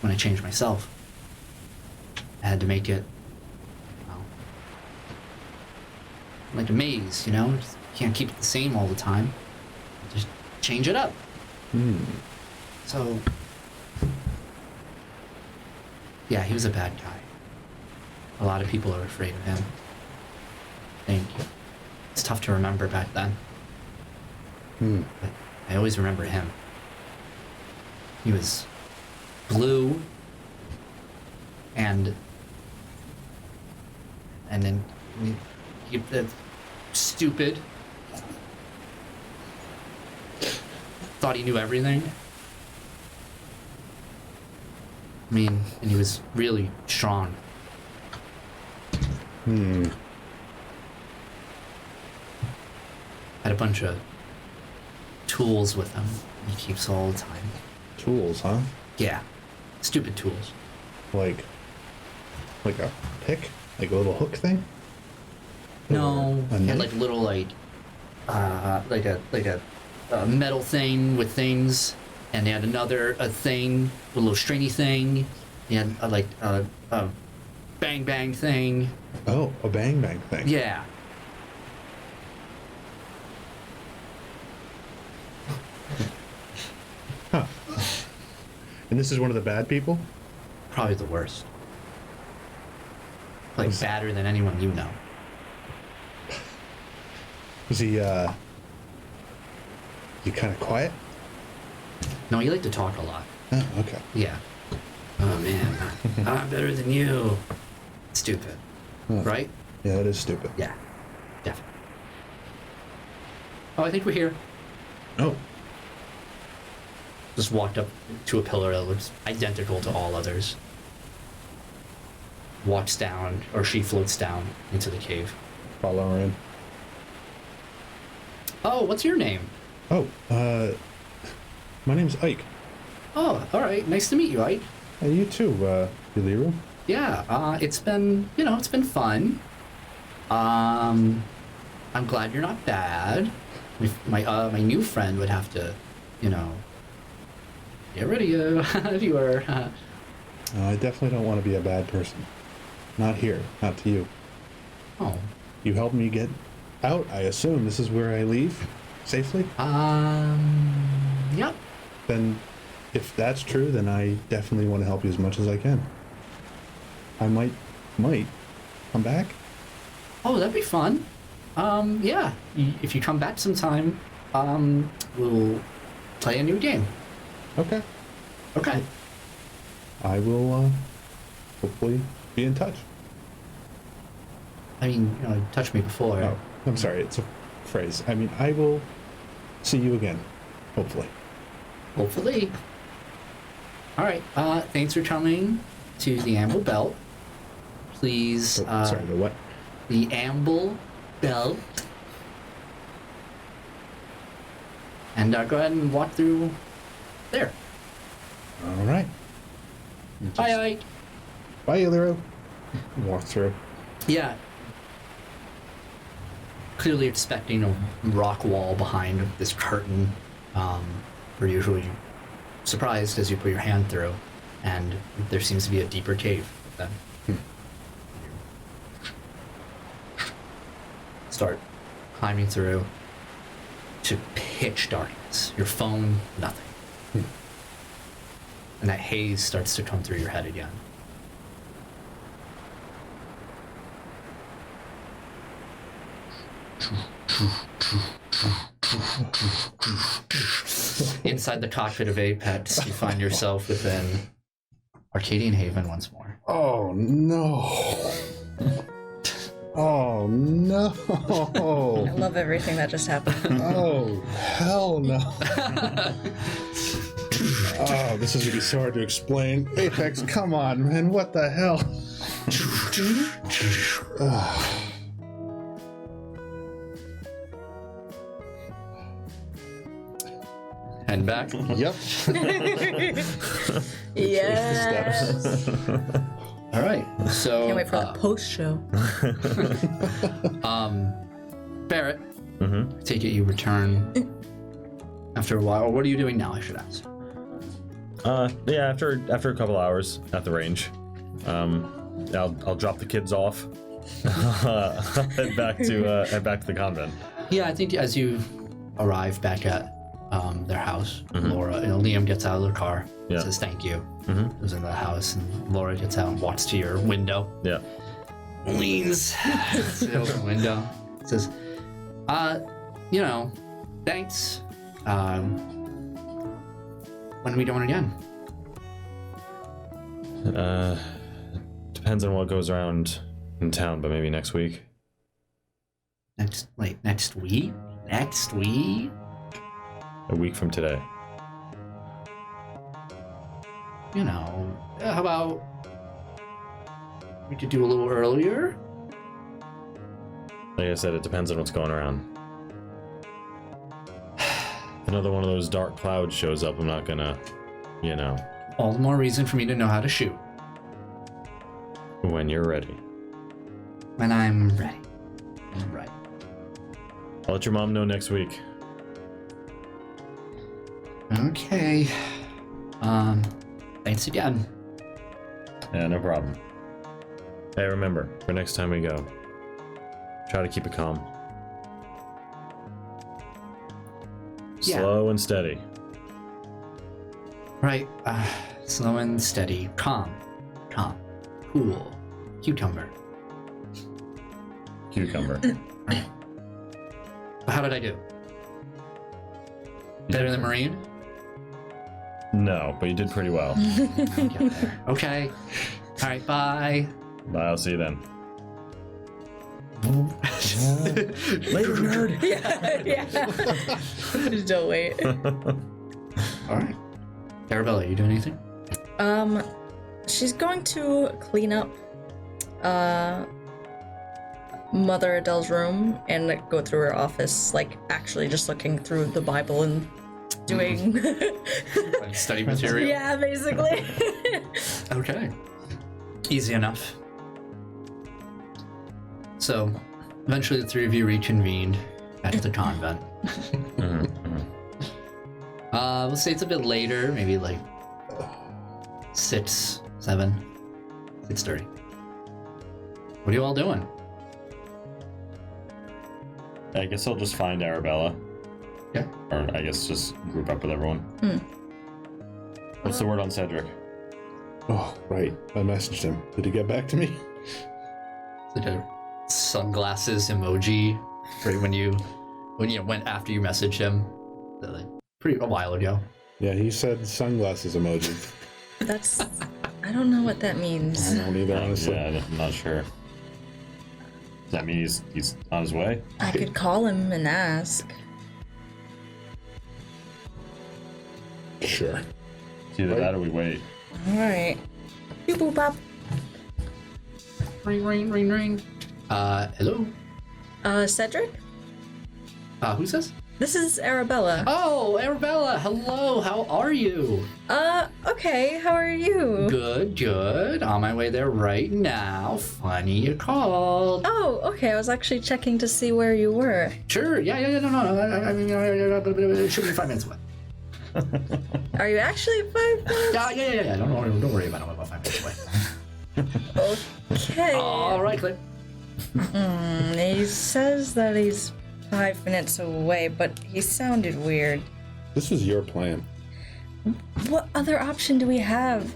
When I changed myself, I had to make it, well, like a maze, you know? Just can't keep it the same all the time. Just change it up. So, yeah, he was a bad guy. A lot of people are afraid of him. I think it's tough to remember back then. But I always remember him. He was blue and then he stupid. Thought he knew everything. I mean, and he was really strong. Had a bunch of tools with him. He keeps all the time. Tools, huh? Yeah, stupid tools. Like a pick? Like a little hook thing? No, A he had knife? like little like a metal thing with things, and they had another thing, a little stringy thing. He had a bang bang thing. Oh, a bang bang thing. Yeah. And this is one of the bad people? Probably the worst. Like badder than anyone you know. Was he kind of quiet? No, you like to talk a lot. Oh, okay. Yeah. Oh man, I'm better than you. Stupid, right? Yeah, that is stupid. Yeah, definitely. Oh, I think we're here. Oh, Just walked up to a pillar that looks identical to all others. Walks down, or she floats down into the cave. follow her in. Oh, what's your name? Oh, my name's Ike. Oh, all right. Nice to meet you, Ike. Hey, you too, Yuliru. Yeah, it's been, it's been fun. I'm glad you're not bad. My new friend would have to, get rid of you if you were. I definitely don't want to be a bad person. Not here, not to you. Oh. You helped me get out, I assume. This is where I leave safely? Yep. Then, if that's true, then I definitely want to help you as much as I can. I might come back. Oh, that'd be fun. Yeah. If you come back sometime, we'll play a new game. Okay. Okay. I will, hopefully be in touch. I mean, you touched me before. Oh, I'm sorry, it's a phrase. I mean, I will see you again, hopefully. Hopefully. All right. Thanks for coming to the Amble Belt. Please. Oh, sorry, the what? The Amble Belt. And go ahead and walk through there. All right. Bye, Ike. Bye, Yuliru. Walk through. Yeah. Clearly expecting a rock wall behind this curtain. We're usually surprised as you put your hand through, and there seems to be a deeper cave then. Start climbing through to pitch darkness. Your phone, nothing. And that haze starts to come through your head again. Inside the cockpit of Apex, you find yourself within Arcadian Haven once more. Oh, no. Oh, no. I love everything that just happened. Oh, hell no. Oh, this is going to be so hard to explain. Apex, come on, man. What the hell? Head back. Yep. Yes. All right. So Can't wait for the post show. Barrett, Mm-hmm. I take it you return after a while. Or what are you doing now, I should ask? Yeah, after a couple hours at the range, I'll drop the kids off, head back to the convent. Yeah, I think as you arrive back at their house, Laura, Liam gets out of the car, Yeah. says thank you, Mm-hmm. goes into the house, and Laura gets out and walks to your window, Yeah. leans to the open window, says, thanks. When are we doing again? Depends on what goes around in town, but maybe next week. Next week? Next week? A week from today. How about we could do a little earlier? Like I said, it depends on what's going around. If another one of those dark clouds shows up, I'm not gonna, you know. All the more reason for me to know how to shoot. When you're ready. When I'm ready. Right. I'll let your mom know next week. Okay. Thanks again. Yeah, no problem. Hey, remember, for next time we go, try to keep it calm. Yeah. Slow and steady. Right. Slow and steady. Calm. Cool. Cucumber. Cucumber. How did I do? Better than Marine? No, but you did pretty well. Get there. Okay. All right, bye. Bye, I'll see you then. Later, nerd. Yeah. Just don't wait. All right. Arabella, you doing anything? She's going to clean up Mother Adele's room and like, go through her office, like actually just looking through the Bible and doing Like study material? yeah, basically. Okay. Easy enough. So, eventually the three of you reconvened at the convent. We'll say it's a bit later, maybe like 6, 7, 6:30. What are you all doing? I guess I'll just find Arabella. Yeah. Or I guess just group up with everyone. What's the word on Cedric? Oh, right. I messaged him. Did he get back to me? The sunglasses emoji, right when you went after you messaged him, like, a while ago. Yeah, he said sunglasses emoji. That's I don't know what that means. I don't either, honestly. Yeah, I'm not sure. Does that mean he's on his way? I could call him and ask. Sure. It's either that or we wait. All right. Boop boop bop. Ring, ring, ring, ring. Hello? Cedric? Who's this? This is Arabella. Oh, Arabella, hello, how are you? Okay, how are you? Good. On my way there right now. Funny you called. Oh, okay, I was actually checking to see where you were. Sure, yeah, no. I mean, it should be 5 minutes away. Are you actually 5 minutes? Yeah. Don't worry about it. I'm about 5 minutes away. Okay. All right, Cliff. He says that he's 5 minutes away, but he sounded weird. This was your plan. What other option do we have?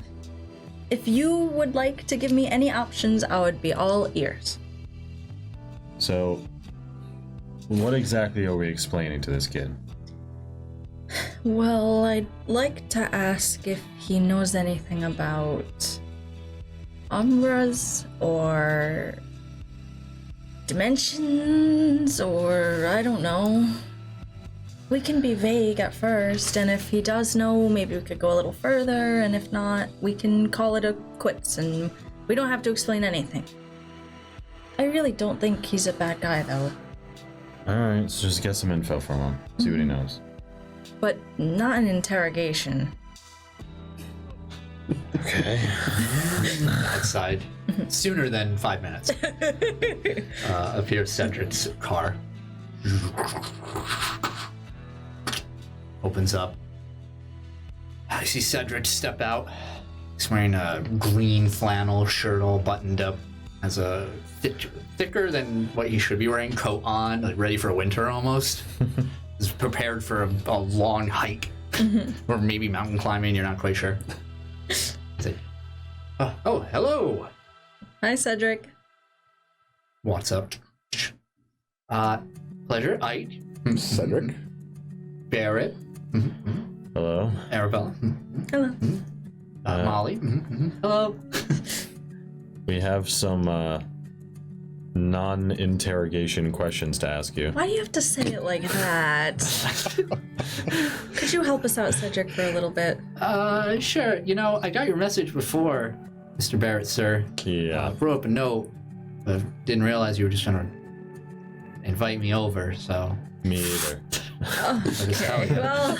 If you would like to give me any options, I would be all ears. So, what exactly are we explaining to this kid? Well, I'd like to ask if he knows anything about Umbras or dimensions, or I don't know. We can be vague at first, and if he does know, maybe we could go a little further, and if not, we can call it a quits, and we don't have to explain anything. I really don't think he's a bad guy, though. Alright, so just get some info from him. See what he knows. But not an interrogation. Okay. Outside. Sooner than 5 minutes. Appears Cedric's car. Opens up. I see Cedric step out. He's wearing a green flannel shirt all buttoned up. Has a thicker than what he should be wearing coat on, like ready for winter almost. He's prepared for a long hike. Or maybe mountain climbing, you're not quite sure. Oh, hello. Hi, Cedric. What's up? Pleasure. Ike. Cedric? Barrett. Hello? Arabella. Hello. Molly. Hello. We have some non-interrogation questions to ask you. Why do you have to say it like that? Could you help us out, Cedric, for a little bit? Sure. You know, I got your message before, Mr. Barrett, sir. Yeah. Wrote up a note, but didn't realize you were just gonna invite me over, so Me either. I'll just tell you. Well,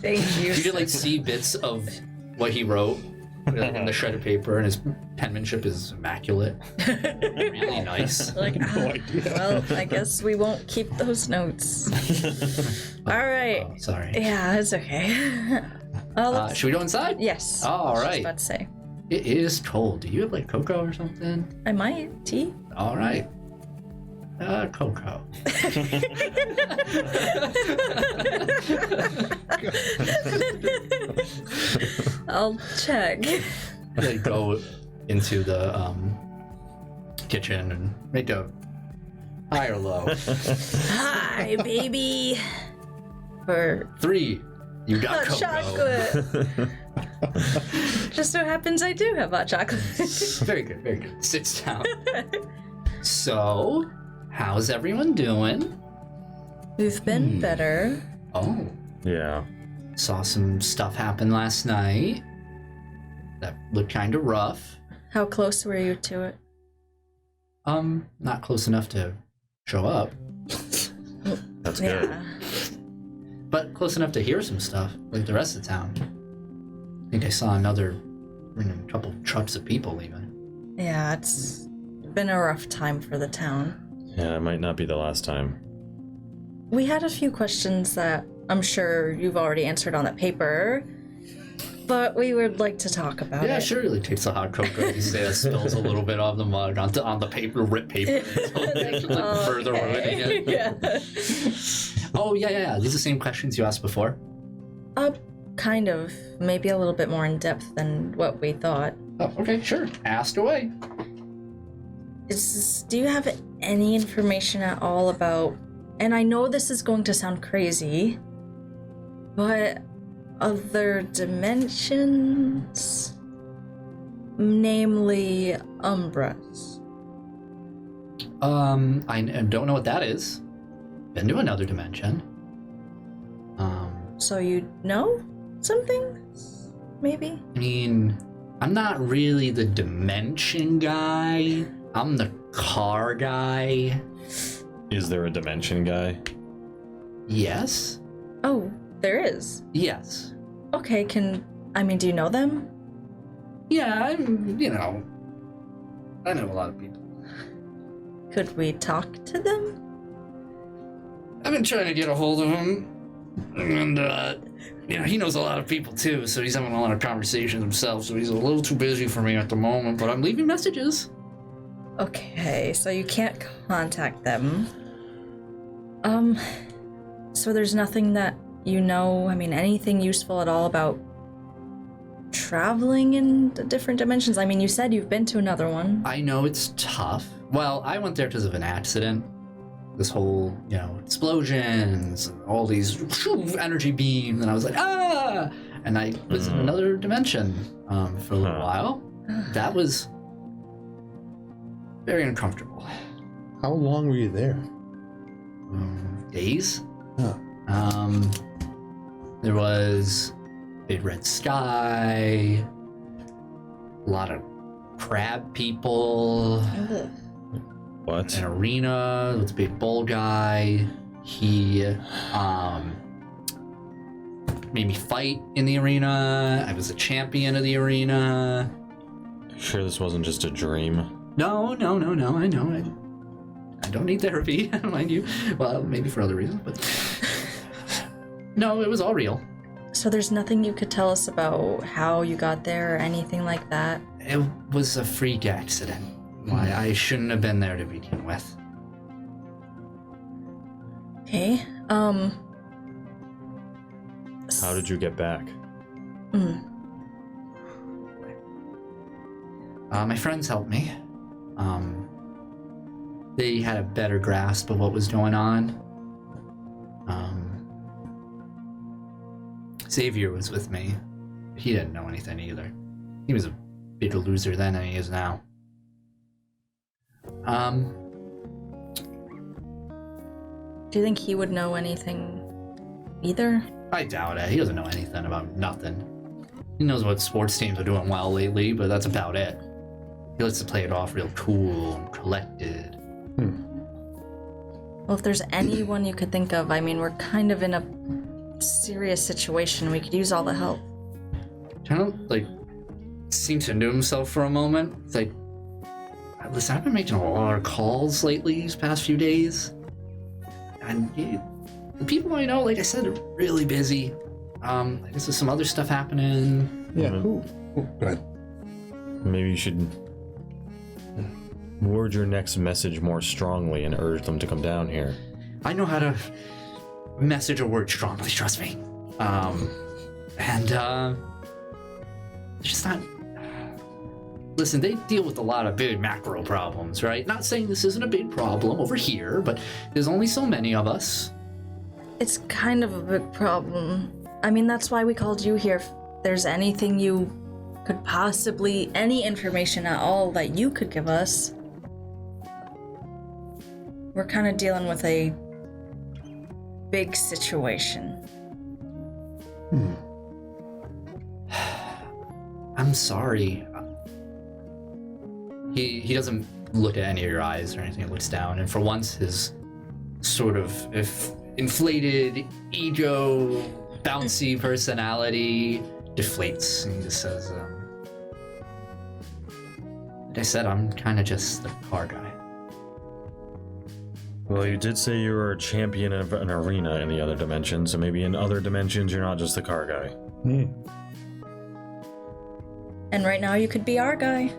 thank you. You could like see bits of what he wrote in the shredded paper, and his penmanship is immaculate. Really nice. Like, No idea. well, I guess we won't keep those notes. All right. Oh, sorry. Yeah, it's okay. Should we go inside? Yes. All I was right. about to say. It is cold. Do you have like cocoa or something? I might. Tea? All right. Cocoa. I'll check. They go into the kitchen and make a high or low. Hi, baby. For 3. You got hot cocoa. chocolate. Just so happens I do have hot chocolate. Very good, very good. Sits down. So, how's everyone doing? We've been better. Oh, Yeah. saw some stuff happen last night. That looked kind of rough. How close were you to it? Not close enough to show up, That's good. Yeah. but close enough to hear some stuff, like the rest of the town. I think I saw a couple trucks of people even. Yeah, it's been a rough time for the town. Yeah, it might not be the last time. We had a few questions that I'm sure you've already answered on the paper, but we would like to talk about Yeah, it. sure. Really takes a hot cocoa. You say it spills a little bit of the mug on the paper, rip paper, like further ruining it. Yeah. Oh yeah. These are the same questions you asked before. Kind of. Maybe a little bit more in depth than what we thought. Oh, okay, sure. Asked away. Do you have any information at all about, and I know this is going to sound crazy, but other dimensions? Namely, Umbras. I don't know what that is. Been to another dimension. So you know something? Maybe? I mean, I'm not really the dimension guy. I'm the car guy. Is there a dimension guy? Yes. Oh, there is. Yes. Okay, do you know them? Yeah, I know a lot of people. Could we talk to them? I've been trying to get a hold of him, and he knows a lot of people too, so he's having a lot of conversations himself, so he's a little too busy for me at the moment, but I'm leaving messages. Okay, so you can't contact them. So there's nothing that you know, anything useful at all about traveling in the different dimensions? You said you've been to another one. I know it's tough. Well, I went there because of an accident. This whole, explosions, all these energy beams, and I was like, ah! And I was in another dimension for a little while. That was very uncomfortable. How long were you there? Days. Huh. There was big red sky, a lot of crab people, What? an arena with a big bull guy. He made me fight in the arena. I was a champion of the arena. Sure this wasn't just a dream? No, I know. I don't need therapy, mind you. Well, maybe for other reasons, but no, it was all real. So there's nothing you could tell us about how you got there or anything like that? It was a freak accident. Why, I shouldn't have been there to begin with. Okay, How did you get back? My friends helped me. They had a better grasp of what was going on. Xavier was with me. He didn't know anything either. He was a bigger loser then than he is now. Do you think he would know anything either? I doubt it. He doesn't know anything about nothing. He knows what sports teams are doing well lately, but that's about it. He likes to play it off real cool and collected. Well, if there's anyone you could think of, I mean, we're kind of in a serious situation. We could use all the help. Kind of like seems into himself for a moment. It's like, listen, I've been making a lot of calls lately these past few days, and the people I know, like I said, are really busy. I guess there's some other stuff happening. Yeah. Go ahead. Maybe you should word your next message more strongly and urge them to come down here. I know how to message a word strongly, trust me. It's just not. Listen, they deal with a lot of big macro problems, right? Not saying this isn't a big problem over here, but there's only so many of us. It's kind of a big problem. I mean, that's why we called you here. If there's anything you could possibly, any information at all that you could give us. We're kind of dealing with a big situation. I'm sorry. He doesn't look at any of your eyes or anything. He looks down, and for once, his sort of inflated, ego, bouncy personality deflates, and he just says, like I said, I'm kind of just the car guy. Well, you did say you were a champion of an arena in the other dimension, so maybe in other dimensions you're not just the car guy. And right now you could be our guy.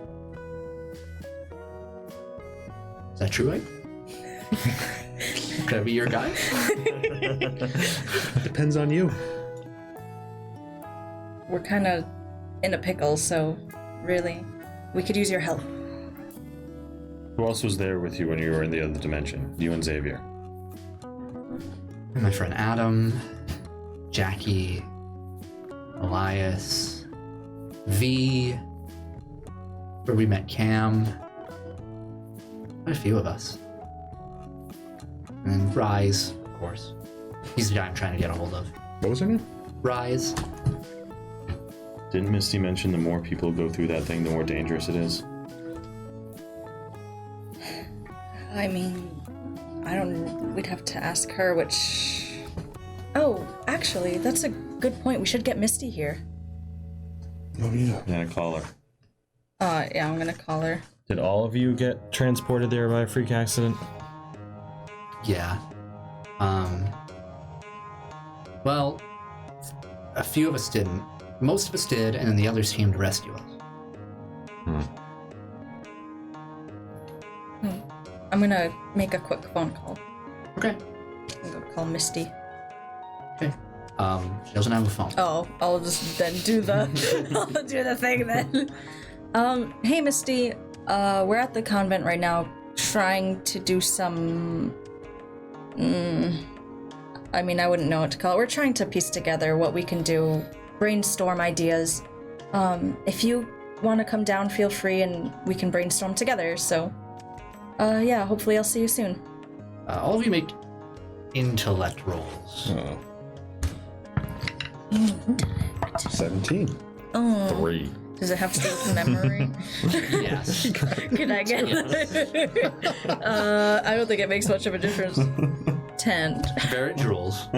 Is that true, Ike? Could I be your guy? Depends on you. We're kind of in a pickle, so really, we could use your help. Who else was there with you when you were in the other dimension? You and Xavier. My friend Adam, Jackie, Elias, V, where we met Cam. Quite a few of us. And Rise, of course. He's the guy I'm trying to get a hold of. What was her name? Rise. Didn't Misty mention the more people go through that thing, the more dangerous it is? I mean, we'd have to ask her which... Oh, actually, that's a good point. We should get Misty here. Oh, yeah. Yeah, call her. Yeah, I'm gonna call her. Did all of you get transported there by a freak accident? Yeah. Well, a few of us didn't. Most of us did, and then the others came to rescue us. I'm gonna make a quick phone call. Okay. I'm gonna call Misty. Okay. She doesn't have a phone. Oh, I'll just then do the I'll do the thing then. Hey Misty, we're at the convent right now trying to do some I mean, I wouldn't know what to call it. We're trying to piece together what we can do, brainstorm ideas. If you want to come down, feel free and we can brainstorm together. So yeah, hopefully I'll see you soon. All of you make intellect rolls. 17. 3. Does it have to do with memory? Yes. Can I get I don't think it makes much of a difference. 10. Barrett rolls.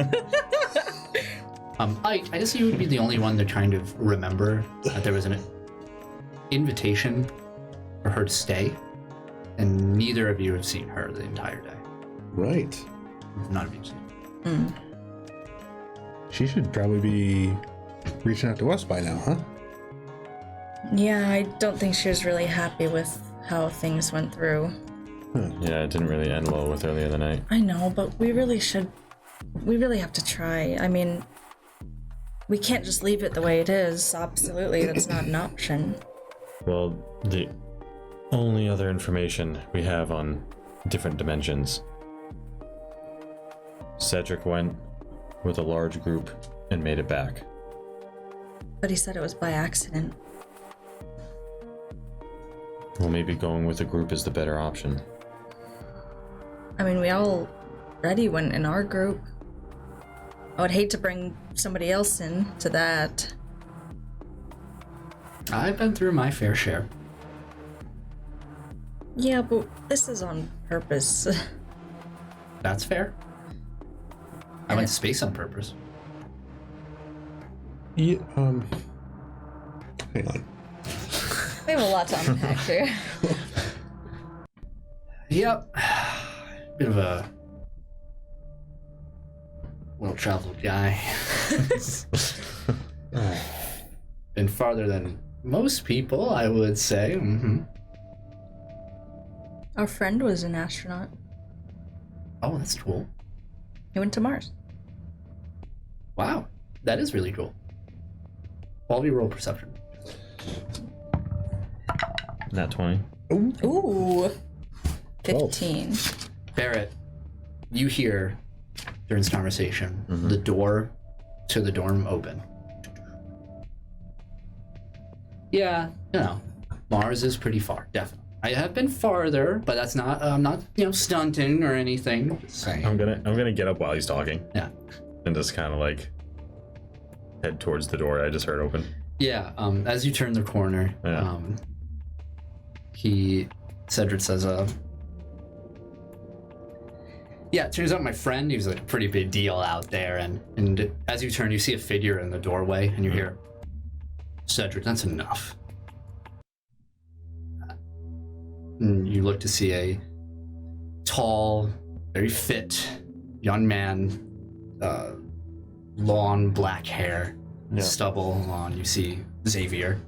I guess you would be the only one to kind of remember that there was an invitation for her to stay, and neither of you have seen her the entire day. Right. None of you have seen her. She should probably be reaching out to us by now, huh? Yeah, I don't think she was really happy with how things went through. Yeah, it didn't really end well with her the other night. I know, but we really have to try. I mean, we can't just leave it the way it is. Absolutely, that's not an option. Well, the only other information we have on different dimensions. Cedric went with a large group and made it back. But he said it was by accident. Well, maybe going with a group is the better option. I mean, we already went in our group. I would hate to bring somebody else in to that. I've been through my fair share. Yeah, but this is on purpose. That's fair. I went to space on purpose. Yeah, hang on. We have a lot to unpack here. Yep. Bit of a well-traveled guy. Been farther than most people, I would say. Mm-hmm. Our friend was an astronaut. Oh, that's cool. He went to Mars. Wow, that is really cool. Quality roll perception. Nat 20. Ooh. 15. Barrett, you hear during this conversation the door to the dorm open. Yeah, Mars is pretty far, definitely. I have been farther, but that's not. I'm not, stunting or anything. Just saying. I'm gonna get up while he's talking. Yeah. And just kind of like head towards the door I just heard open. Yeah. As you turn the corner, Yeah. Cedric says, yeah, it turns out my friend, he was like a pretty big deal out there, and as you turn, you see a figure in the doorway, and you hear, Cedric, that's enough. And you look to see a tall, very fit young man, long black hair, stubble on. You see Xavier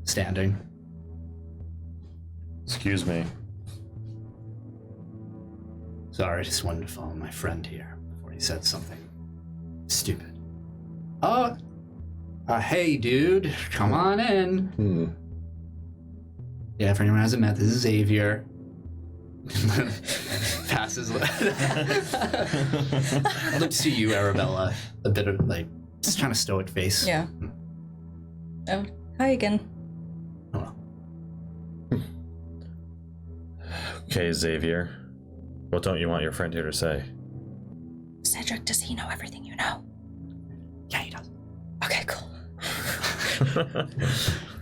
standing. Excuse me. Sorry, I just wanted to follow my friend here before he said something stupid. Hey, dude, come on in. Yeah, for anyone who hasn't met, this is Xavier. Passes. I look to see you, Arabella. A bit of just kind of stoic face. Yeah. Oh, hi again. Hello. Okay, Xavier. What don't you want your friend here to say? Cedric, does he know everything you know? Yeah, he does. Okay, cool.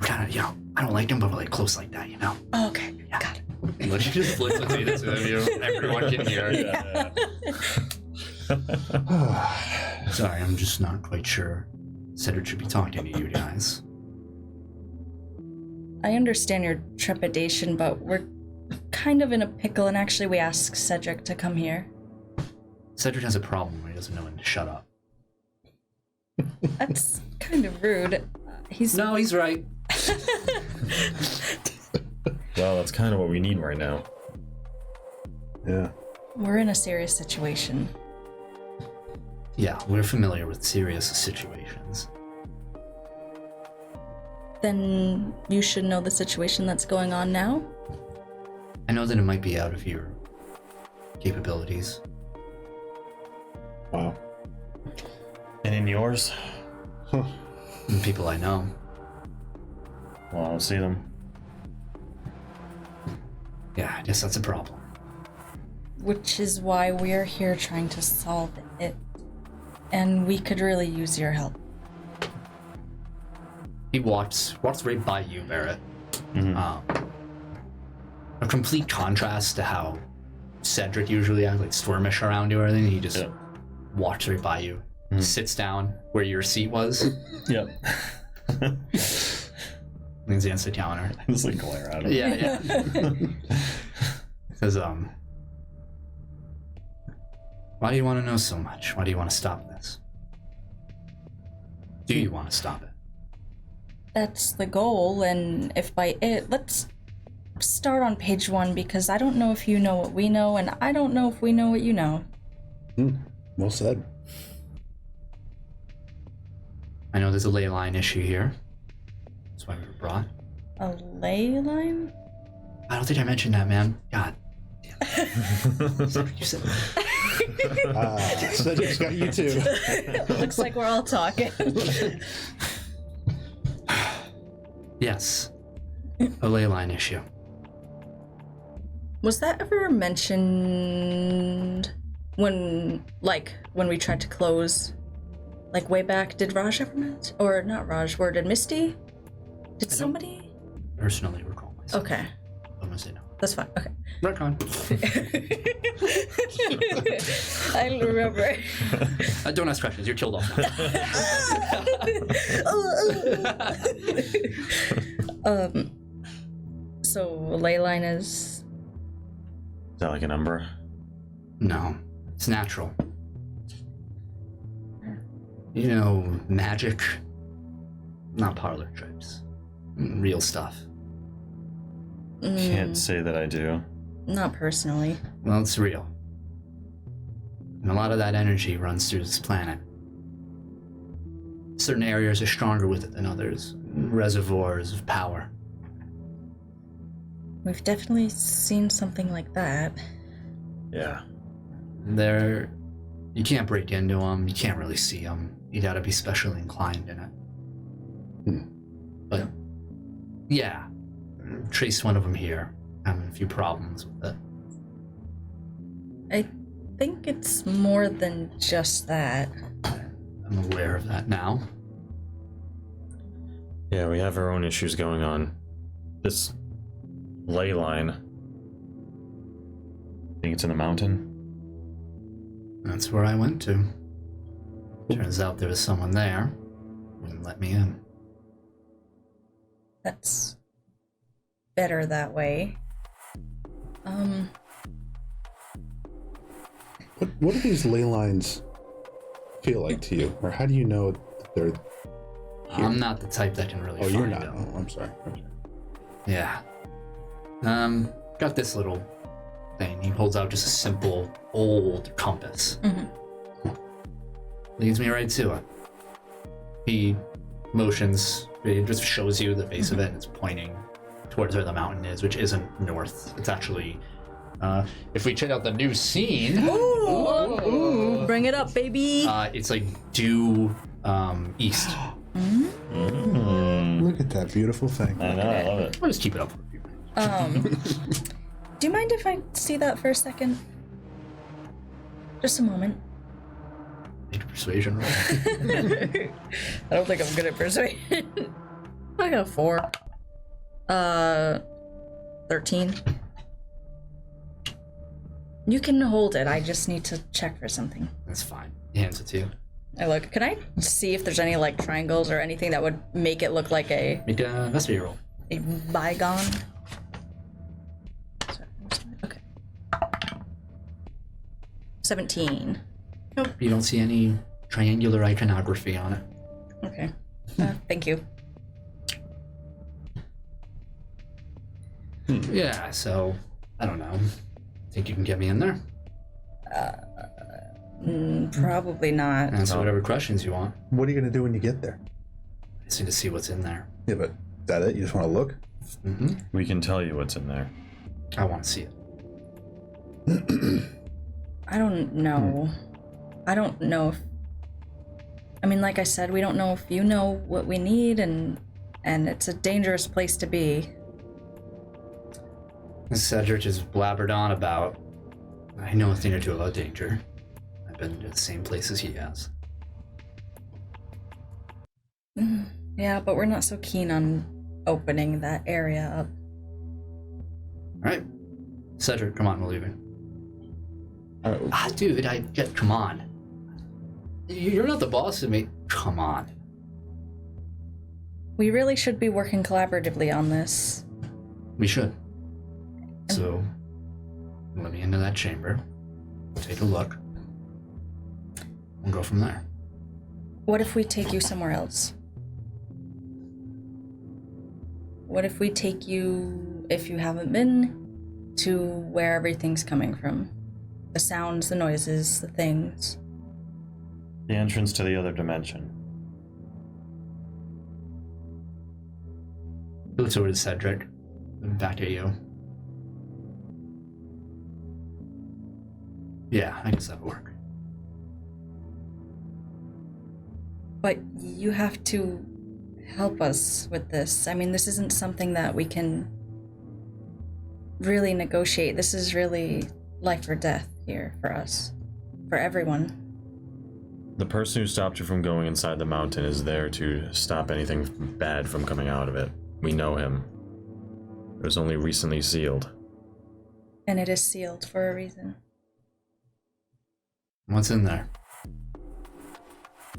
Kind of, I don't like him, but we're close like that, Oh, okay, got it. Look, he just flips potatoes to you. Everyone can hear. Sorry, I'm just not quite sure. Cedric should be talking to you guys. I understand your trepidation, but we're kind of in a pickle, and actually we asked Cedric to come here. Cedric has a problem where he doesn't know when to shut up. That's kind of rude. No, he's right. Well, that's kind of what we need right now. Yeah. We're in a serious situation. Yeah, we're familiar with serious situations. Then you should know the situation that's going on now. I know that it might be out of your capabilities. Wow. And in yours? And people I know. Well, I don't see them. Yeah, I guess that's a problem. Which is why we're here trying to solve it. And we could really use your help. He walks right by you, Barrett. A complete contrast to how Cedric usually acts, like squirmish around you or anything. He just walks right by you, sits down where your seat was, Yep. leans against the counter. I just like glare at him. Yeah. Says, why do you want to know so much? Why do you want to stop this? Do you want to stop it? That's the goal, and if by it, let's start on page 1, because I don't know if you know what we know, and I don't know if we know what you know. Well said. I know there's a ley line issue here. That's why we were brought. A ley line? I don't think I mentioned that, man. God. You said Cedric's got you too. Looks like we're all talking. yes. A ley line issue. Was that ever mentioned when we tried to close? Like way back, did Raj ever mention? Or not Raj, or did Misty? Did somebody? Personally recall myself. Okay. A I'm gonna say no. That's fine. Okay. Retcon. I remember. Don't ask questions. You're killed off now. So leyline is. Is that like an Umbra? No, it's natural. You know, magic, not parlor tricks. Real stuff. Can't say that I do. Not personally. Well, it's real. And a lot of that energy runs through this planet. Certain areas are stronger with it than others. Reservoirs of power. We've definitely seen something like that. Yeah. You can't break into them. You can't really see them. You gotta be specially inclined in it. But, yeah. Traced one of them here. Having a few problems with it. I think it's more than just that. I'm aware of that now. Yeah, we have our own issues going on. This ley line. I think it's in the mountain. That's where I went to. Turns out there was someone there. Wouldn't let me in. That's better that way. What do these ley lines feel like to you? Or how do you know that they're here? I'm not the type that can really Oh, find you're not. them. Oh, I'm sorry. Yeah. Got this little thing. He holds out just a simple old compass. Leads me right to it. He motions, it just shows you the base of it, and it's pointing towards where the mountain is, which isn't north. It's actually, if we check out the new scene, Ooh, bring it up, baby. it's like due east. Look at that beautiful thing. I know, I love it. I'll just keep it up for a few minutes. Do you mind if I see that for a second? Just a moment. Make a persuasion roll. I don't think I'm good at persuasion. I got 4. 13. You can hold it. I just need to check for something. That's fine. He hands it to you. I look. Can I see if there's any like triangles or anything that would make it look like a Make a investigate roll. bygone? Okay. 17. Nope. You don't see any triangular iconography on it. Okay. Thank you. Yeah, so I don't know. Think you can get me in there? Probably not. Answer whatever questions you want. What are you going to do when you get there? I just need to see what's in there. Yeah, but is that it? You just want to look? We can tell you what's in there. I want to see it. I don't know. I don't know if... I mean, like I said, we don't know if you know what we need, and it's a dangerous place to be. Cedric is blabbered on about. I know a thing or two about danger. I've been to the same places he has. Yeah, but we're not so keen on opening that area up. Alright. Cedric, come on, we're leaving. Dude, come on. You're not the boss of me. Come on. We really should be working collaboratively on this. We should. So, let me into that chamber. Take a look. We'll go from there. What if we take you somewhere else? What if we take you, if you haven't been, to where everything's coming from? The sounds, the noises, the things. The entrance to the other dimension. He looks over to Cedric, and back at you. Yeah, I guess that would work. But you have to help us with this. I mean, this isn't something that we can really negotiate. This is really life or death here for us. For everyone. The person who stopped you from going inside the mountain is there to stop anything bad from coming out of it. We know him. It was only recently sealed. And it is sealed for a reason. What's in there?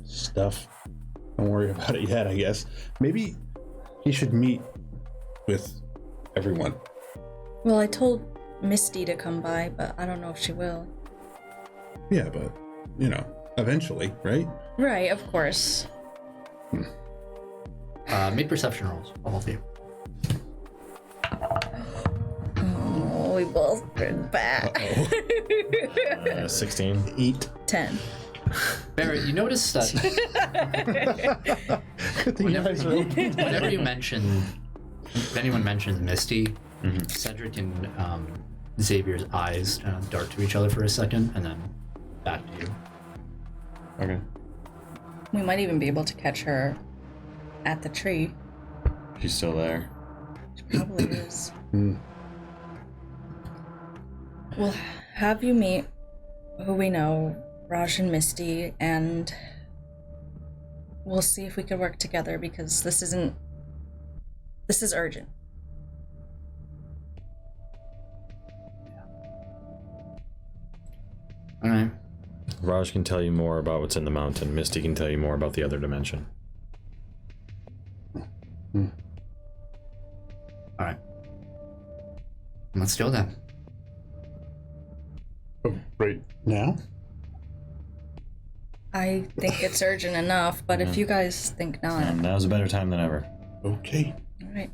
Stuff. Don't worry about it yet, I guess. Maybe he should meet with everyone. Well, I told Misty to come by, but I don't know if she will. Yeah, but, eventually, right? Right, of course. Make perception rolls, all of you. Oh, we both been back. 16. Eat. 10. Barrett, you notice that Good thing you guys are open. whenever you mention, if anyone mentions Misty, Cedric and Xavier's eyes kind of dart to each other for a second, and then back to you. Okay. We might even be able to catch her at the tree. She's still there. She probably is. We'll have you meet who we know, Raj and Misty, and we'll see if we can work together because this is urgent. All right. Raj can tell you more about what's in the mountain. Misty can tell you more about the other dimension. All right. Let's go then. Right now? I think it's urgent enough, but if you guys think not, And now's a better time than ever. Okay. all right.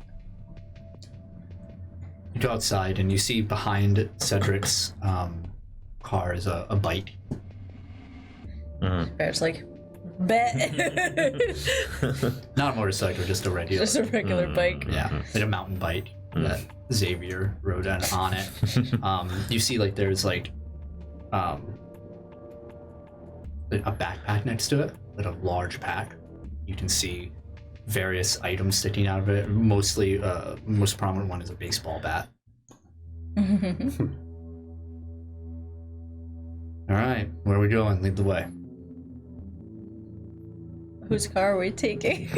You go outside and you see behind Cedric's car is a bike. Bear's like, bet. Not a motorcycle, just a regular. Just a regular bike. Yeah, like a mountain bike that Xavier rode on it. You see, like, there's like a backpack next to it, like a large pack. You can see various items sticking out of it. Mostly, most prominent one is a baseball bat. All right, where are we going? Lead the way. Whose car are we taking?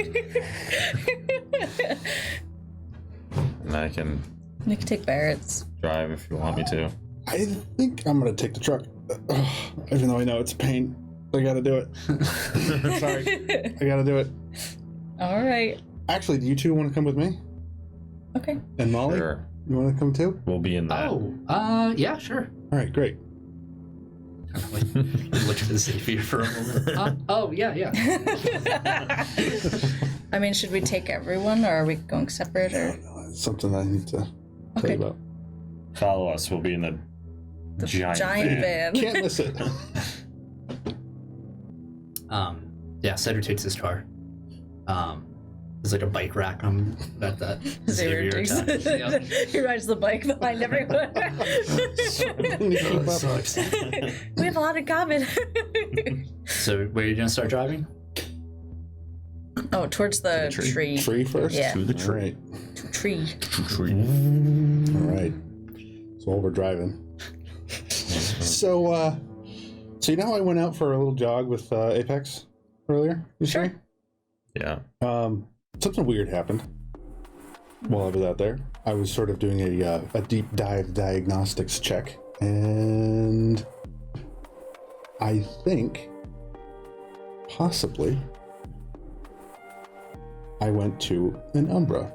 And I can You can take Barrett's. drive if you want me to. I think I'm gonna take the truck. Even though I know it's a pain. I gotta do it. Sorry. I gotta do it. All right. Actually, do you two want to come with me? Okay. And Molly? Sure. You want to come too? We'll be in that. Oh, yeah, sure. All right, great. Look at Xavier for a moment. Oh, yeah. I mean, should we take everyone, or are we going separate, or? No, it's something I need to tell you about. Follow us. We'll be in the giant van. Can't miss it. Yeah, Cedric takes his car. There's like a bike rack that Xavier takes attached. Yeah. He rides the bike behind everyone. We have a lot in common. So, where are you gonna start driving? Oh, towards the tree. Tree first? Yeah. To the tree. Tree. All right. So while we're driving. So you know how I went out for a little jog with Apex earlier? Sure. Yeah. Something weird happened while I was out there. I was sort of doing a deep dive diagnostics check, and I think possibly I went to an Umbra.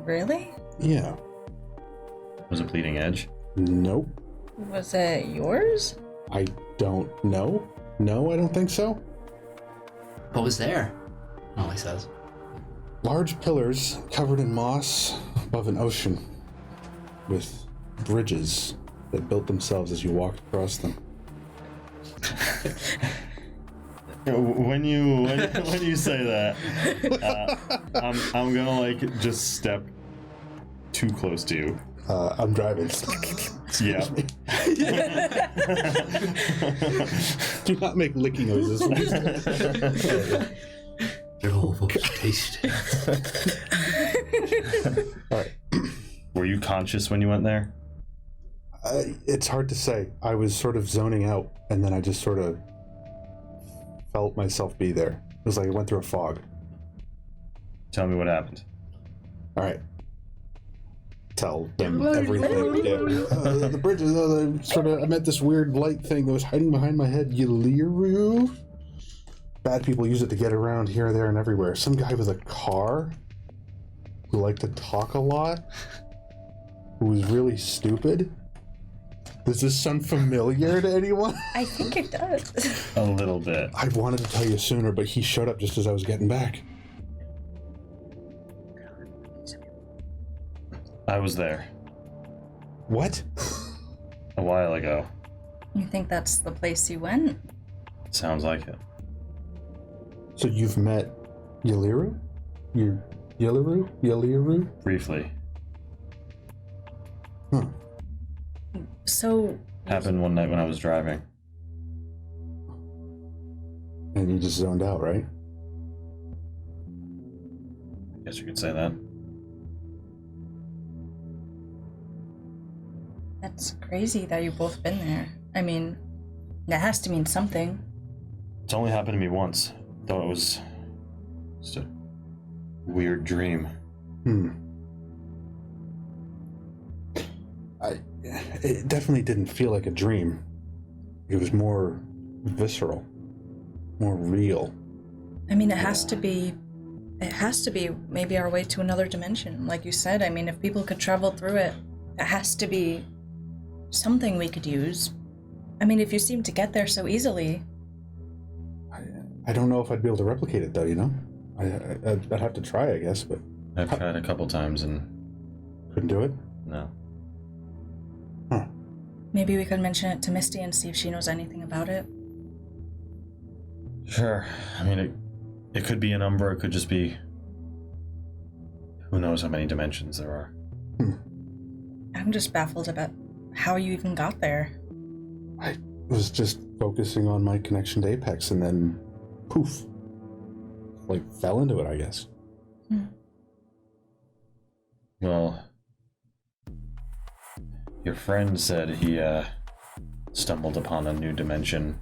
Really? Yeah. Was it Bleeding Edge? Nope. Was it yours? I don't know. No, I don't think so. What was there? Molly says. Large pillars covered in moss above an ocean with bridges that built themselves as you walked across them. When you say that, I'm gonna like just step too close to you. I'm driving. Yeah. Do not make licking noises. Your whole voice tasty. All right. Were you conscious when you went there? It's hard to say. I was sort of zoning out, and then I just sort of felt myself be there. It was like I went through a fog. Tell me what happened. All right. Tell them everything. Yeah. The bridges. I met this weird light thing that was hiding behind my head. Yaliru. Bad people use it to get around here, there, and everywhere. Some guy with a car who liked to talk a lot, who was really stupid. Does this sound familiar to anyone? I think it does. A little bit. I wanted to tell you sooner, but he showed up just as I was getting back. I was there What? a while ago. You think that's the place you went? Sounds like it. So you've met Yaliru? Yaliru? Briefly. Huh. So Happened one night when I was driving. And you just zoned out, right? I guess you could say that. that's crazy that you've both been there. I mean, that has to mean something. It's only happened to me once, though it was just a weird dream. It definitely didn't feel like a dream. It was more visceral, more real. I mean, it has to be maybe our way to another dimension. Like you said, I mean, if people could travel through it, it has to be something we could use. I mean, if you seem to get there so easily. I don't know if I'd be able to replicate it, though, you know? I'd have to try, I guess, but I've tried a couple times and couldn't do it? no. Huh. Maybe we could mention it to Misty and see if she knows anything about it. Sure. I mean, it could be an Umbra, it could just be... Who knows how many dimensions there are. I'm just baffled about how you even got there. I was just focusing on my connection to Apex, and then poof. Like, fell into it, I guess. Well, your friend said he stumbled upon a new dimension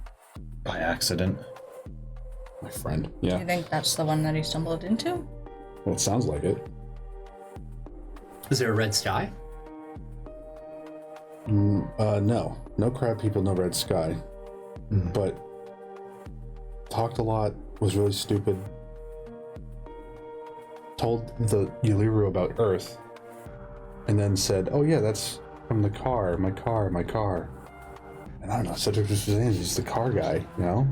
by accident. My friend. Do Yeah. you think that's the one that he stumbled into? Well, it sounds like it. Is there a red sky? No. No crab people, no red sky. But talked a lot, was really stupid. Told the Yaliru about Earth, and then said, "Oh yeah, that's from the car, my car." And I don't know, such a he's the car guy, you know?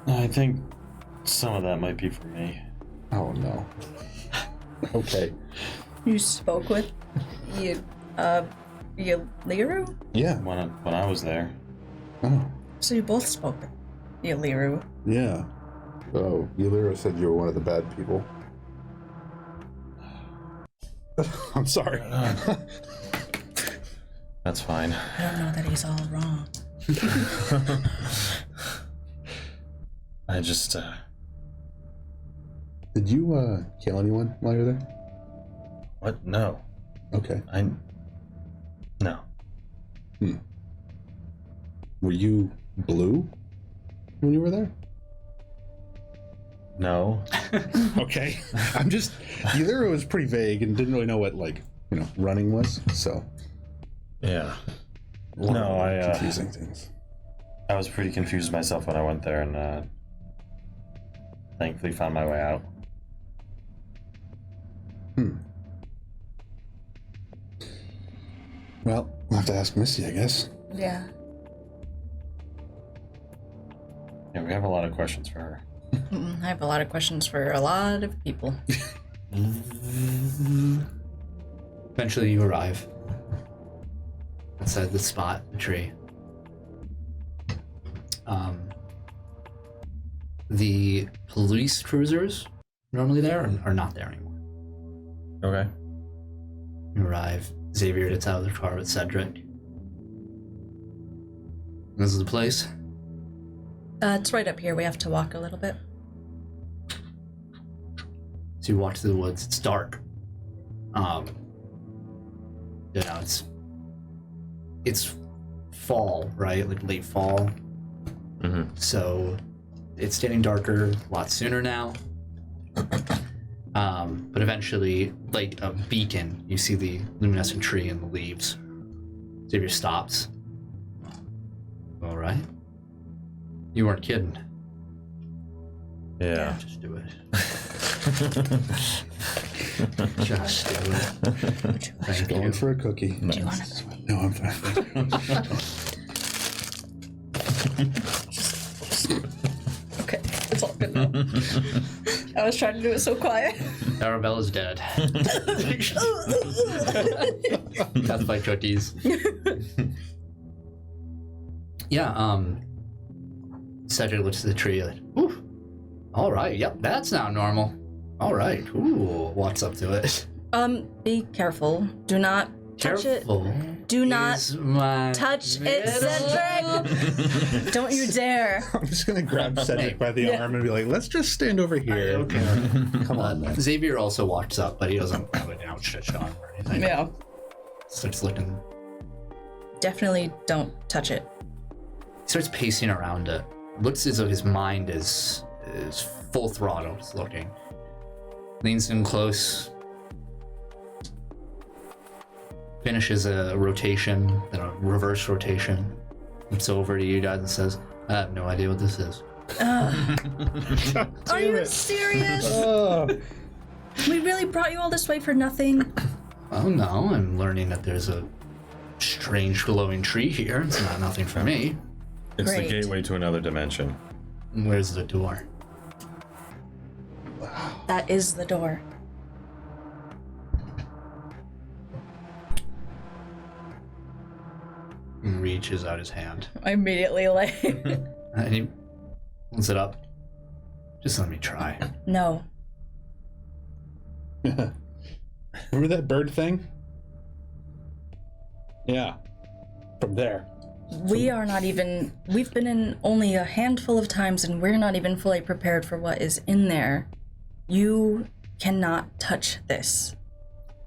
I think some of that might be for me. Oh no. Okay. You spoke with Yaliru? Yeah. When I was there. Oh. So you both spoke with Yaliru. Yeah. Oh, Yaliru said you were one of the bad people. I'm sorry. That's fine. I don't know that he's all wrong. I just, Did you kill anyone while you were there? What? No. Okay. No. Were you blue when you were there? No. Okay. I'm just Yaliru was pretty vague and didn't really know what, like, you know, running was, so Yeah. a lot No, of I, confusing things. I was pretty confused myself when I went there and, thankfully found my way out. Well, we'll have to ask Misty, I guess. Yeah. Yeah, we have a lot of questions for her. I have a lot of questions for a lot of people. Eventually you arrive outside the spot, the tree. The police cruisers normally there are not there anymore. Okay. You arrive, Xavier gets out of the car with Cedric. This is the place. It's right up here. We have to walk a little bit. So you walk through the woods. It's dark. You know, it's fall, right? Like late fall. Mm-hmm. So it's getting darker a lot sooner now. But eventually, like a beacon, you see the luminescent tree and the leaves. Xavier stops. All right. You weren't kidding. Yeah. Just do it. Just do it. Thank Going you. for a cookie. Do you want to? No, I'm fine. Okay, it's all good now. I was trying to do it so quiet. Arabella's dead. That's by cookies. Yeah, Cedric looks at the tree like, ooh, all right, yep, that's now normal. All right, ooh, walks up to it. Be careful. Do not touch Careful. it. Do not is my touch it, little- Cedric. Don't you dare. I'm just gonna grab Cedric by the Yeah. arm and be like, let's just stand over here. Okay. Come on, man. Xavier also walks up, but he doesn't have an outstretched arm or anything. Yeah. Starts looking. Definitely don't touch it. He starts pacing around it. Looks as though his mind is full throttle, just looking. Leans in close. Finishes a rotation, then a reverse rotation. Looks over to you guys and says, I have no idea what this is. Are you serious? Oh, We really brought you all this way for nothing. Oh no, I'm learning that there's a strange glowing tree here. It's not nothing for me. It's Great. the gateway to another dimension. Where's the door? That is the door. He reaches out his hand. I immediately like, And he holds it up. Just let me try. no. remember that bird thing? Yeah. From there. We are not even, we've been in only a handful of times and we're not even fully prepared for what is in there. You cannot touch this.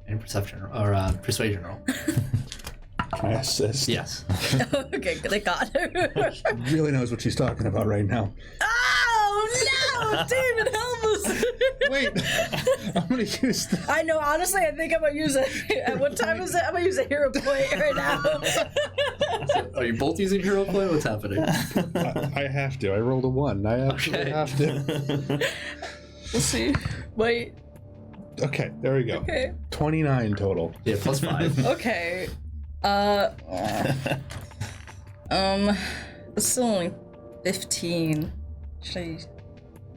Any perception or persuasion roll? Can I assist? Yes. Okay, thank God. She really knows what she's talking about right now. Oh no! David, help us! Wait, I'm gonna use the... I know, honestly, I think I'm gonna use it. At what time is it? I'm gonna use a hero point right now. Are you both using hero point? What's happening? I have to. I rolled a 1. I absolutely Okay. have to. We'll see. Wait, Okay, there we go. okay. 29 total. Yeah, plus 5. Okay. It's still only 15. Should I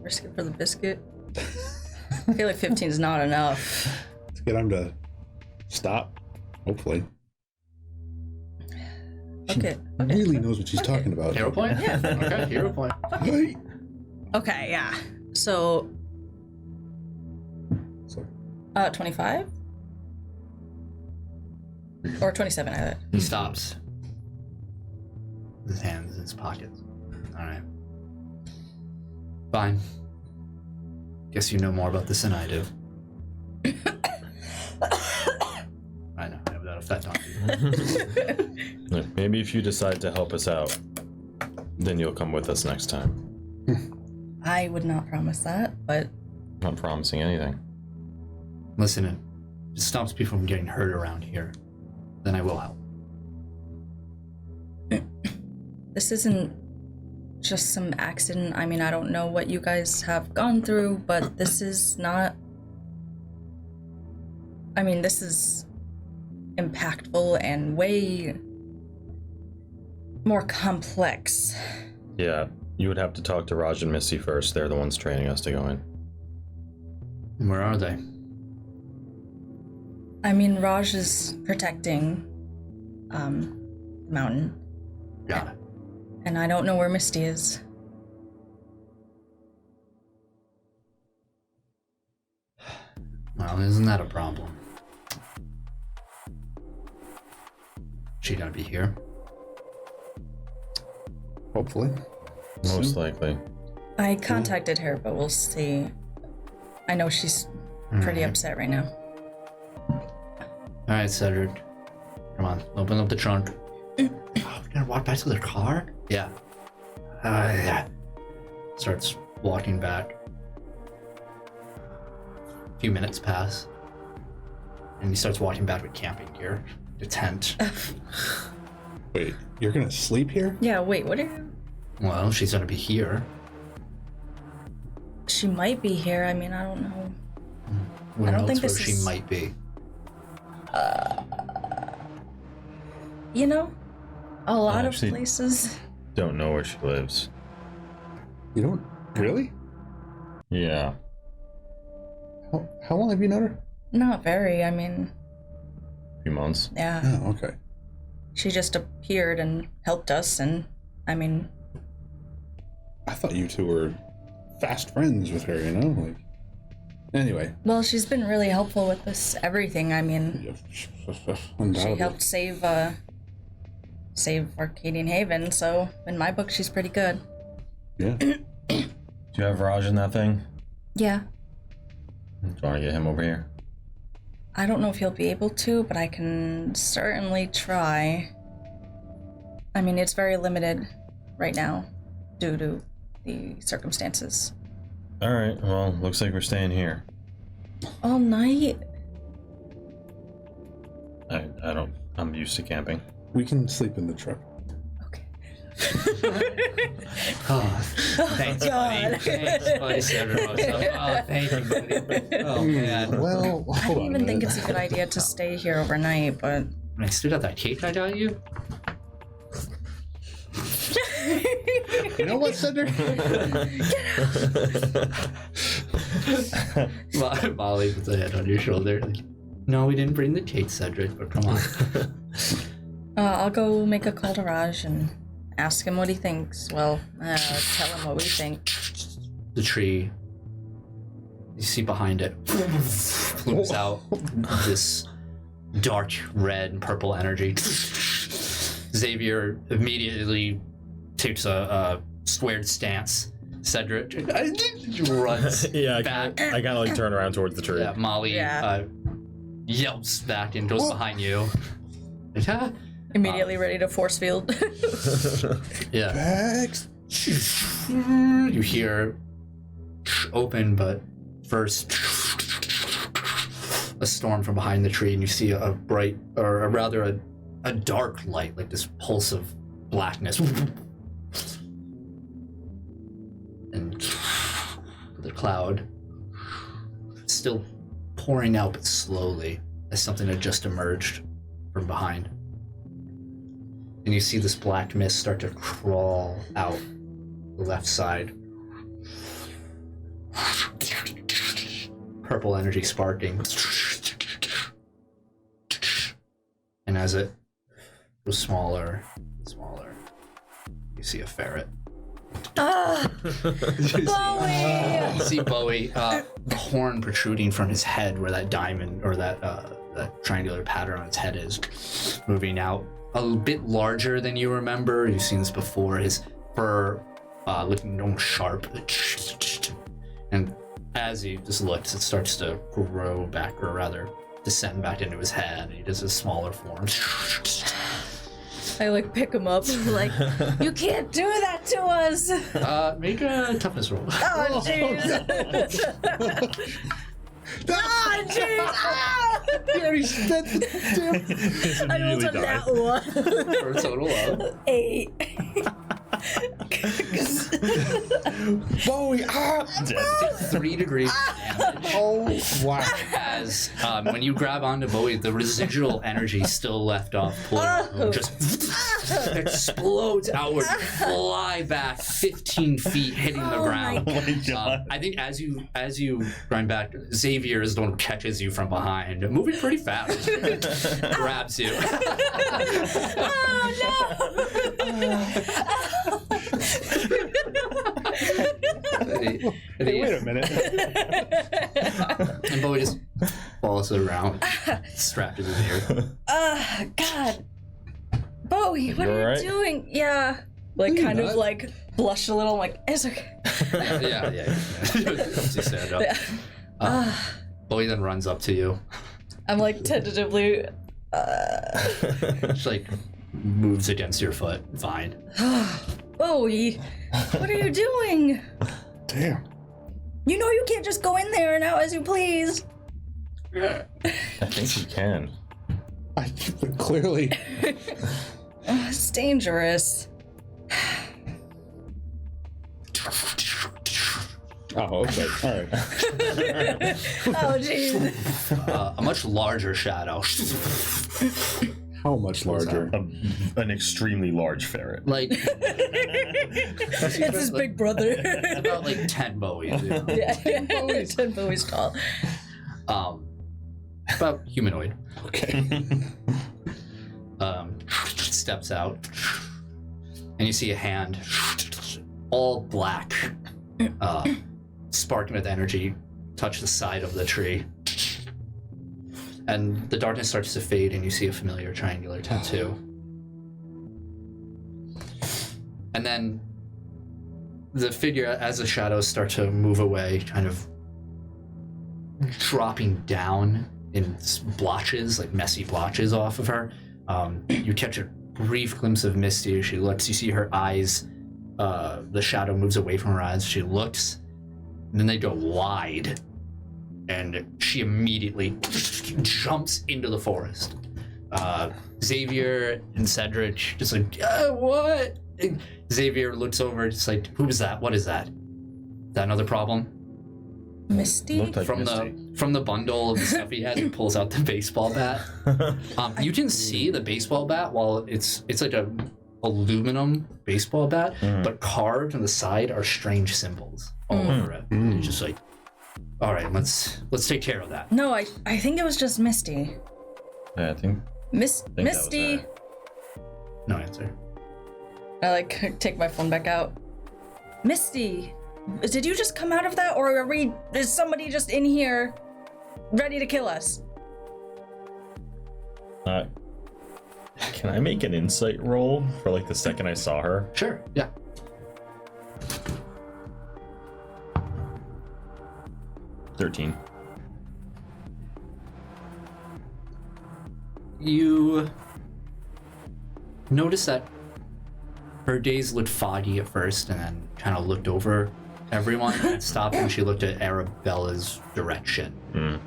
risk it for the biscuit? I feel like 15 is not enough. Let's get him to stop. Hopefully. Okay. Really knows what she's talking about. Hero point? Yeah. Okay, hero point. Hey. Okay, yeah. So, So, 25? Or 27, I thought. He stops. His hands in his pockets. Alright. Fine. Guess you know more about this than I do. I know, I have that effect on you. Look, maybe if you decide to help us out, then you'll come with us next time. I would not promise that, but I'm not promising anything. Listen, it just stops people from getting hurt around here. Then I will help. this isn't just some accident. I mean, I don't know what you guys have gone through, but this is not... I mean, this is impactful and way more complex. Yeah, you would have to talk to Raj and Misty first. They're the ones training us to go in. And where are they? I mean, Raj is protecting the mountain, Got it. and I don't know where Misty is. Well, isn't that a problem? She gonna be here? hopefully. Most likely. I contacted her, but we'll see. I know she's pretty upset right now. Alright, Cedric. Come on, open up the trunk. Oh, we're gonna walk back to their car? Yeah. Yeah. Starts walking back. few minutes pass, and he starts walking back with camping gear, the tent. Wait, you're gonna sleep here? Yeah, wait, what are you? Well, she's gonna be here. She might be here. I mean, I don't know. Who I don't knows think where this she is- might be. You know, a lot of actually- places. Don't know where she lives. You don't really? Yeah. How long have you known her? Not very. I mean, A few months. yeah. Oh, okay. She just appeared and helped us, and I mean, I thought you two were fast friends with her, you know? Like, anyway. well, she's been really helpful with this everything. I mean, she Undoubtedly. helped save Arcadian Haven, so in my book, she's pretty good. Yeah. Do you have Raj in that thing? Yeah. Do you want to get him over here? I don't know if he'll be able to, but I can certainly try. I mean, it's very limited right now due to the circumstances. All right. Well, looks like we're staying here. All night? I don't. I'm used to camping. We can sleep in the truck. Okay. Oh, thanks, God. buddy. Thanks, buddy. Oh, thank you, buddy. Oh, man. Well, I hold didn't on even a think minute. it's a good idea to stay here overnight, but When I stood out that cake I got you, You know what, Cinder? Molly puts a hand on your shoulder. Like, no, we didn't bring the cake, Cedric, but come on. I'll go make a call to Raj and ask him what he thinks. Well, tell him what we think. The tree, you see behind it, floops out this dark red and purple energy. Xavier immediately takes a squared stance. Cedric runs Yeah, back. I kind of like turn around towards the tree. Yeah, Molly Yeah. yelps back and goes behind you. Immediately ready to force field. Yeah. Bags. You hear open, but first a storm from behind the tree, and you see a bright, or rather a dark light, like this pulse of blackness. And the cloud still pouring out, but slowly, as something had just emerged from behind. And you see this black mist start to crawl out the left side. Purple energy sparking. And as it was smaller and smaller, you see a ferret. Bowie! You see Bowie, the horn protruding from his head where that diamond, or that triangular pattern on his head is, moving out. A bit larger than you remember. You've seen this before. His fur looking almost sharp. And as he just looks, it starts to grow back, or rather descend back into his head. And he does a smaller form. I like pick him up. Like, you can't do that to us. Make a toughness roll. Oh, jeez. Oh, jeez. Ah! You already spent the damn I rolled a nat one. For a total of 8. Bowie. 3 degrees of damage. Oh, wow. As when you grab onto Bowie, the residual energy still left off pulling just explodes outward, fly back 15 feet, hitting the ground. Oh my god. I think as you run back, Xavier is the one who catches you from behind, moving pretty fast, grabs you. Oh, And Hey, wait a minute. And Bowie just follows around, strapped to his ear. God. Bowie, what You are you alright? doing? Yeah. Like, kind of like blush a little. I'm like, it's okay. Yeah. You stand up. Bowie then runs up to you. I'm like tentatively. Just like moves against your foot. Fine. Bowie, what are you doing? Damn. You know you can't just go in there now as you please. I think you can. I clearly. It's dangerous. Oh, okay. All right. Oh, jeez. A much larger shadow. How much larger? An extremely large ferret. Like, It's his big brother. about like 10 bowies. You know? Yeah, 10 Bowies tall. About humanoid. Okay. Steps out, and you see a hand, all black, sparking with energy, touch the side of the tree. And the darkness starts to fade, and you see a familiar triangular tattoo. And then the figure, as the shadows start to move away, kind of dropping down in blotches, like messy blotches off of her. You catch a brief glimpse of Misty as she looks. You see her eyes, the shadow moves away from her eyes. She looks, and then they go wide. And she immediately jumps into the forest. Xavier and Cedric just like, what? And Xavier looks over, just like, who is that? What is that? Is that another problem? Misty? Looked like From Misty. the bundle of the stuff he has, he pulls out the baseball bat. You can see the baseball bat while it's like a aluminum baseball bat, but carved on the side are strange symbols all over it. It's just like, all right, let's take care of that. No, I think it was just Misty. Yeah, I think that was Misty. her. No answer. I like take my phone back out. Misty, did you just come out of that, or is somebody just in here ready to kill us? Can I make an insight roll for like the second I saw her? Sure, yeah. $13. You notice that her gaze looked foggy at first and then kind of looked over everyone and stopped when she looked at Arabella's direction and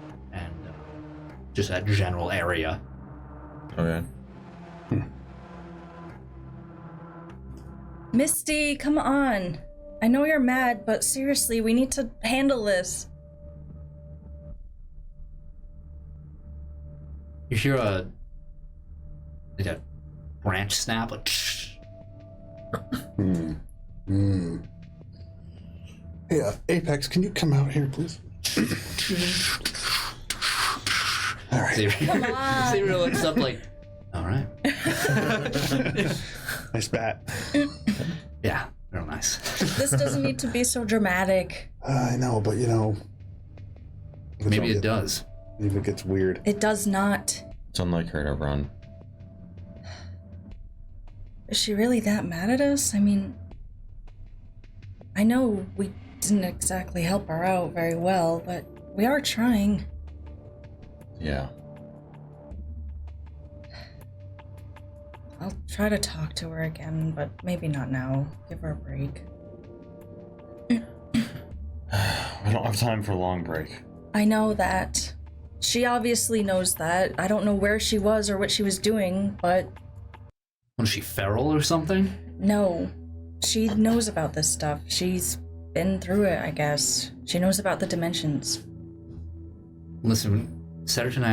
just that general area. Okay. Misty, come on. I know you're mad, but seriously, we need to handle this. You hear a branch snap, like Yeah, Apex, can you come out here, please? All right. Xavier looks up like, all right. Nice bat. Yeah, real nice. This doesn't need to be so dramatic. I know, but you know. Maybe it does. Even it gets weird. It does not. It's unlike her to run. Is she really that mad at us? I mean, I know we didn't exactly help her out very well, but we are trying. Yeah. I'll try to talk to her again, but maybe not now. Give her a break. I don't have time for a long break. I know that. She obviously knows that. I don't know where she was or what she was doing, but Was she feral or something? no. She knows about this stuff. She's been through it, I guess. She knows about the dimensions. Listen, Cedric and I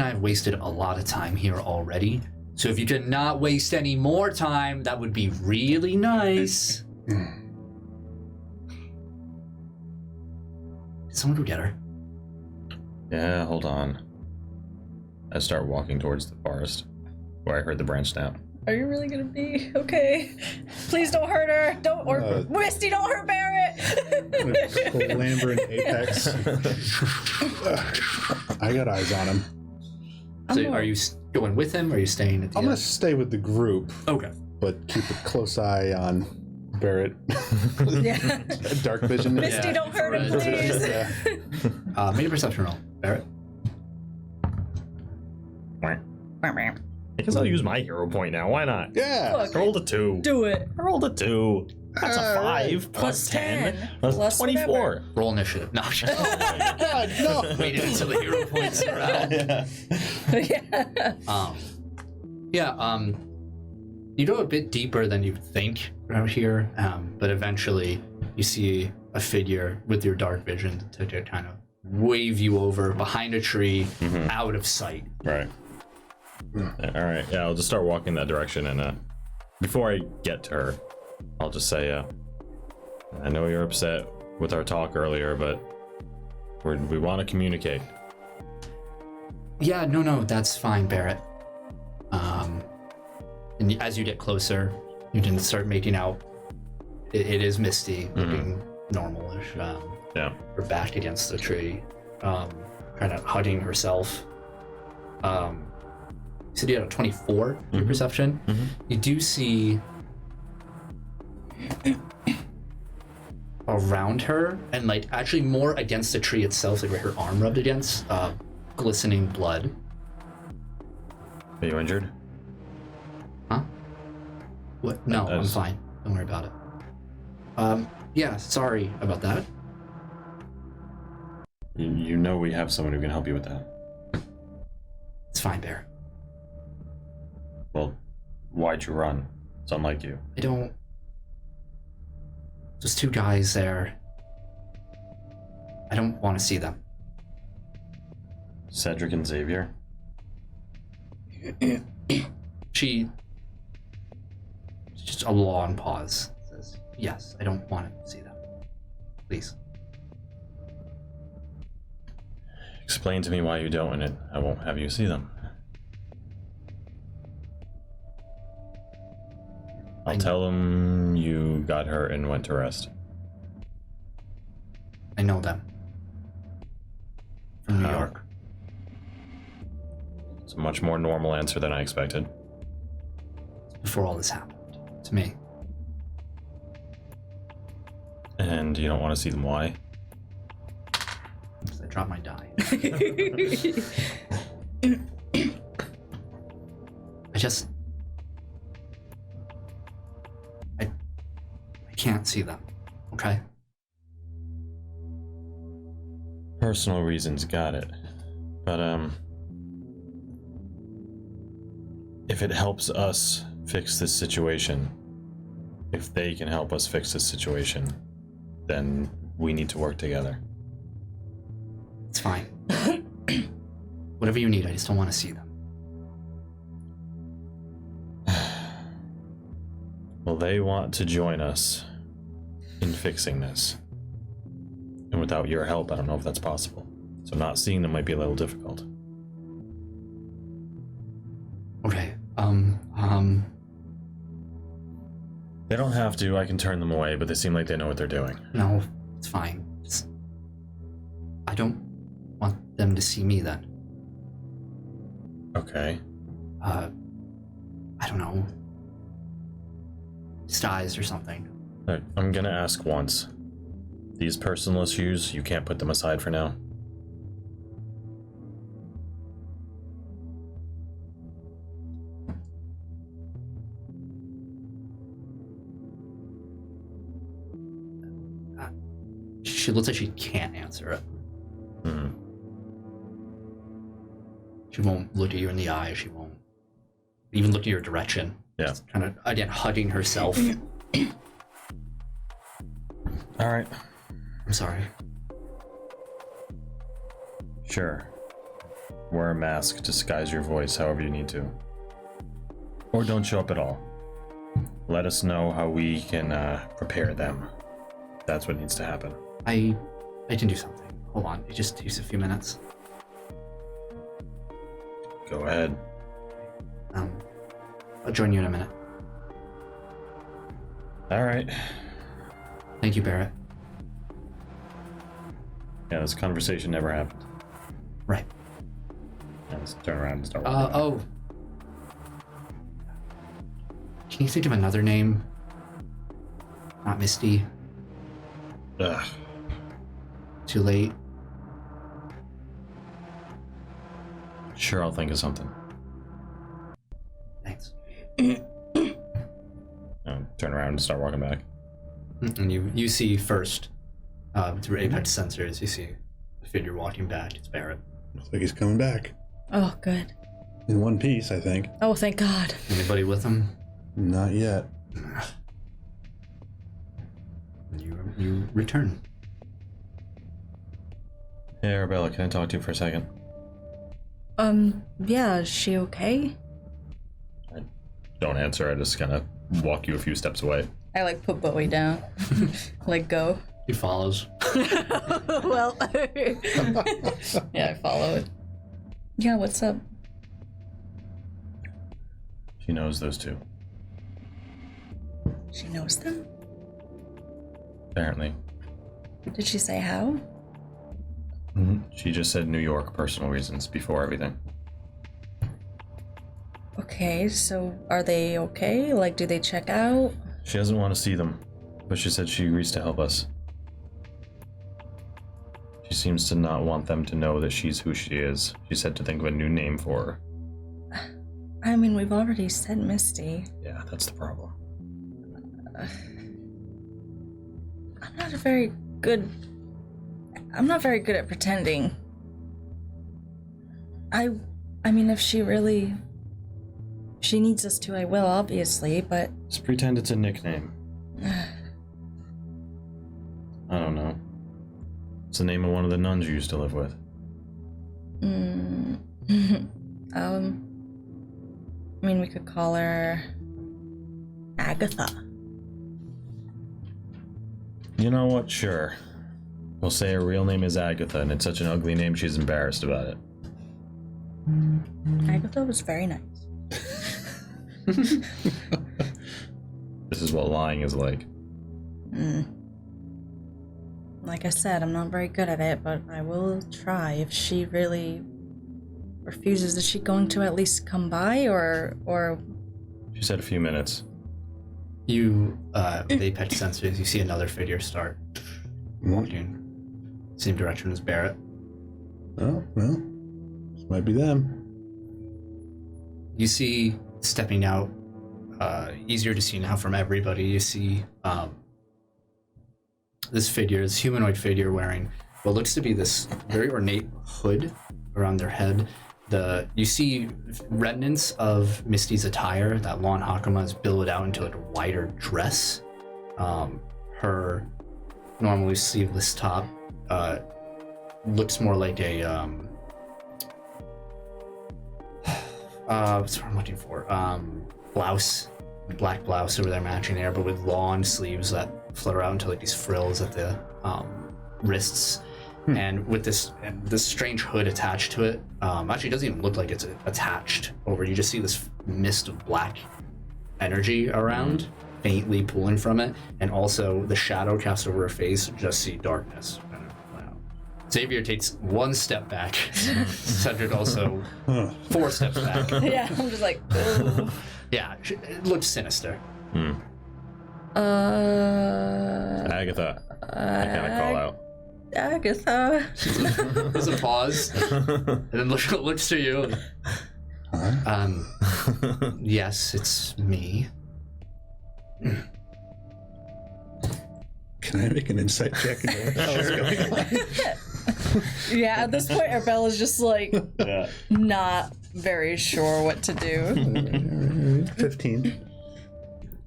have wasted a lot of time here already. So if you could not waste any more time, that would be really nice. Did someone go get her? Yeah, hold on. I start walking towards the forest where I heard the branch snap. Are you really gonna be okay? Please don't hurt her. Misty, don't hurt Barrett. Lambert and Apex. I got eyes on him. So are you going with him or are you staying at the I'm gonna end? stay with the group, Okay. but keep a close eye on Barrett. Yeah. Dark vision. Misty, don't hurt him, Right. please. Yeah. Make a perception roll, Barrett. I guess I'll use my hero point now. Why not? Yeah. Look, I rolled a 2. do it. I rolled a 2. That's a 5 plus 10. That's plus 24. Roll initiative. No, just God, no. waited until the hero points are out. You go a bit deeper than you think out here, but eventually you see a figure with your dark vision to kind of wave you over behind a tree, out of sight. Right. All right. Yeah, I'll just start walking that direction, and before I get to her, I'll just say, I know you're upset with our talk earlier, but we want to communicate. Yeah, no, that's fine, Barrett. And as you get closer, you can start making out. It is Misty, looking normal-ish. Yeah. Her back against the tree, kind of hugging herself. You said you had a 24 in your perception. You do see around her, and like actually more against the tree itself, like where her arm rubbed against, glistening blood. Are you injured? Huh? What? No, I'm fine. Don't worry about it. Yeah, sorry about that. You know we have someone who can help you with that. It's fine, Bear. Well, why'd you run? It's unlike you. I don't... There's two guys there. I don't want to see them. Cedric and Xavier? She... Just a long pause. Says, yes, I don't want to see them. Please. Explain to me why you don't, and I won't have you see them. I'll tell them you got hurt and went to rest. I know them. From New York. It's a much more normal answer than I expected. Before all this happened. To me. And you don't want to see them why? Because I dropped my die. I can't see them, okay? Personal reasons, got it. But, if it helps us fix this situation, if they can help us fix this situation, then we need to work together. It's fine. Whatever you need, I just don't want to see them. Well, they want to join us in fixing this. And without your help, I don't know if that's possible. So not seeing them might be a little difficult. Okay, They don't have to, I can turn them away, but they seem like they know what they're doing. No, it's fine. I don't want them to see me then. Okay. I don't know. Disguised or something. Alright, I'm gonna ask once. These personal issues, you can't put them aside for now? She looks like she can't answer it. She won't look at you in the eye. She won't even look in your direction. Yeah. Just kind of, again, hugging herself. Alright. I'm sorry. Sure. Wear a mask, disguise your voice however you need to. Or don't show up at all. Let us know how we can prepare them. That's what needs to happen. I can do something. Hold on. It just takes a few minutes. Go ahead. I'll join you in a minute. Alright. Thank you, Barrett. Yeah, this conversation never happened. Right. Yeah, let's turn around and start walking. Oh. Can you think of another name? Not Misty. Ugh. Too late. Sure, I'll think of something. Thanks. Turn around and start walking back. And you see first, through Apex sensors, you see the figure walking back. It's Barrett. Looks like he's coming back. Oh, good. In one piece, I think. Oh, thank God. Anybody with him? Not yet. You return. Hey, Arabella, can I talk to you for a second? Yeah, is she okay? I don't answer. I just kind of walk you a few steps away. I like put Bowie down. Like go. He follows. Well, yeah, I follow it. Yeah, what's up? She knows those two, She knows them? apparently. Did she say how? She just said New York, personal reasons, before everything. Okay, so are they okay? Like, do they check out? She doesn't want to see them, but she said she agrees to help us. She seems to not want them to know that she's who she is. She said to think of a new name for her. I mean, we've already said Misty. Yeah, that's the problem. I'm not very good at pretending. I mean, if she needs us to, I will, obviously, but... Just pretend it's a nickname. I don't know. It's the name of one of the nuns you used to live with. I mean, we could call her Agatha. You know what? Sure. We'll say her real name is Agatha, and it's such an ugly name she's embarrassed about it. Agatha was very nice. This is what lying is like. Like I said, I'm not very good at it, but I will try. If she really refuses, is she going to at least come by, or... She said a few minutes. You, with Apex sensors, you see another figure start walking. Same direction as Barrett. Oh, well. This might be them. You see, stepping out, easier to see now from everybody, you see this figure, this humanoid figure wearing what looks to be this very ornate hood around their head. You see remnants of Misty's attire. That lawn hakama is billowed out into like a wider dress. Her normally sleeveless top looks more like a what's what I'm looking for? Blouse, black blouse over there matching there, but with long sleeves that flutter out into like these frills at the wrists. And with this strange hood attached to it, actually it doesn't even look like it's attached over. You just see this mist of black energy around, faintly pulling from it, and also the shadow cast over her face. Just see darkness. Xavier takes one step back. Cedric also 4 steps back. Yeah, I'm just like, ugh. Yeah, it looks sinister. Agatha. I kind of call out. Agatha. There's a pause, and then looks to you. Yes, it's me. Can I make an insight check into what the hell is going on? Yeah, at this point, Arbella's just like, Yeah. not very sure what to do. 15.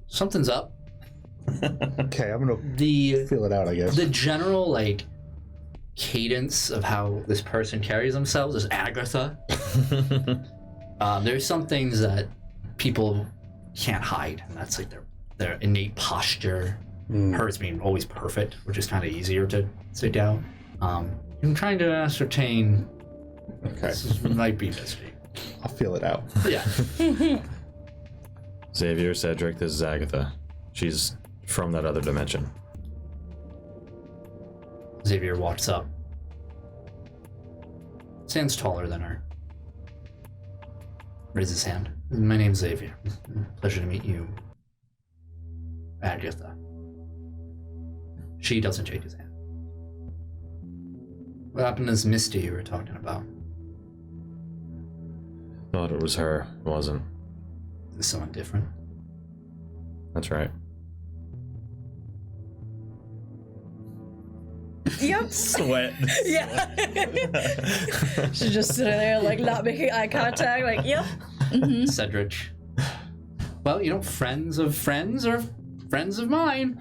Something's up. Okay, I'm gonna The feel it out, I guess. the general like cadence of how this person carries themselves is Agatha. There's some things that people can't hide, and that's like their innate posture. Hers being always perfect, which is kind of easier to sit down. I'm trying to ascertain. Okay, This might be Misty. I'll feel it out. Yeah. Xavier, Cedric, this is Agatha. She's from that other dimension. Xavier walks up. Stands taller than her. Raises his hand. My name's Xavier. Pleasure to meet you, Agatha. She doesn't shake his hand. What happened to this Misty you were talking about? Thought it was her. It wasn't. Is this someone different? That's right. Yep. Sweat. Yeah. She's just sitting there, like, not making eye contact, like, yep. Cedric. Well, friends of friends are friends of mine.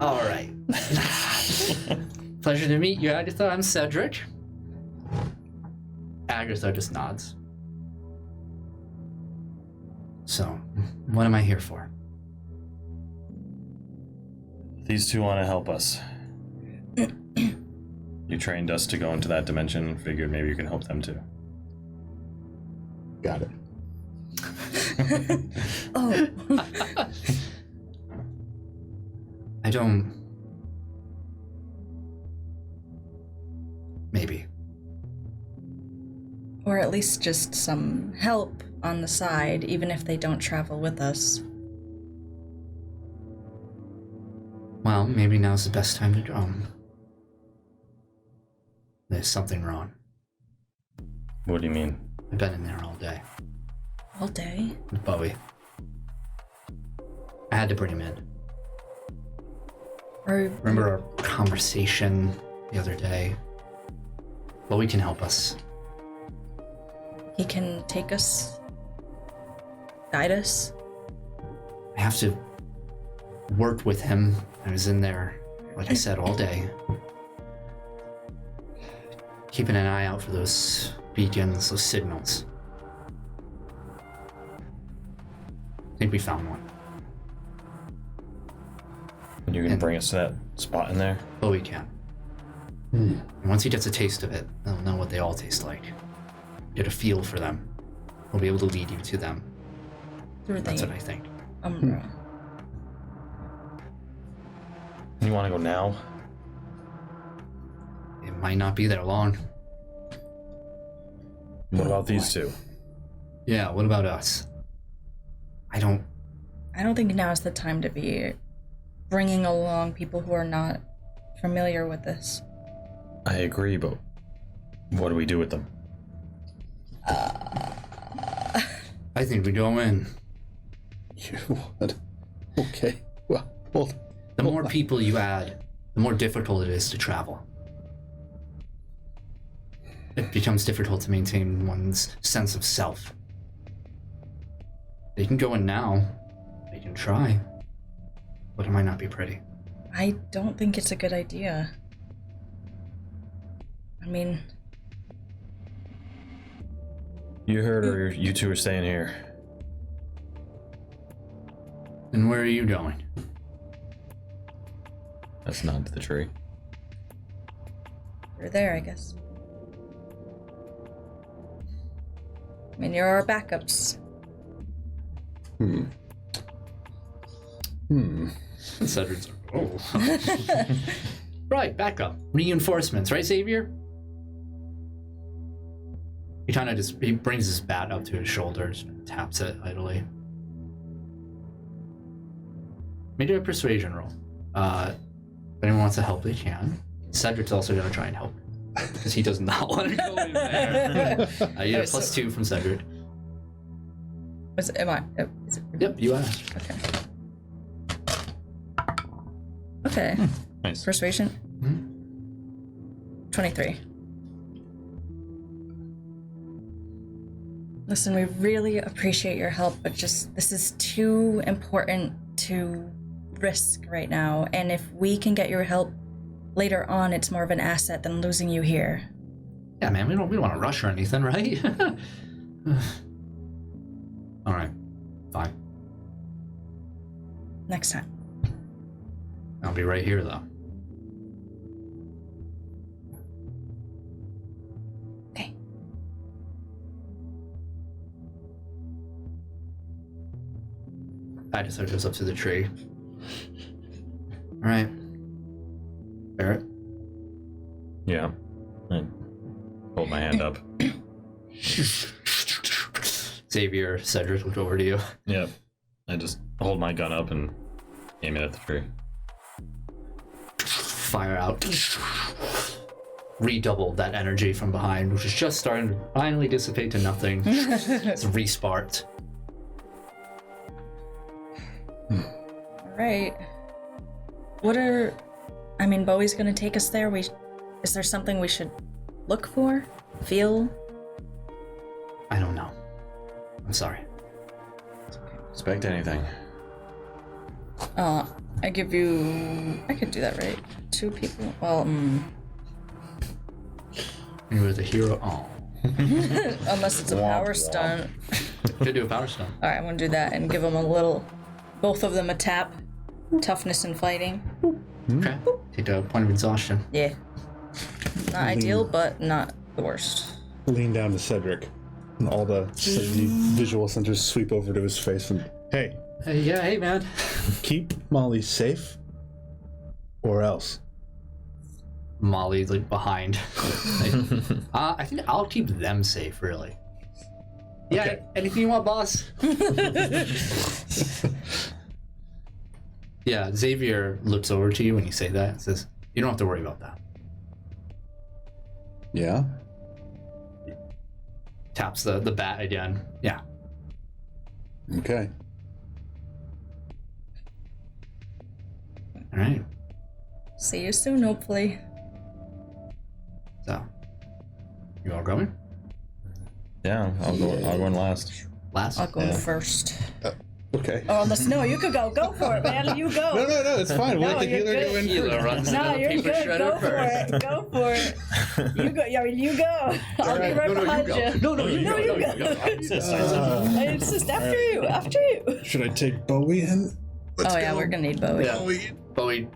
All right. Pleasure to meet you, Agatha. I'm Cedric. Agatha just nods. So, what am I here for? These two want to help us. You trained us to go into that dimension. Figured maybe you can help them too. Got it. Oh. I don't... Maybe. Or at least just some help on the side, even if they don't travel with us. Well, maybe now's the best time to go. There's something wrong. What do you mean? I've been in there all day All day? with Bowie. I had to bring him in. Or Remember our conversation the other day? Bowie can help us. he can take us, guide us? I have to work with him. I was in there, like I said, all day. Keeping an eye out for those beacons, those signals. I think we found one. And you're gonna bring us to that spot in there? Bowie can. And once he gets a taste of it, he'll know what they all taste like. Get a feel for them. He'll be able to lead you to them. Through That's the what I think. Umbra. You want to go now? It might not be there long. What about these two? Yeah, what about us? I don't... I don't think now is the time to be bringing along people who are not familiar with this. I agree, but what do we do with them? I think we go in. You what? Okay. Well, hold. The more people you add, the more difficult it is to travel. It becomes difficult to maintain one's sense of self. They can go in now. They can try. But it might not be pretty. I don't think it's a good idea. I mean, You heard her. You two are staying here. And where are you going? That's not the tree. you're there, I guess. I mean, you're our backups. Cedric's like, oh. Right, back up. Reinforcements, right, Xavier? He kind of he brings his bat up to his shoulders and taps it idly. Make a persuasion roll. If anyone wants to help, they can. Cedric's also going to try and help. Because he does not want to go in there. You get a +2 from Cedric. Is it, is it, Yep, you asked. okay. Okay. Nice. Persuasion? 23. Listen, we really appreciate your help, but just this is too important to risk right now. And if we can get your help later on, it's more of an asset than losing you here. Yeah, man, we don't want to rush or anything, right? All right, fine. Next time. I'll be right here, though. Okay. Agatha goes up to the tree. All right. Barrett. Yeah. I hold my hand up. Xavier, Cedric look over to you. Yeah. I just hold my gun up and aim it at the tree. Fire out. Redoubled that energy from behind, which is just starting to finally dissipate to nothing. It's re-sparked. All right. What are I mean, Bowie's gonna take us there. Is there something we should look for? Feel? I don't know. I'm sorry. Expect anything. I give you... I could do that, right? 2 people? Well, You were the hero. Oh. unless it's a power stunt. Could do a power stone. Alright, I'm gonna do that and give them a little... Both of them a tap. Toughness and fighting. Okay. Take a point of exhaustion. Yeah. Not ideal, but not the worst. Lean down to Cedric, and all the visual centers sweep over to his face and, hey, Hey, man. keep Molly safe, or else. Molly's like behind. I think I'll keep them safe, really. Yeah, Okay. anything you want, boss? Yeah, Xavier looks over to you when you say that and says, you don't have to worry about that. Yeah? Taps the bat again. Yeah. Okay. All right. See you soon, hopefully. So, you all going? Yeah, I'll go in last. Last? I'll go first. Okay. Oh, unless, no, you could go. Go for it, man. You go. No, it's fine. We'll No, let the you're healer good. go in Healer first. runs No, into the you're paper good. shredder Go for first. it. Go for it. You go. I mean, you go. I'll be right behind you. No, you No, you go. I insist. After you. After you. Should I take Bowie in? Oh, yeah, we're gonna need Bowie. Yeah. Bowie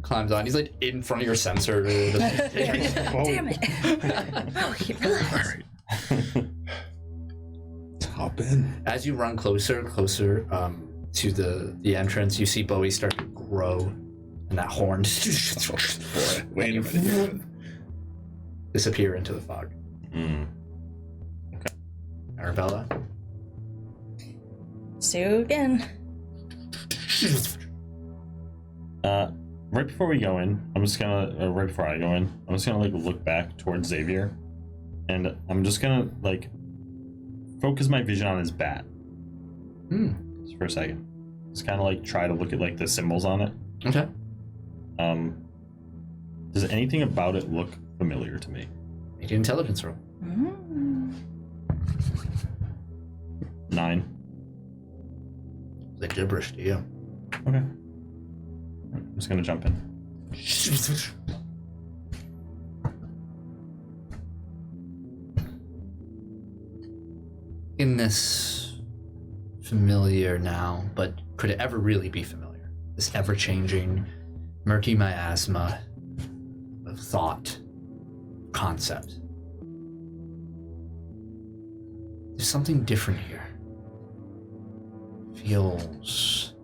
climbs on. He's like in front of your sensor. Damn it. Bowie, relax. Hop in. As you run closer to the entrance, you see Bowie start to grow, and that horn Boy, wait a minute. disappear into the fog. Arabella. See you again. Right before we go in, I'm just gonna, right before I go in, I'm just gonna like look back towards Xavier, and I'm just gonna like focus my vision on his bat. Just for a second. Just kind of like try to look at like the symbols on it. Okay. Does anything about it look familiar to me? Make an intelligence roll. 9. Like gibberish to you. Okay. I'm just gonna jump in. In this familiar now, but could it ever really be familiar? This ever-changing, murky miasma of thought, concept. There's something different here. Feels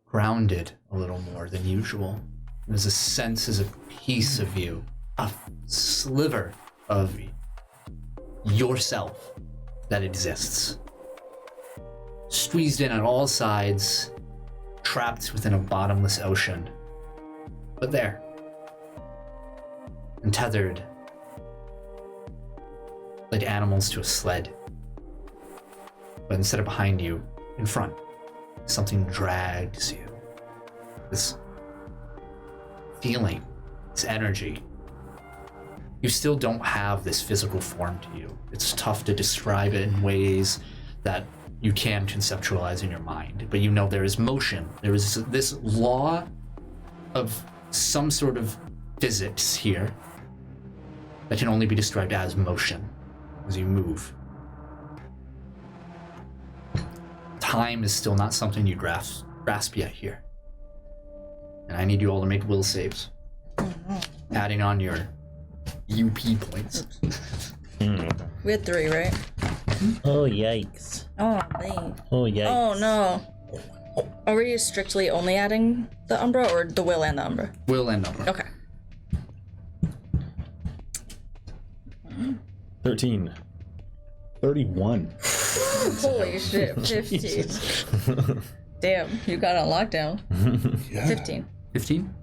grounded a little more than usual. There's a sense, as a piece of you, a sliver of yourself that exists. Squeezed in on all sides, trapped within a bottomless ocean. But there, and tethered like animals to a sled. But instead of behind you, in front, something drags you. This feeling, this energy. You still don't have this physical form to you. It's tough to describe it in ways that you can conceptualize in your mind. But you know there is motion. There is this law of some sort of physics here that can only be described as motion as you move. Time is still not something you grasp yet here. And I need you all to make will saves. Adding on your UP points. We had 3, right? Oh, yikes. Oh, dang. Oh, yikes. Oh, no. Are we strictly only adding the Umbra or the will and the Umbra? Will and number. Okay. 13. 31. Holy shit, 15. Damn, you got on lockdown. Yeah. 15. 15?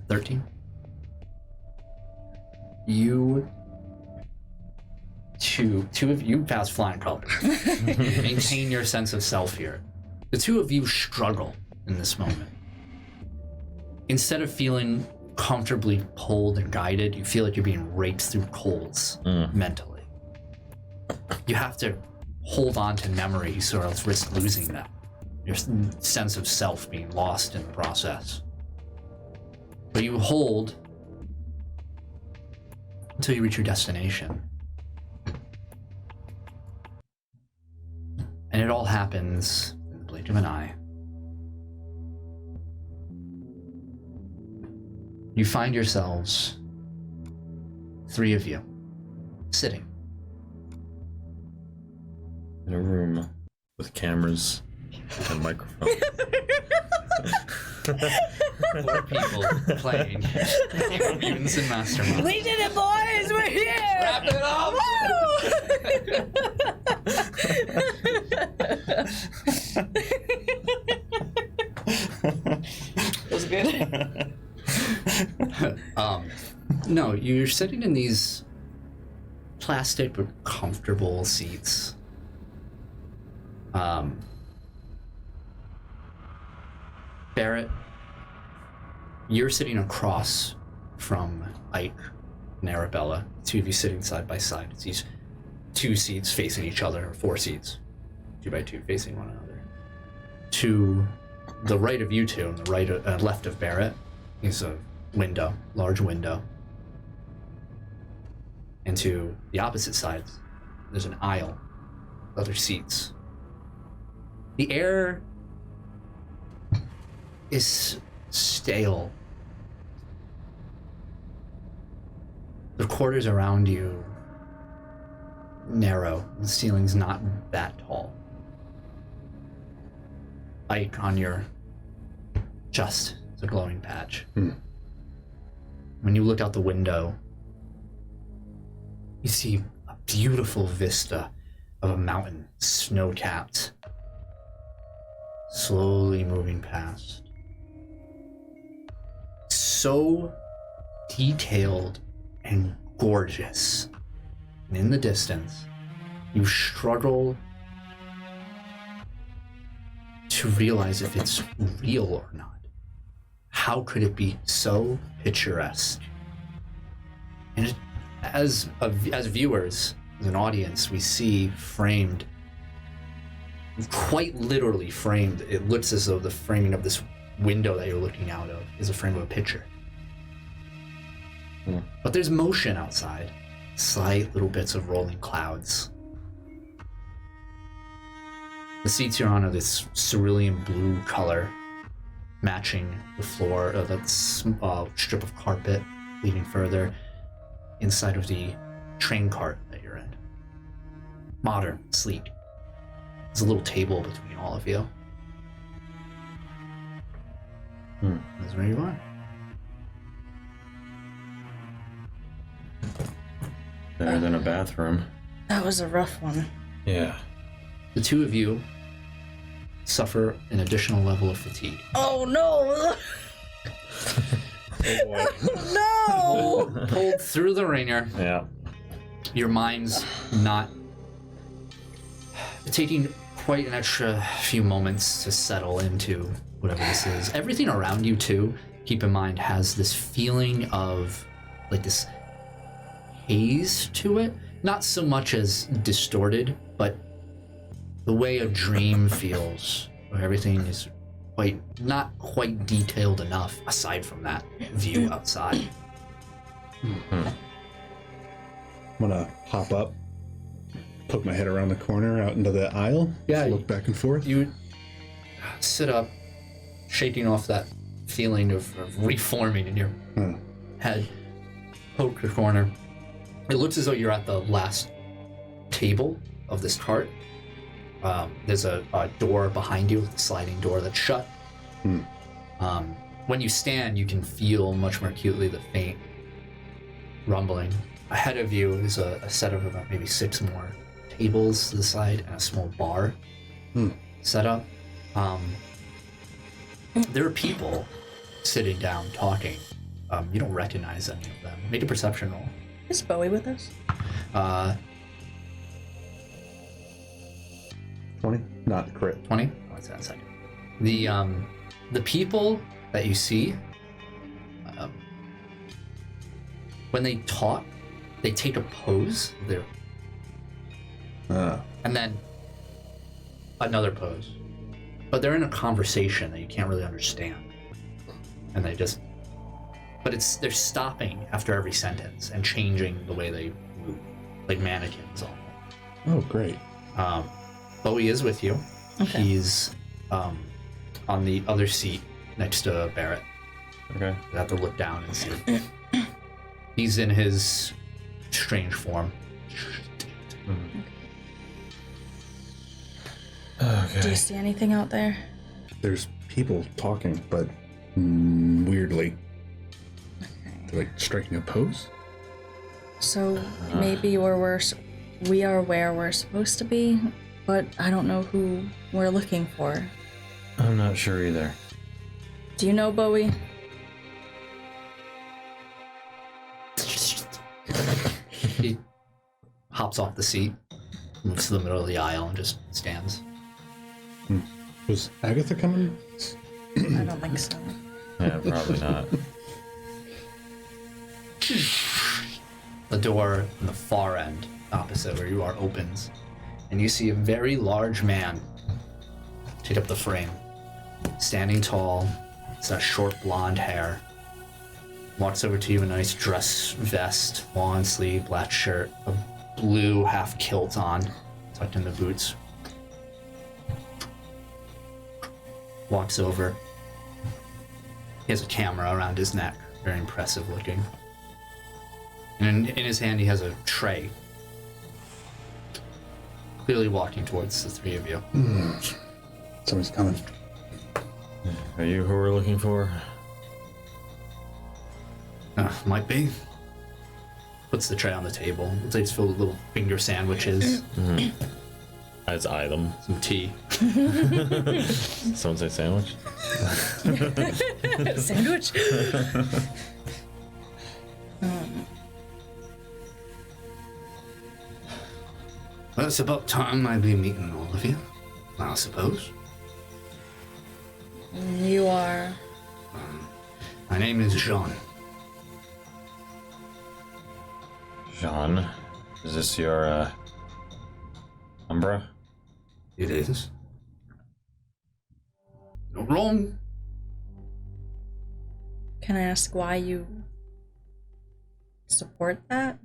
13? You two of you pass flying colors. Maintain your sense of self here. The two of you struggle in this moment. Instead of feeling comfortably pulled and guided, you feel like you're being raked through coals mentally. You have to hold on to memories or else risk losing them. Your sense of self being lost in the process. But you hold until you reach your destination. And it all happens in the blink of an eye. You find yourselves, 3 of you, sitting. In a room with cameras and microphones. 4 people playing Mutants and Masterminds. We did it, boys! We're here! Wrap it up! It was good. No, you're sitting in these plastic but comfortable seats. Barrett, you're sitting across from Ike and Arabella, 2 of you sitting side by side. It's these 2 seats facing each other, or 4 seats, 2 by 2 facing one another. To the right of you 2, and the right, left of Barrett, is a window, large window. And to the opposite side, there's an aisle, other seats. The air is stale. The quarters around you narrow. The ceiling's not that tall. Ike, on your chest is a glowing patch. When you look out the window, you see a beautiful vista of a mountain, snow-capped, slowly moving past. So detailed and gorgeous. And in the distance, you struggle to realize if it's real or not. How could it be so picturesque? And as viewers, as an audience, we see framed, quite literally framed, it looks as though the framing of this window that you're looking out of is a frame of a picture. But there's motion outside, slight little bits of rolling clouds. The seats you're on are this cerulean blue color, matching the floor of that strip of carpet leading further inside of the train cart that you're in. Modern, sleek. There's a little table between all of you. That's where you are. Better than a bathroom. That was a rough one. Yeah. The 2 of you suffer an additional level of fatigue. Oh no! Oh boy. No! Pulled through the ringer. Yeah. Your mind's not taking quite an extra few moments to settle into whatever this is. Everything around you too, keep in mind, has this feeling of like this haze to it. Not so much as distorted, but the way a dream feels, where everything is not quite detailed enough aside from that view outside. I'm gonna hop up, poke my head around the corner out into the aisle. Yeah, look back and forth. You sit up, shaking off that feeling of reforming in your head, poke the corner. It looks as though you're at the last table of this cart. There's a door behind you, a sliding door that's shut. When you stand, you can feel much more acutely the faint rumbling. Ahead of you is a set of about maybe 6 more tables to the side and a small bar set up. There are people sitting down talking. You don't recognize any of them. Make a perception roll. Is Bowie with us? 20? Not crit. 20? Oh, it's that second. the people that you see, when they talk, they take a pose. And then another pose. But they're in a conversation that you can't really understand. And they just... But they're stopping after every sentence and changing the way they move. Like mannequins almost. Oh, great. Bowie is with you. Okay. He's on the other seat next to Barrett. Okay. You have to look down and see. He's in his strange form. Okay. Do you see anything out there? There's people talking, but weirdly. They're like striking a pose? So maybe we are where we're supposed to be, but I don't know who we're looking for. I'm not sure either. Do you know, Bowie? He hops off the seat, moves to the middle of the aisle, and just stands. Was Agatha coming? I don't think so. Yeah, probably not. The door in the far end, opposite where you are, opens, and you see a very large man take up the frame. Standing tall, he's got short blonde hair. Walks over to you in a nice dress vest, long sleeve, black shirt, a blue half kilt on, tucked in the boots. Walks over. He has a camera around his neck, very impressive looking. And in his hand he has a tray. Clearly walking towards the three of you. Somebody's coming. Are you who we're looking for? Might be. Puts the tray on the table. Looks like it's filled with little finger sandwiches, I'd eye them. some tea. Someone say sandwich? Sandwich? Well, it's about time I'd be meeting all of you, I suppose. You are. My name is Jean. Jean, is this your, Umbra? It is. Not wrong. Can I ask why you support that?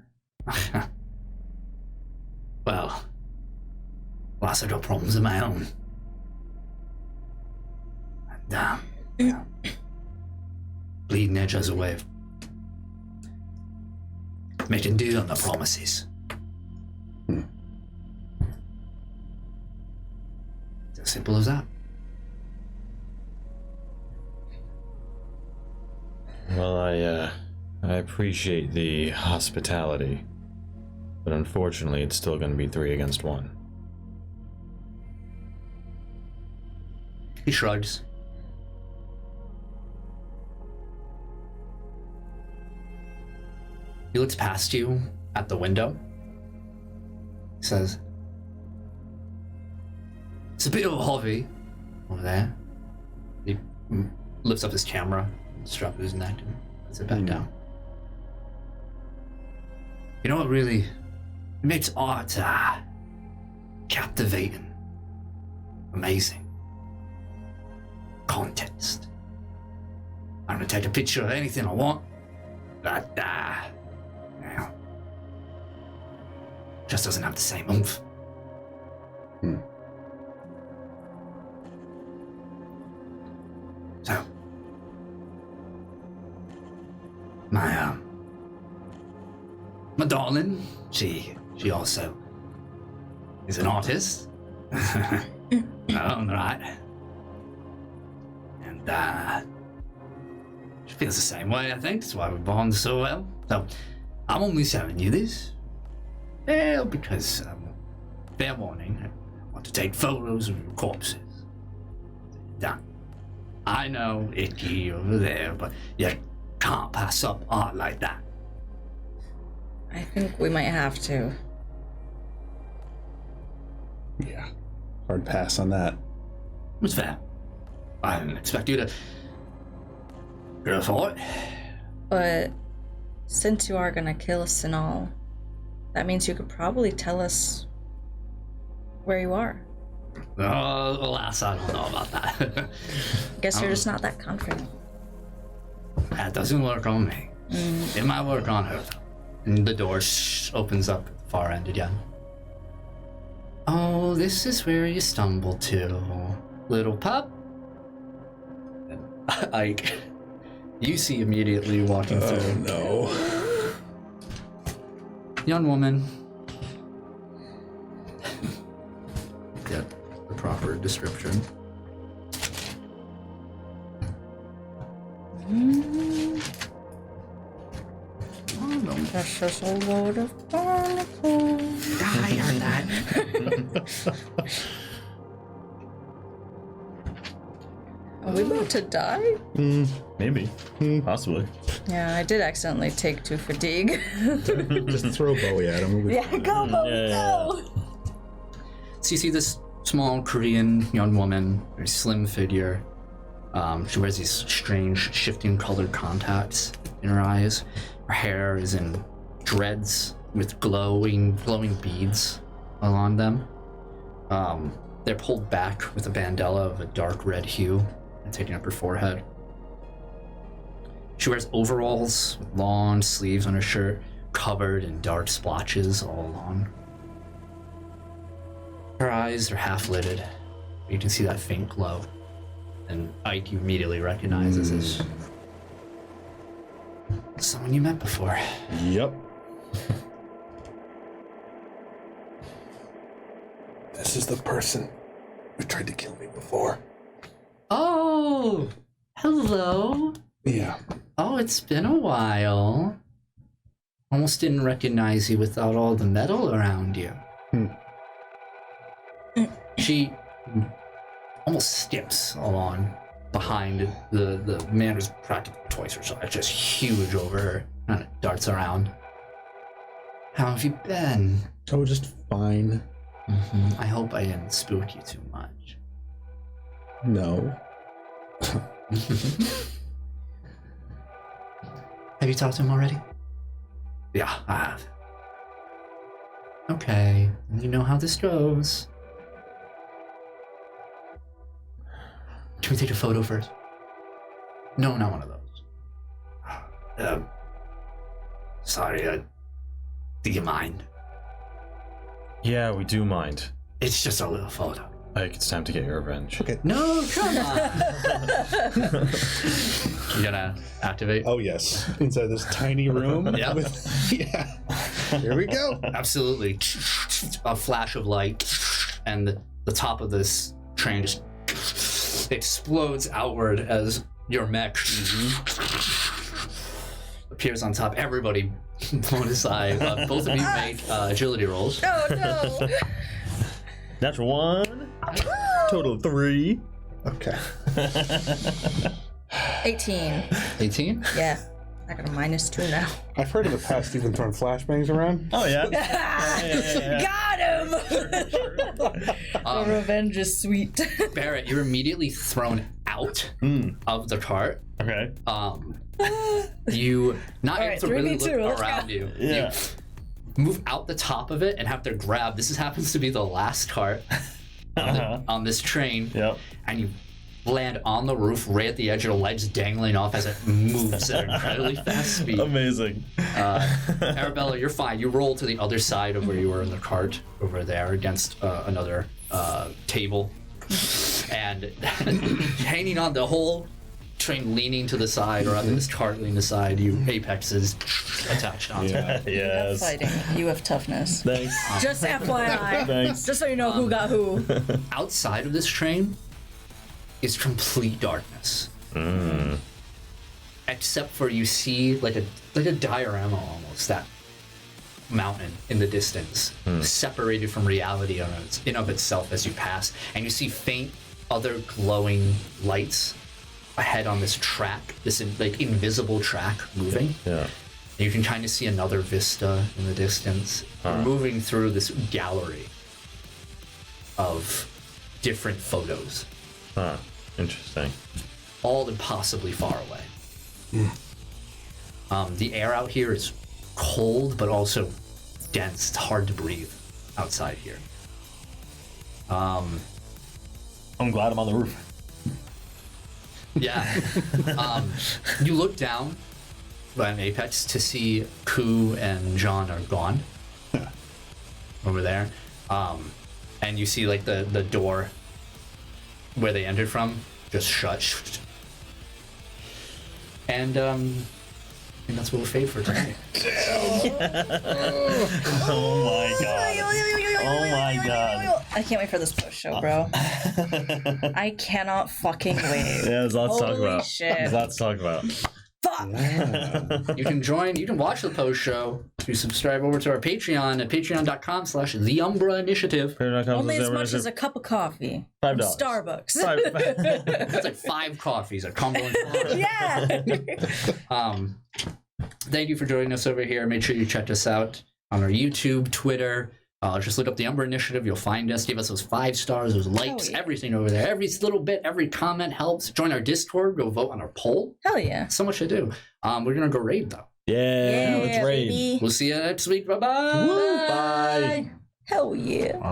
Well, lots of got problems of my own. And, Bleeding Edge has a way of making do on the promises. It's as simple as that. Well, I appreciate the hospitality, but unfortunately it's still gonna be 3 against 1. He shrugs. He looks past you at the window. He says, "It's a bit of a hobby over there." He lifts up his camera, straps his neck, and puts it back down. You know what really makes art captivating, amazing? Context. I'm gonna take a picture of anything I want, but now, just doesn't have the same oomph. So, my darling, she also is an artist. Right. And she feels the same way, I think. That's why we bond so well. So, I'm only telling you this. Well, because, fair warning, I want to take photos of your corpses. Done. I know, icky over there, but you can't pass up art like that. I think we might have to. Yeah. Hard pass on that. It's fair. I didn't expect you to go for it. But since you are gonna kill us and all, that means you could probably tell us where you are. Alas, I don't know about that. Guess you're just not that confident. That doesn't work on me. It might work on her, though. And the door opens up at the far end again. Oh, this is where you stumble to, little pup. Ike, you see immediately walking through. No. Young woman. Get the proper description. That's just a load of barnacles. I heard that. Are we about to die? Maybe. Possibly. Yeah, I did accidentally take 2 fatigue. Just throw Bowie at him. Go, Bowie, Yeah. go! So you see this small Korean young woman, very slim figure. She wears these strange shifting colored contacts in her eyes. Her hair is in dreads with glowing beads along them. They're pulled back with a bandana of a dark red hue and taking up her forehead. She wears overalls with long sleeves on her shirt, covered in dark splotches all along. Her eyes are half lidded. You can see that faint glow. And Ike you immediately recognizes as someone you met before. Yep. This is the person who tried to kill me before. Oh, hello. Yeah. Oh, it's been a while. Almost didn't recognize you without all the metal around you. She almost skips along behind the man who's practically twice her size, just huge over her, and darts around. How have you been? Oh, just fine. I hope I didn't spook you too much. No. Have you talked to him already? Yeah, I have. Okay, you know how this goes. Can we take a photo first? No, not one of those. Sorry, do you mind? Yeah, we do mind. It's just a little photo. Ike, it's time to get your revenge. Okay. No, come on. You gonna activate? Oh, yes. Inside this tiny room. Yeah. Yeah. Here we go. Absolutely. A flash of light, and the top of this train just explodes outward as your mech appears on top. Everybody blown aside. Both of you make agility rolls. Oh no! Natural 1. Total of 3. Okay. 18. 18? Yeah. I got a -2 now. I've heard in the past you've been throwing flashbangs around. Oh, yeah. Got him! The revenge is sweet. Barrett, you're immediately thrown out of the cart. Okay. You not All able right, to really 3v2, look let's around go. you. Yeah. You move out the top of it and have to grab. This happens to be the last cart on this train, Yep. and you land on the roof right at the edge. Your legs dangling off as it moves at an incredibly fast speed. Amazing. Arabella, you're fine. You roll to the other side of where you were in the cart, over there against another table, and hanging on the whole train, leaning to the side, or rather this cart leaning to the side, you Apex is attached onto it. Yes. Fighting. You have toughness. Thanks. Just FYI. Thanks. Just so you know who got who. Outside of this train is complete darkness. Except for you see like a diorama almost, that mountain in the distance, separated from reality in of itself as you pass, and you see faint other glowing lights ahead on this track, this like invisible track moving. Yeah. And you can kind of see another vista in the distance, moving through this gallery of different photos. Interesting. all impossibly far away. The air out here is cold, but also dense. It's hard to breathe outside here. I'm glad I'm on the roof. Yeah. You look down by an apex to see Ku and John are gone over there. And you see like the door where they entered from just shut. And I think that's what we'll fade for tonight. Oh my god. Oh my god. I can't wait for this post show, bro. I cannot fucking wait. Yeah, there's lots to talk Holy about. shit. There's lots to talk about. Fuck! You can watch the post show if you subscribe over to our Patreon at patreon.com/The Umbra Initiative. Only as much as a cup of coffee. $5. From Starbucks. That's like 5 coffees at Cumberland. Yeah. Thank you for joining us over here. Make sure you check us out on our YouTube, Twitter. Just look up the Umbra Initiative. You'll find us. Give us those 5 stars, those likes, yeah. everything over there. Every little bit, every comment helps. Join our Discord. Go vote on our poll. Hell yeah. So much to do. We're going to go raid, though. Yeah, let's raid. baby. We'll see you next week. Bye-bye. Bye. Hell yeah.